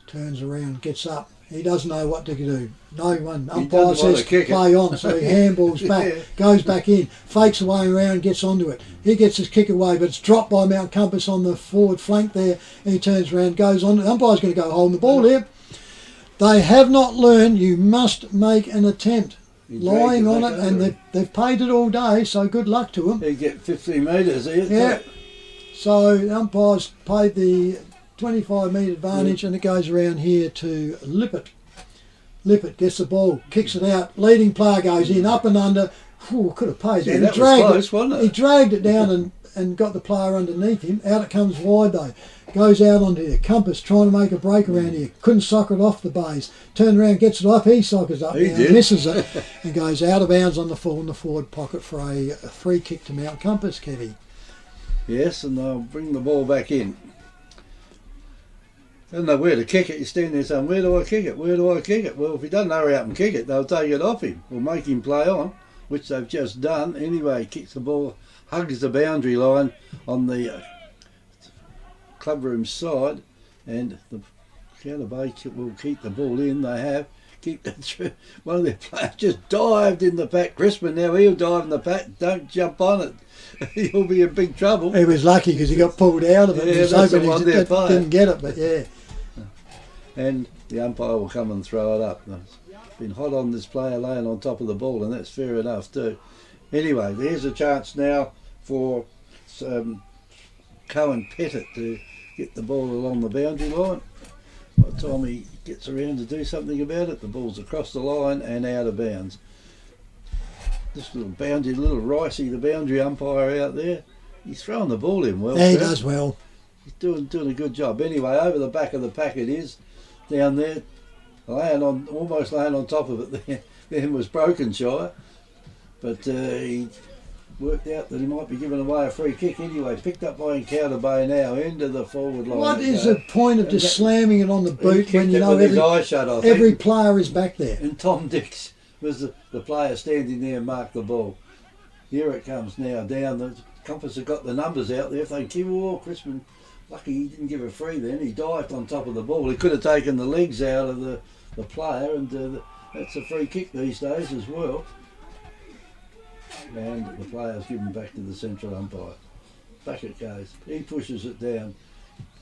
S3: Turns around, gets up. He doesn't know what to do. No one. Umpire says play on, so he handballs back. Goes back in. Fakes away around, gets onto it. He gets his kick away, but it's dropped by Mount Compass on the forward flank there. He turns around, goes on. The umpire's going to go holding the ball here. They have not learned you must make an attempt. Lying on it, and they've paid it all day, so good luck to them.
S1: They get 15 metres here.
S3: Yeah. So the umpires paid the 25 metre advantage, and it goes around here to Lippert. Lippert gets the ball, kicks it out, leading player goes in, up and under. Ooh, could have paid that.
S1: That was close, wasn't it?
S3: He dragged it down and got the player underneath him. Out it comes wide though. Goes out onto the Compass, trying to make a break around here. Couldn't sock it off the Bays. Turn around, gets it off. He sockers up now, misses it, and goes out of bounds on the full in the forward pocket for a free kick to Mount Compass, Kevy.
S1: Yes, and they'll bring the ball back in. Don't know where to kick it. You're standing there saying, where do I kick it? Where do I kick it? Well, if he doesn't hurry up and kick it, they'll take it off him or make him play on, which they've just done. Anyway, kicks the ball, hugs the boundary line on the clubroom side, and the Encounter Bay will keep the ball in. They have keep that through. One of their players just dived in the pack. Crispin, now he'll dive in the pack. Don't jump on it. You'll be in big trouble.
S3: He was lucky because he got pulled out of it.
S1: Yeah, that's the one they're playing.
S3: Didn't get it, but yeah.
S1: And the umpire will come and throw it up. It's been hot on this player laying on top of the ball, and that's fair enough too. Anyway, there's a chance now for Cohen Pettit to get the ball along the boundary line. By the time he gets around to do something about it, the ball's across the line and out of bounds. This little Ricey, the boundary umpire out there, he's throwing the ball in well.
S3: Yeah, he does well.
S1: He's doing a good job. Anyway, over the back of the pack it is, down there, almost laying on top of it there. Then was broken shy, but he worked out that he might be giving away a free kick anyway. Picked up by Encounter Bay now into the forward line.
S3: What is the point of just slamming it on the boot when you know
S1: his eye shut, I think.
S3: Every player is back there?
S1: And Tom Dix was the player standing there and marked the ball. Here it comes now down. The Compass have got the numbers out there. If they give Crispin, lucky he didn't give a free then. He dived on top of the ball. He could have taken the legs out of the player, and that's a free kick these days as well. And the player's given back to the central umpire. Back it goes. He pushes it down.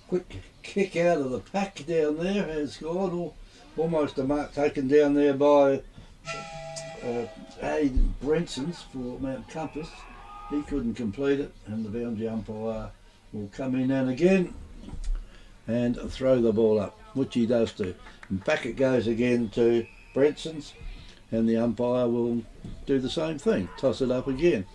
S1: Quick kick out of the pack down there has gone. Almost a mark taken down there by Aidan Brenson's for Mount Compass. He couldn't complete it, and the boundary umpire will come in and again and throw the ball up, which he does do. And back it goes again to Brenson's, and the umpire will do the same thing, toss it up again.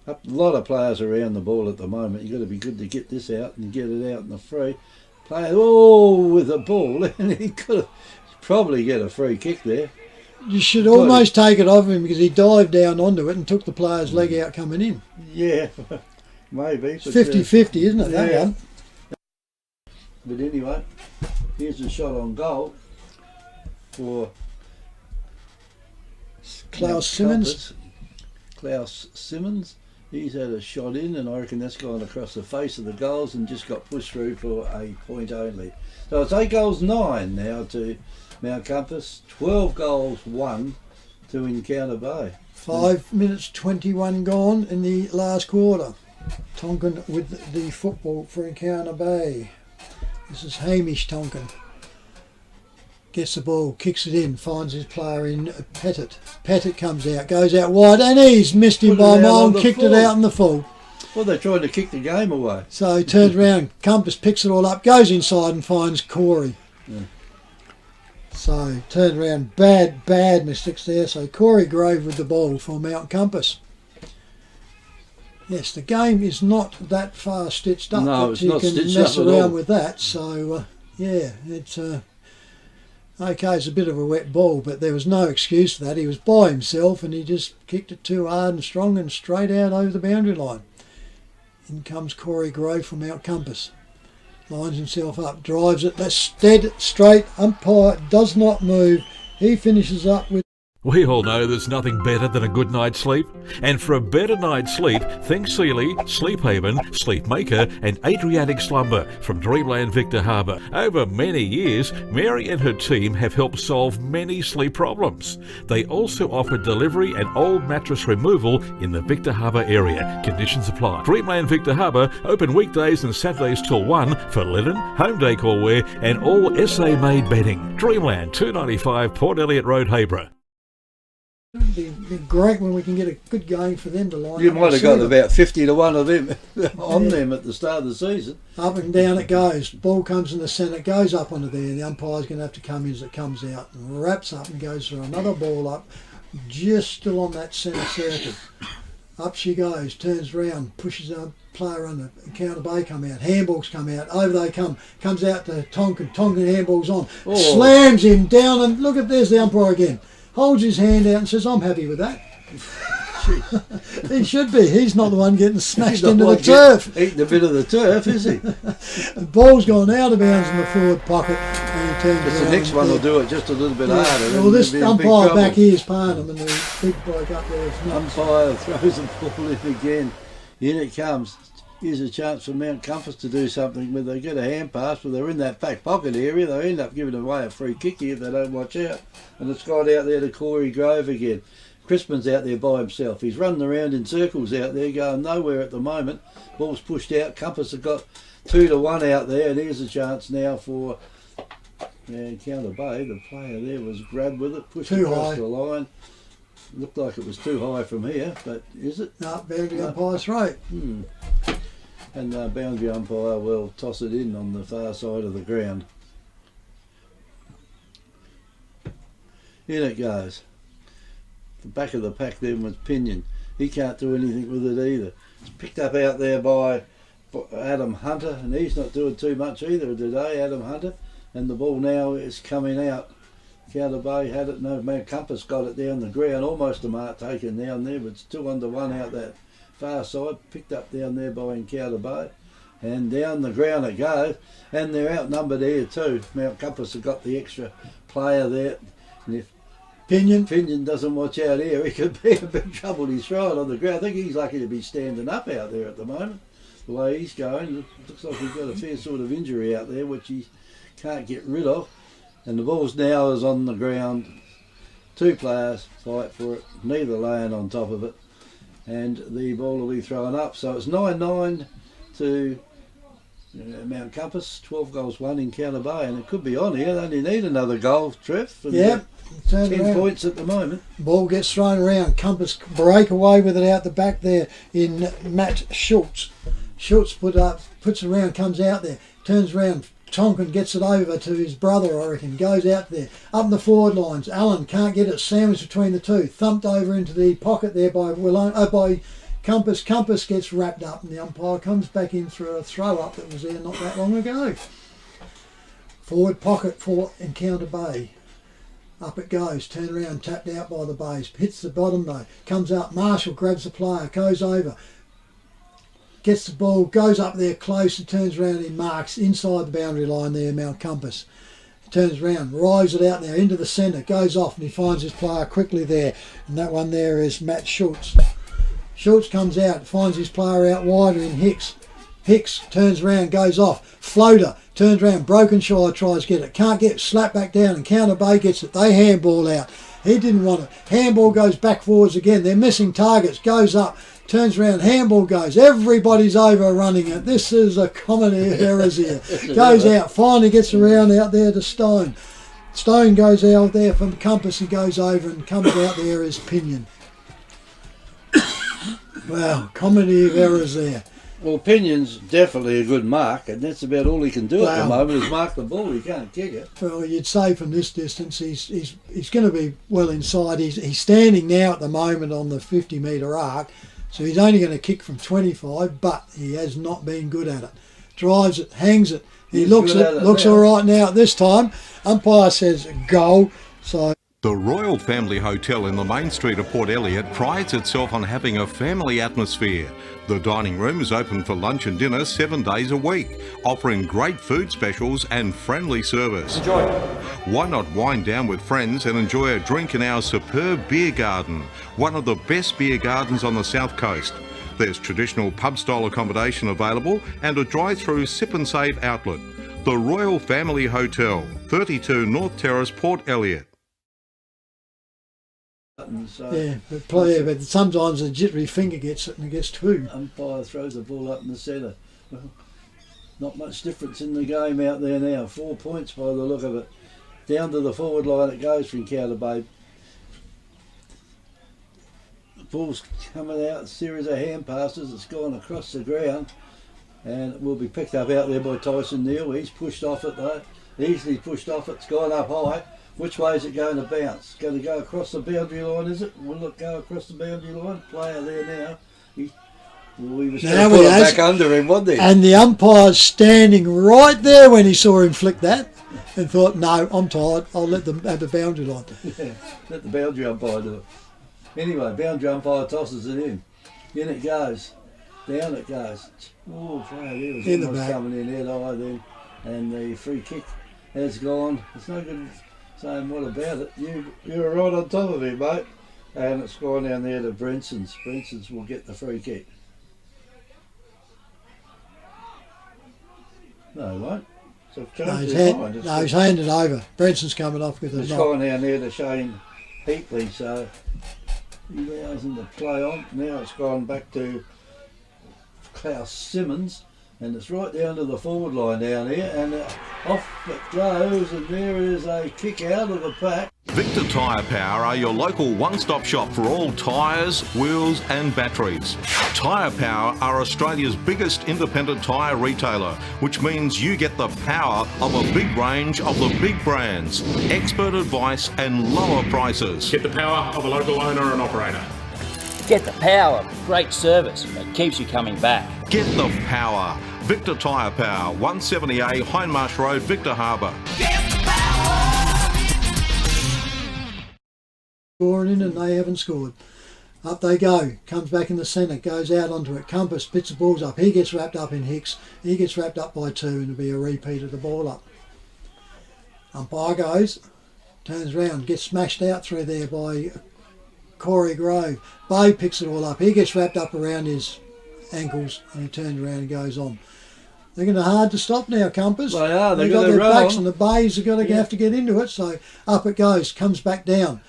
S1: A lot of players around the ball at the moment. You've got to be good to get this out and get it out in the free. Player with the ball, and he could probably get a free kick there.
S3: You should almost take it off him because he dived down onto it and took the player's leg out coming in.
S1: Yeah, maybe.
S3: It's 50-50, isn't it, that one?
S1: But anyway, here's a shot on goal for
S3: Klaus Simmons.
S1: Klaus Simmons. He's had a shot in, and I reckon that's gone across the face of the goals and just got pushed through for a point only. So it's 8-9 now to Mount Compass, 12 goals won to Encounter Bay.
S3: 5 minutes 21 gone in the last quarter. Tonkin with the football for Encounter Bay. This is Hamish Tonkin. gets the ball, kicks it in, finds his player in Pettit. Pettit comes out, goes out wide, and he's missed him by a mile and kicked it out in the full.
S1: Well, they're trying to kick the game away.
S3: So he turns around, Compass picks it all up, goes inside and finds Corey.
S1: Yeah.
S3: So turns around, bad mistakes there. So Corey Grove with the ball for Mount Compass. Yes, the game is not that far stitched up.
S1: No,
S3: that
S1: it's
S3: you
S1: not
S3: can
S1: stitched
S3: mess
S1: up at
S3: around
S1: all.
S3: with that. So yeah, it's okay. It's a bit of a wet ball, but there was no excuse for that. He was by himself and he just kicked it too hard and strong and straight out over the boundary line. In comes Corey Grove from Mount Compass. Lines himself up, drives it. That's dead straight. Umpire does not move. He finishes up with.
S4: We all know there's nothing better than a good night's sleep. And for a better night's sleep, think Sealy, Sleep Haven, Sleep Maker and Adriatic Slumber from Dreamland Victor Harbour. Over many years, Mary and her team have helped solve many sleep problems. They also offer delivery and old mattress removal in the Victor Harbour area. Conditions apply. Dreamland Victor Harbour, open weekdays and Saturdays till 1 for linen, home decor wear and all SA-made bedding. Dreamland, 295 Port Elliot Road, Hayborough.
S3: It'd be great when we can get a good game for them to line
S1: You
S3: up.
S1: might have
S3: and
S1: got
S3: see them.
S1: about 50 to 1 of them on them at the start of the season.
S3: Up and down it goes. Ball comes in the centre, goes up onto there. The umpire's going to have to come in as it comes out and wraps up and goes for another ball up, just still on that centre circle. Up she goes, turns round, pushes a player under. Counter Bay come out, handballs come out, over they come, comes out to Tonkin. Tonkin handballs on, slams him down and look at there's the umpire again. Holds his hand out and says, I'm happy with that. He should be. He's not the one getting smashed into the turf.
S1: Eating a bit of the turf, is he?
S3: The ball's gone out of bounds in the forward pocket. And he turns
S1: Because the
S3: around
S1: next one will
S3: and-
S1: do it just a little bit harder.
S3: Well, this
S1: and there'll be a big
S3: umpire
S1: trouble.
S3: back here is paying him, and the big bloke up there is not.
S1: Umpire throws the ball in again. In it comes. Here's a chance for Mount Compass to do something where they get a hand pass, but they're in that back pocket area. They end up giving away a free kick here if they don't watch out. And it's gone out there to Corey Grove again. Crispin's out there by himself. He's running around in circles out there, going nowhere at the moment. Ball's pushed out. Compass have got 2 to 1 out there, and here's a chance now for Counter Bay. The player there was grabbed with it, pushed
S3: Too
S1: across
S3: high.
S1: the line. Looked like it was too high from here, but is it?
S3: No, boundary umpire's right.
S1: And the boundary umpire will toss it in on the far side of the ground. In it goes. The back of the pack then was Pinion. He can't do anything with it either. It's picked up out there by Adam Hunter, and he's not doing too much either today, Adam Hunter. And the ball now is coming out. Counter Bay had it, no, Mount Compass got it down the ground, almost a mark taken down there, but it's 2 under 1 out that far side, picked up down there by Encounter Bay, and down the ground it goes, and they're outnumbered here too. Mount Compass have got the extra player there, and if Pinion doesn't watch out here, he could be in big trouble. He's throwing on the ground. I think he's lucky to be standing up out there at the moment. The way he's going, it looks like he's got a fair sort of injury out there, which he can't get rid of. And the ball's now is on the ground. 2 players fight for it, neither laying on top of it. And the ball will be thrown up. So it's 9-9 to Mount Compass, 12 goals, 1 in Counter Bay. And it could be on here. They only need another goal, Trev.
S3: Yep.
S1: 10 points at the moment.
S3: Ball gets thrown around. Compass break away with it out the back there in Matt Schultz. Schultz puts it around, comes out there, turns around. Tonkin gets it over to his brother, I reckon, goes out there, up in the forward lines. Allen can't get it sandwiched between the two, thumped over into the pocket there by by Compass. Compass gets wrapped up and the umpire comes back in for a throw up that was there not that long ago. Forward pocket for Encounter Bay. Up it goes, turned around, tapped out by the Bays, hits the bottom though, comes up, Marshall grabs the player, goes over, gets the ball, goes up there close and turns around and marks inside the boundary line there, Mount Compass. Turns around, rides it out there into the centre, goes off and he finds his player quickly there. And that one there is Matt Schultz. Schultz comes out, finds his player out wider in Hicks. Hicks turns around, goes off. Floater, turns around, Brokenshire tries to get it. Can't get it, slap back down and Counter Bay gets it. They handball out. He didn't want it. Handball goes back forwards again. They're missing targets, goes up. Turns around, handball goes. Everybody's overrunning it. This is a common errors here. Goes out, finally gets around out there to Stone. Stone goes out there from Compass and goes over and comes out there as Pinion. Wow, comedy of errors there.
S1: Well, Pinion's definitely a good mark, and that's about all he can do at the
S3: Wow.
S1: moment is mark the ball. He can't kick it.
S3: Well, you'd say from this distance he's going to be well inside. He's standing now at the moment on the 50-metre arc, so he's only going to kick from 25, but he has not been good at it. Drives it, hangs it. He looks all right now at this time. Umpire says go, so...
S2: The Royal Family Hotel in the main street of Port Elliot prides itself on having a family atmosphere. The dining room is open for lunch and dinner 7 days a week, offering great food specials and friendly service.
S6: Enjoy.
S2: Why not wind down with friends and enjoy a drink in our superb beer garden, one of the best beer gardens on the south coast. There's traditional pub-style accommodation available and a drive-through sip and save outlet. The Royal Family Hotel, 32 North Terrace, Port Elliot.
S1: So
S3: Yeah, but sometimes a jittery finger gets it and it gets two.
S1: umpire throws the ball up in the centre. Well, not much difference in the game out there now. 4 points by the look of it. Down to the forward line it goes for Encounter Babe. The ball's coming out, a series of hand passes. It's gone across the ground and it will be picked up out there by Tyson Neal. He's pushed off it though. Easily pushed off it. It's gone up high. Which way is it going to bounce? Going to go across the boundary line, is it? Will it go across the boundary line? Player there now. He was
S3: Now
S1: going to put
S3: he
S1: it
S3: has.
S1: back under him, wasn't he?
S3: And the umpire's standing right there when he saw him flick that and thought, no, I'm tired, I'll let them have the boundary line.
S1: Yeah, let the boundary umpire do it. Anyway, boundary umpire tosses it in. In it goes. Down it goes. Oh, player there was
S3: In the
S1: almost
S3: back.
S1: coming in head high then. And the free kick has gone. It's no good saying what about it. You were right on top of him, mate. And it's gone down there to Brenson's. Brenson's will get the free kick. No, he won't. So it's
S3: No,
S1: changed
S3: he's,
S1: his mind.
S3: he's handed over. Brenson's coming off with a
S1: It's
S3: knock.
S1: gone down there to Shane Heatley, so he allows him to play on. Now it's gone back to Klaus Simmons, and it's right down to the forward line down here, and off it goes, and there is a kick out of the pack.
S2: Victor Tyre Power are your local one-stop shop for all tyres, wheels and batteries. Tyre Power are Australia's biggest independent tyre retailer, which means you get the power of a big range of the big brands, expert advice and lower prices.
S5: Get the power of a local owner and operator.
S6: Get the power of great service that keeps you coming back.
S2: Get the power. Victor Tyre Power, 170A Hindmarsh Road, Victor Harbour.
S3: Scoring in and they haven't scored. Up they go. Comes back in the centre. Goes out onto it. Compass picks the balls up. He gets wrapped up in Hicks. He gets wrapped up by two and it'll be a repeat of the ball up. Umpire goes. Turns round. Gets smashed out through there by Corey Grove. Bay picks it all up. He gets wrapped up around his ankles and he turns around and goes on. They're going to hard to stop now, Compass.
S1: They are.
S3: They've
S1: They're
S3: got
S1: going to
S3: their
S1: run
S3: backs
S1: on.
S3: and the Bays are going to have to get into it. So up it goes. Comes back down.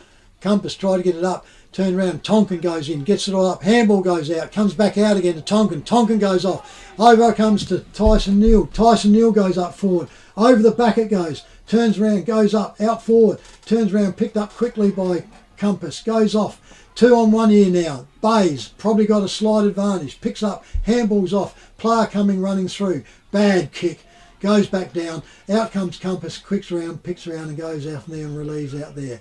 S3: Compass try to get it up. Turn around. Tonkin goes in. Gets it all up. Handball goes out. Comes back out again to Tonkin. Tonkin goes off. Over comes to Tyson Neal. Tyson Neal goes up forward. Over the back it goes. Turns around. Goes up. Out forward. Turns around. Picked up quickly by Compass. Goes off. 2 on 1 here now. Bays probably got a slight advantage. Picks up. Handball's off. Player coming running through. Bad kick. Goes back down. Out comes Compass. Picks around and goes out there and relieves out there.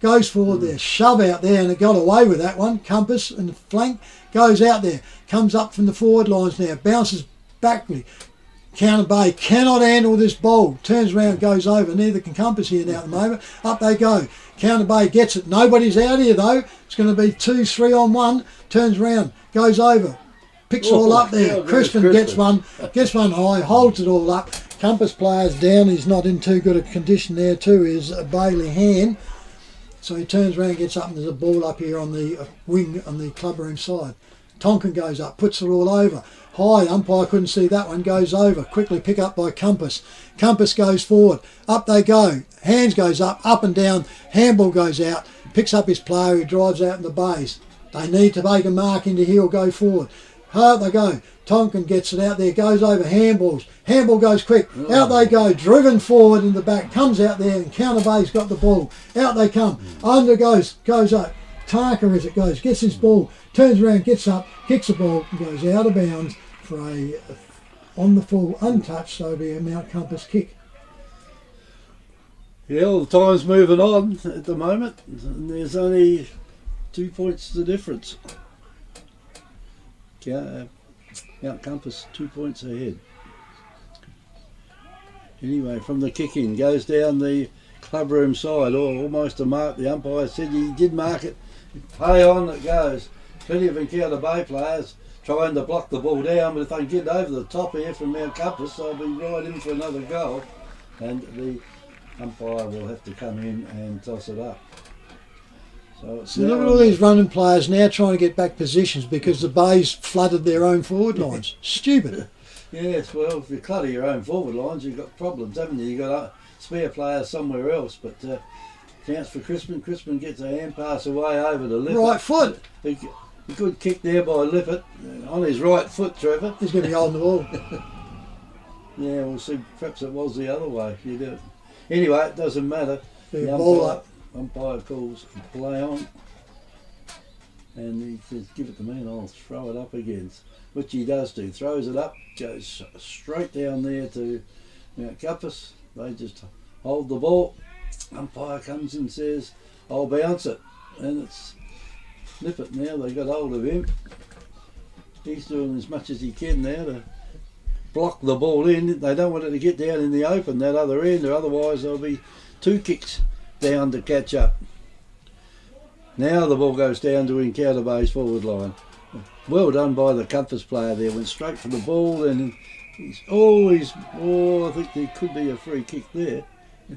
S3: Goes forward there. Shove out there and it got away with that one. Compass and the flank. Goes out there. Comes up from the forward lines now. Bounces backward. Counter Bay cannot handle this ball. Turns around, goes over. Neither can Compass here now at the moment. Up they go. Counter Bay gets it. Nobody's out here though. It's going to be 2-3 on 1. Turns around, goes over. Picks it all up there. Crispin gets one high, holds it all up. Compass players down. He's not in too good a condition there too. Is Bailey Hand. So he turns around, gets up, and there's a ball up here on the wing on the clubroom side. Tonkin goes up, puts it all over. High, umpire couldn't see that one, goes over. Quickly pick up by Compass. Compass goes forward. Up they go. Hands goes up and down. Handball goes out. Picks up his player who drives out in the bays. They need to make a mark into here or go forward. Out they go. Tonkin gets it out there, goes over handballs. Handball goes quick. Out they go, driven forward in the back, comes out there, and Counter Bay's got the ball. Out they come. Under goes up. Tarker as it goes, gets his ball, turns around, gets up, kicks the ball, and goes out of bounds for a on the full, untouched, so it'll be a Mount Compass kick.
S1: Yeah, all the time's moving on at the moment, and there's only 2 points the difference. Mount Compass 2 points ahead. Anyway, from the kick in, goes down the clubroom side, or almost a mark. The umpire said he did mark it. Play on it goes. Plenty of Encounter Bay players trying to block the ball down, but if they get over the top here from Mount Compass, they'll be right in for another goal, and the umpire will have to come in and toss it up. So it's
S3: Look at all these running players now trying to get back positions because the Bays flooded their own forward lines. Stupid.
S1: Yes, well, if you clutter your own forward lines, you've got problems, haven't you? You've got spare players somewhere else, but chance for Crispin. Crispin gets a hand pass away over to Lippert.
S3: Right foot.
S1: A good kick there by Lippert on his right foot, Trevor.
S3: He's going to be holding the ball.
S1: Yeah, we'll see. Perhaps it was the other way. You do. Anyway, it doesn't matter.
S3: The ball up.
S1: Umpire calls play on, and he says, "Give it to me, and I'll throw it up again." Which he does do. Throws it up, goes straight down there to Mount Compass. They just hold the ball. Umpire comes and says, "I'll bounce it," and it's Lippert now. They got hold of him. He's doing as much as he can now to block the ball in. They don't want it to get down in the open that other end, or otherwise there'll be 2 kicks down to catch up. Now the ball goes down to Encounter Bay's forward line. Well done by the Compass player there. Went straight for the ball, and he's always. I think there could be a free kick there.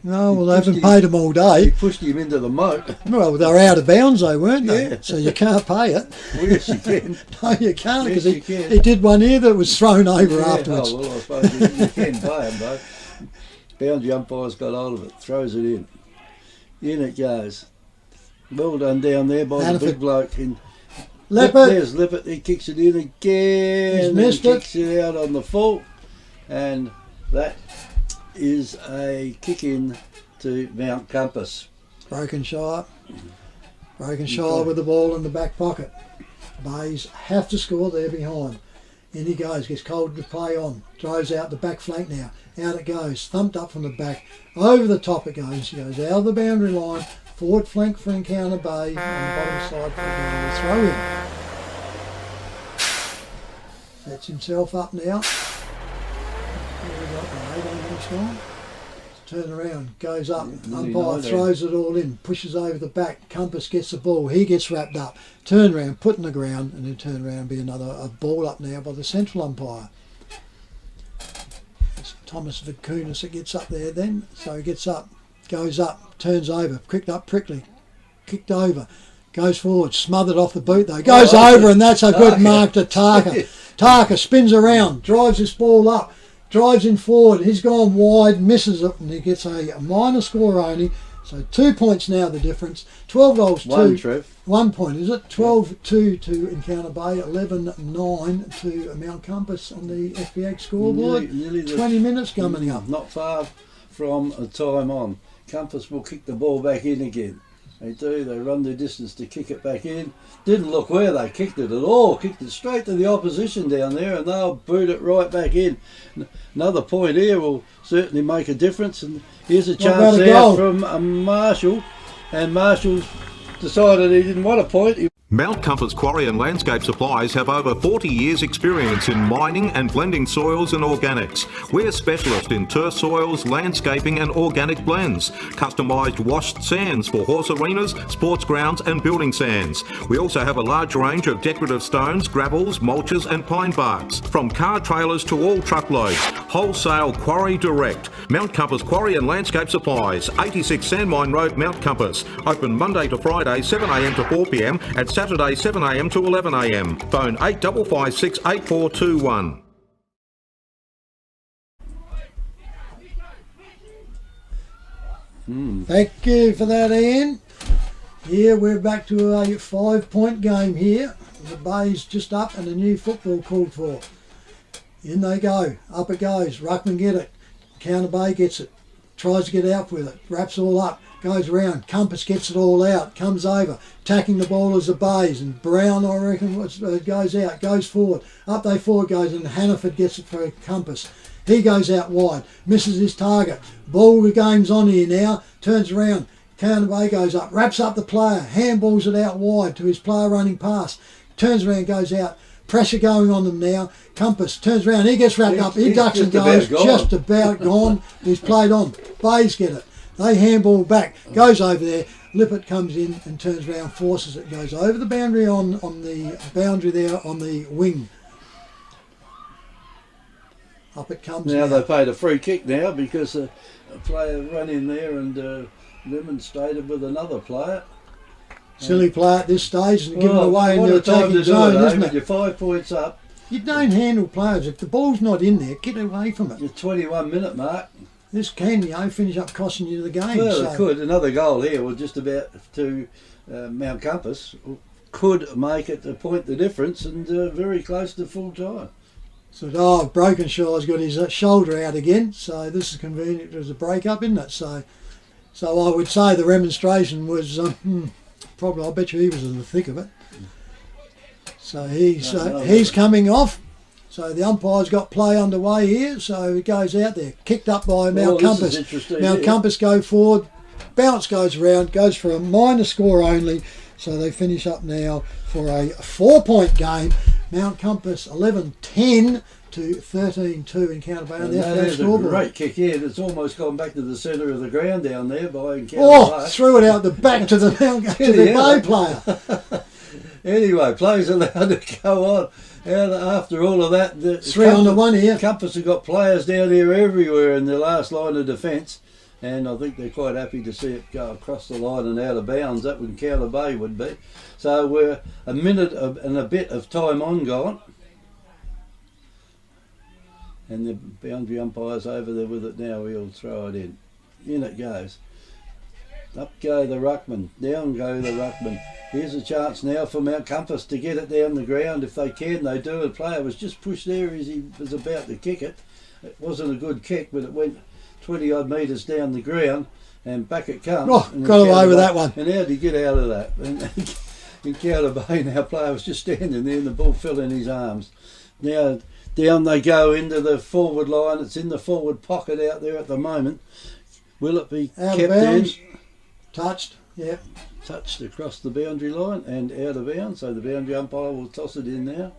S3: No, well, they haven't paid him all day.
S1: He pushed him into the moat.
S3: Well, they're out of bounds, though, weren't they?
S1: Yeah.
S3: So you can't pay it.
S1: Well, yes, you can.
S3: No, you can't, because
S1: Yes, you can.
S3: he did one here that was thrown over afterwards.
S1: Oh, well, I suppose you can pay him, though. Boundary umpire's got hold of it, throws it in. In it goes. Well done down there by the big bloke.
S3: Lippert.
S1: There's Lippert. He kicks it in again.
S3: He's missed it.
S1: Kicks it out on the full. And that is a kick in to Mount Compass.
S3: Brokenshire with the ball in the back pocket. Bays have to score, they're behind. In he goes, gets cold to play on. Drives out the back flank now. Out it goes, thumped up from the back. Over the top it goes. He goes out of the boundary line. Forward flank for Encounter Bay. On the bottom side for the throw in. Sets himself up now. Here we got the 18 minutes gone. Turn around, goes up, umpire throws it all in, pushes over the back, Compass gets the ball, he gets wrapped up, turn around, put in the ground, and then turn around and be a ball up now by the central umpire. It's Thomas Vicunis that gets up there then, so he gets up, goes up, turns over, kicked up prickly, kicked over, goes forward, smothered off the boot though, goes over, and that's a good mark to Tarker. Tarker spins around, drives this ball up, drives in forward, he's gone wide, misses it, and he gets a minor score only. So 2 points now the difference. 12 goals, 2. 1 point, is it? 12-2 to Encounter Bay, 11-9 to Mount Compass on the FBH scoreboard.
S1: Nearly
S3: 20 minutes coming up.
S1: Not far from a time on. Compass will kick the ball back in again. They do, they run the distance to kick it back in. Didn't look where they kicked it at all. Kicked it straight to the opposition down there, and they'll boot it right back in. Another point here will certainly make a difference. And here's a chance there from Marshall. And Marshall's decided he didn't want a point.
S2: Mount Compass Quarry and Landscape Supplies have over 40 years experience in mining and blending soils and organics. We're specialists in turf soils, landscaping and organic blends. Customised washed sands for horse arenas, sports grounds and building sands. We also have a large range of decorative stones, gravels, mulches and pine barks. From car trailers to all truckloads. Wholesale Quarry Direct. Mount Compass Quarry and Landscape Supplies, 86 Sandmine Road, Mount Compass. Open Monday to Friday 7am to 4pm, at Saturday 7am to 11am. Phone 8556 8421.
S3: Thank you for that, Ian. Here we're back to a 5 point game here. The Bay's just up and a new football called for. In they go. Up it goes. Ruckman get it. Counter Bay gets it. Tries to get out with it. Wraps all up. Goes around. Compass gets it all out. Comes over. Attacking the ball as the Bays. And Brown, I reckon, goes out. Goes forward. Up they forward goes. And Hannaford gets it for Compass. He goes out wide. Misses his target. Ball the game's on here now. Turns around. Counter Bay goes up. Wraps up the player. Handballs it out wide to his player running past. Turns around. Goes out. Pressure going on them now. Compass turns around. He gets wrapped up. He ducks and goes. Just about gone. He's played on. Bays get it. They handball back. Goes over there. Lippert comes in and turns around. Forces it. Goes over the boundary on the boundary there on the wing. Up it comes
S1: now. They paid a free kick now because a player ran in there and demonstrated with another player.
S3: Silly play at this stage and give it away in the attacking zone, isn't it?
S1: You're 5 points up.
S3: You don't handle players. If the ball's not in there, get away from it.
S1: Your 21-minute mark.
S3: This can, finish up costing you the game.
S1: Well, it could. Another goal here was just about to Mount Compass. Could make it a point the difference and very close to full time.
S3: So, Brokenshaw's got his shoulder out again, so this is convenient as a break-up, isn't it? So I would say the remonstration was... probably, I bet you he was in the thick of it. So he's coming off. So the umpire's got play underway here. So he goes out there, kicked up by Mount Compass. Mount Compass go forward, bounce goes around, goes for a minor score only. So they finish up now for a 4-point game. Mount Compass 11-10 to 13-2 in Counter Bay.
S1: And that is a great kick here. It's almost gone back to the centre of the ground down there by Encounter Bay.
S3: Threw it out the back to the Bay player.
S1: Anyway, players allowed to go on. After all of that,
S3: 3-on-1 here.
S1: Compass have got players down here everywhere in the last line of defence, and I think they're quite happy to see it go across the line and out of bounds. That would Counter Bay would be. So we're a minute and a bit of time on gone. And the boundary umpire's over there with it now. He'll throw it in. In it goes. Up go the ruckman. Down go the ruckman. Here's a chance now for Mount Compass to get it down the ground. If they can, they do. The player was just pushed there as he was about to kick it. It wasn't a good kick, but it went 20 odd metres down the ground and back it comes.
S3: Got away with that one.
S1: And how did he get out of that? In Counter Bay, our player was just standing there and the ball fell in his arms. Now down they go into the forward line. It's in the forward pocket out there at the moment. Will it be
S3: out
S1: kept
S3: of bounds?
S1: in?
S3: Touched, yeah.
S1: Touched across the boundary line and out of bounds. So the boundary umpire will toss it in now.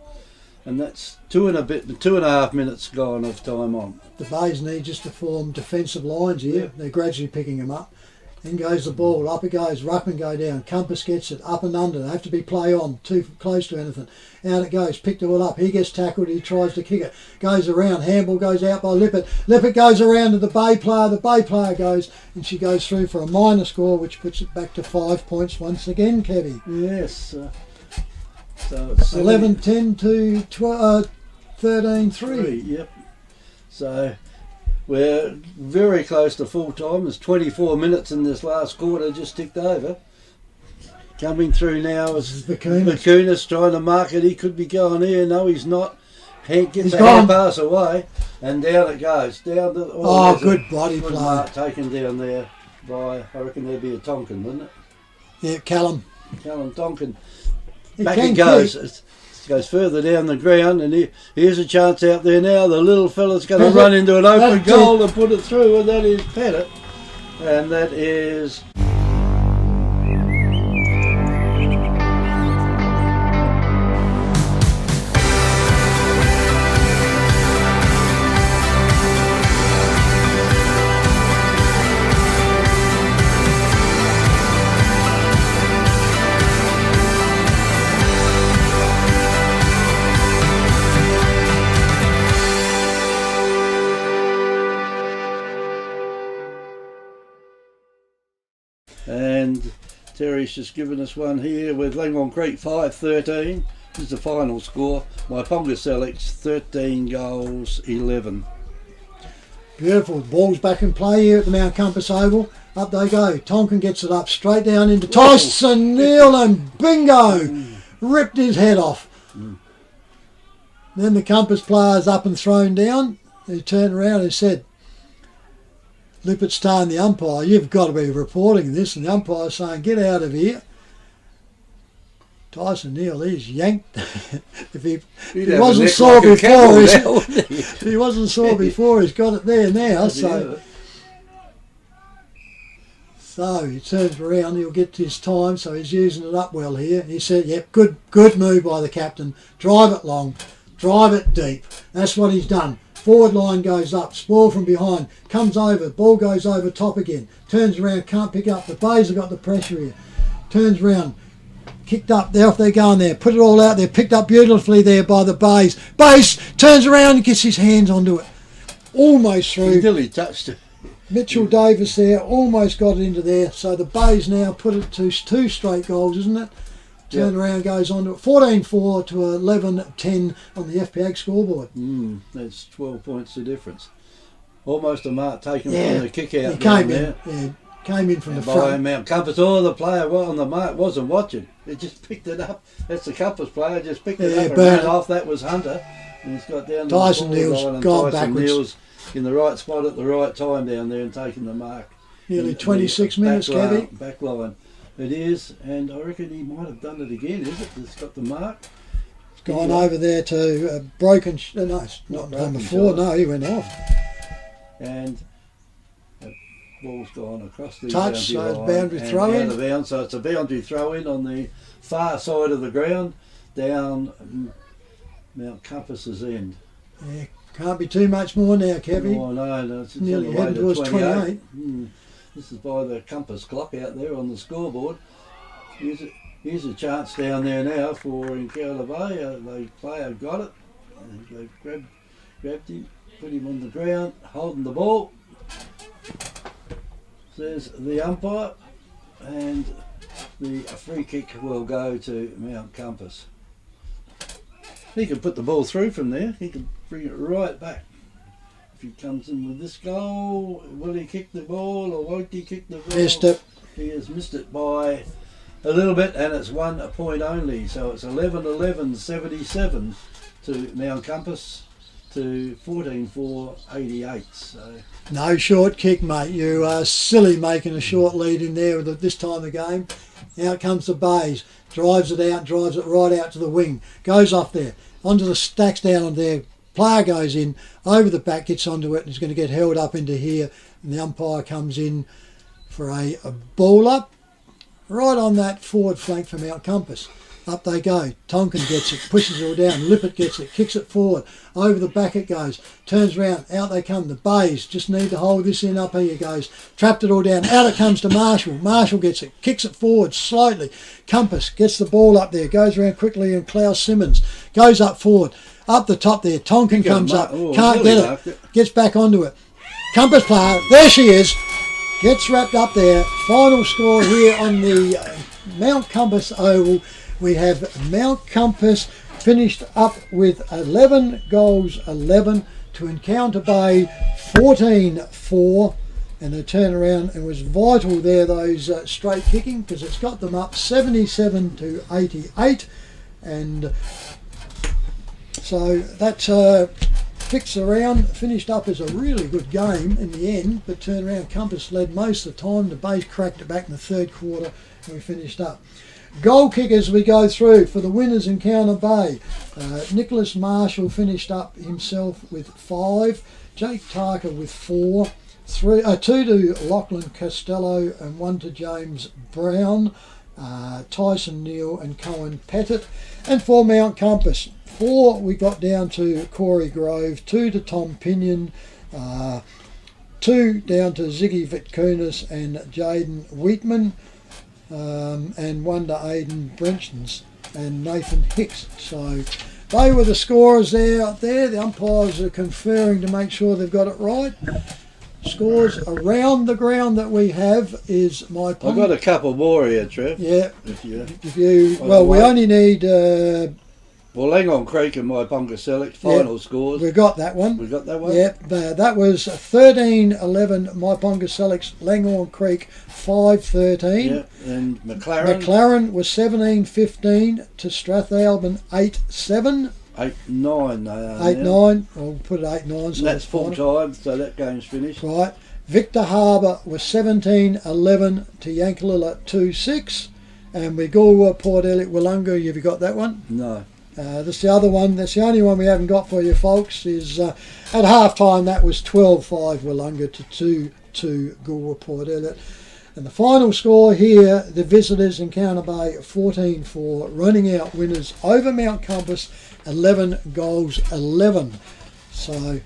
S1: And that's 2.5 minutes gone of time on.
S3: The Bays need just to form defensive lines here.
S1: Yeah.
S3: They're gradually picking them up. In goes the ball, up it goes, Ruckman go down, Compass gets it, up and under, they have to be play on, too close to anything. Out it goes, picked it all up, he gets tackled, he tries to kick it, goes around, handball goes out by Lippert, Lippert goes around to the Bay player goes, and she goes through for a minor score, which puts it back to 5 points once again, Kevy.
S1: Yes, so it's
S3: 11-10 to 13-3.
S1: Yep, so... We're very close to full time. There's 24 minutes in this last quarter just ticked over. Coming through now is Vakunas trying to mark it. He could be going here. No, he's not. Hank gets a hand pass away and down it goes. Down to,
S3: good body play.
S1: Mark taken down there by, I reckon there'd be a Tonkin, wouldn't it?
S3: Yeah, Callum
S1: Tonkin. Back it goes. It goes further down the ground, and here's a chance out there now. The little fella's going to run into an open goal and put it through, and that is Pettit. And that is... And Terry's just given us one here with Langwong Creek 5-13. This is the final score. Waiponga Selects 13 goals 11.
S3: Beautiful. Ball's back in play here at the Mount Compass Oval. Up they go. Tonkin gets it up straight down into Tyson Neal and bingo! Ripped his head off. Then the Compass player's up and thrown down. He turned around and said, Lippett's telling the umpire, you've got to be reporting this. And the umpire's saying, get out of here. Tyson Neal, he's yanked. if he wasn't sore before, if he wasn't sore before, he's got it there now. So he turns around, he'll get his time, so he's using it up well here. He said, yep, good move by the captain. Drive it long, drive it deep. That's what he's done. Forward line goes up, Spoil from behind, comes over, ball goes over top again, turns around, can't pick up. The Bays have got the pressure here. Turns around, kicked up, there off they go in there, put it all out there, picked up beautifully there by the Bays. Bays turns around and gets his hands onto it. Almost through.
S1: Until he touched it.
S3: Mitchell Davis there, almost got it into there. So the Bays now put it to 2 straight goals, isn't it? Turn around, goes on to it. 14-4 to 11-10 on the FPAG scoreboard.
S1: That's 12 points the difference. Almost a mark taken from the kick out.
S3: He came in. Yeah, came in from the front.
S1: By Mount Compass, the player on the mark wasn't watching. He just picked it up. That's the Compass player, just picked it up and ran off. That was Hunter. And he's got down to
S3: Tyson
S1: the
S3: Neal's
S1: line, and
S3: gone
S1: Tyson
S3: backwards.
S1: Neal's in the right spot at the right time down there and taking the mark.
S3: Nearly 26 minutes, Kevy.
S1: Back line. It is, and I reckon he might have done it again, is it? It's got the mark.
S3: It's gone over there to broken... no, it's not done before. No, he went off.
S1: And the ball's gone across the
S3: touch, so it's
S1: line
S3: boundary throw in.
S1: Out of bounds, so it's a boundary throw in on the far side of the ground, down Mount Compass's end.
S3: Yeah, can't be too much more now, Kevy.
S1: Oh no, it's
S3: nearly
S1: on the way
S3: heading
S1: to
S3: towards
S1: 28. This is by the Compass clock out there on the scoreboard. Here's a chance down there now for Encounter Bay. The player got it. They grabbed him, put him on the ground, holding the ball. Says the umpire, and the free kick will go to Mount Compass. He can put the ball through from there. He can bring it right back. If he comes in with this goal, will he kick the ball or won't he kick the ball?
S3: Missed it.
S1: He has missed it by a little bit, and it's 1 point only. So it's 11-11-77 to Mount Compass to 14-4-88. So
S3: no short kick, mate. You are silly making a short lead in there at this time of the game. Out comes the Bays. Drives it out, drives it right out to the wing. Goes off there. Onto the stacks down there. Player goes in, over the back, gets onto it, and is going to get held up into here. And the umpire comes in for a ball up right on that forward flank for Mount Compass. Up they go. Tonkin gets it, pushes it all down. Lippett gets it, kicks it forward. Over the back it goes. Turns around, out they come. The Bays just need to hold this in. Up here goes. Trapped it all down. Out it comes to Marshall. Marshall gets it, kicks it forward slowly. Compass gets the ball up there, goes around quickly, and Klaus Simmons goes up forward. Up the top there, Tonkin comes up, can't get it, gets back onto it. Compass player, there she is, gets wrapped up there. Final score here on the Mount Compass Oval. We have Mount Compass finished up with 11 goals, 11 to Encounter Bay 14-4. And they turn around and was vital there, those straight kicking, because it's got them up 77-88. And so that fixed around, finished up as a really good game in the end, but turned around, Compass led most of the time. The Bays cracked it back in the third quarter and we finished up. Goal kickers we go through for the winners Encounter Bay. Nicholas Marshall finished up himself with 5, Jake Tarker with 4, 2 to Lachlan Costello and 1 to James Brown, Tyson Neal and Cohen Pettit. And for Mount Compass, 4 we got down to Corey Grove, 2 to Tom Pinion, 2 down to Ziggy Vitkunas and Jaden Wheatman, and 1 to Aidan Brenchens and Nathan Hicks. So they were the scorers there out there. The umpires are conferring to make sure they've got it right. Scores around the ground that we have is my point.
S1: I've got a couple more here, Trev.
S3: Yeah.
S1: If
S3: you well, we only need
S1: well, Langhorne Creek and my Ponga Select final scores.
S3: We got that one.
S1: We got that one?
S3: Yep. That was 13-11 my Ponga Select's Langhorne Creek 5-13.
S1: Yep. And McLaren.
S3: McLaren was 17-15 to Strathalbyn 8-7.
S1: 8-9 they are
S3: 8-9. We'll put it 8-9. So
S1: And that's full
S3: final.
S1: time, so that game's finished.
S3: Right. Victor Harbour was 17-11 to Yankalilla 2-6. And Wigulwa, Port Elliot, Willunga, have you got that one?
S1: No.
S3: That's the other one. That's the only one we haven't got for you, folks. Is at half time that was 12-5 Willunga to 2-2 Gulwa, Port Elliot. And the final score here, the visitors in Counter Bay 14-4, running out winners over Mount Compass 11 goals 11. So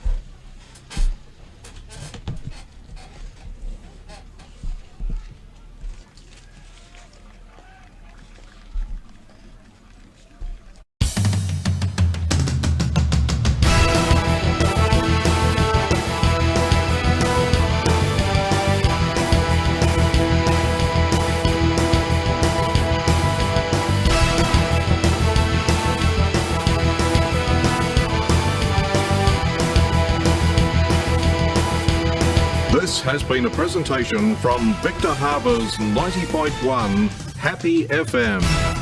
S2: This has been a presentation from Victor Harbour's 90.1 Happy FM.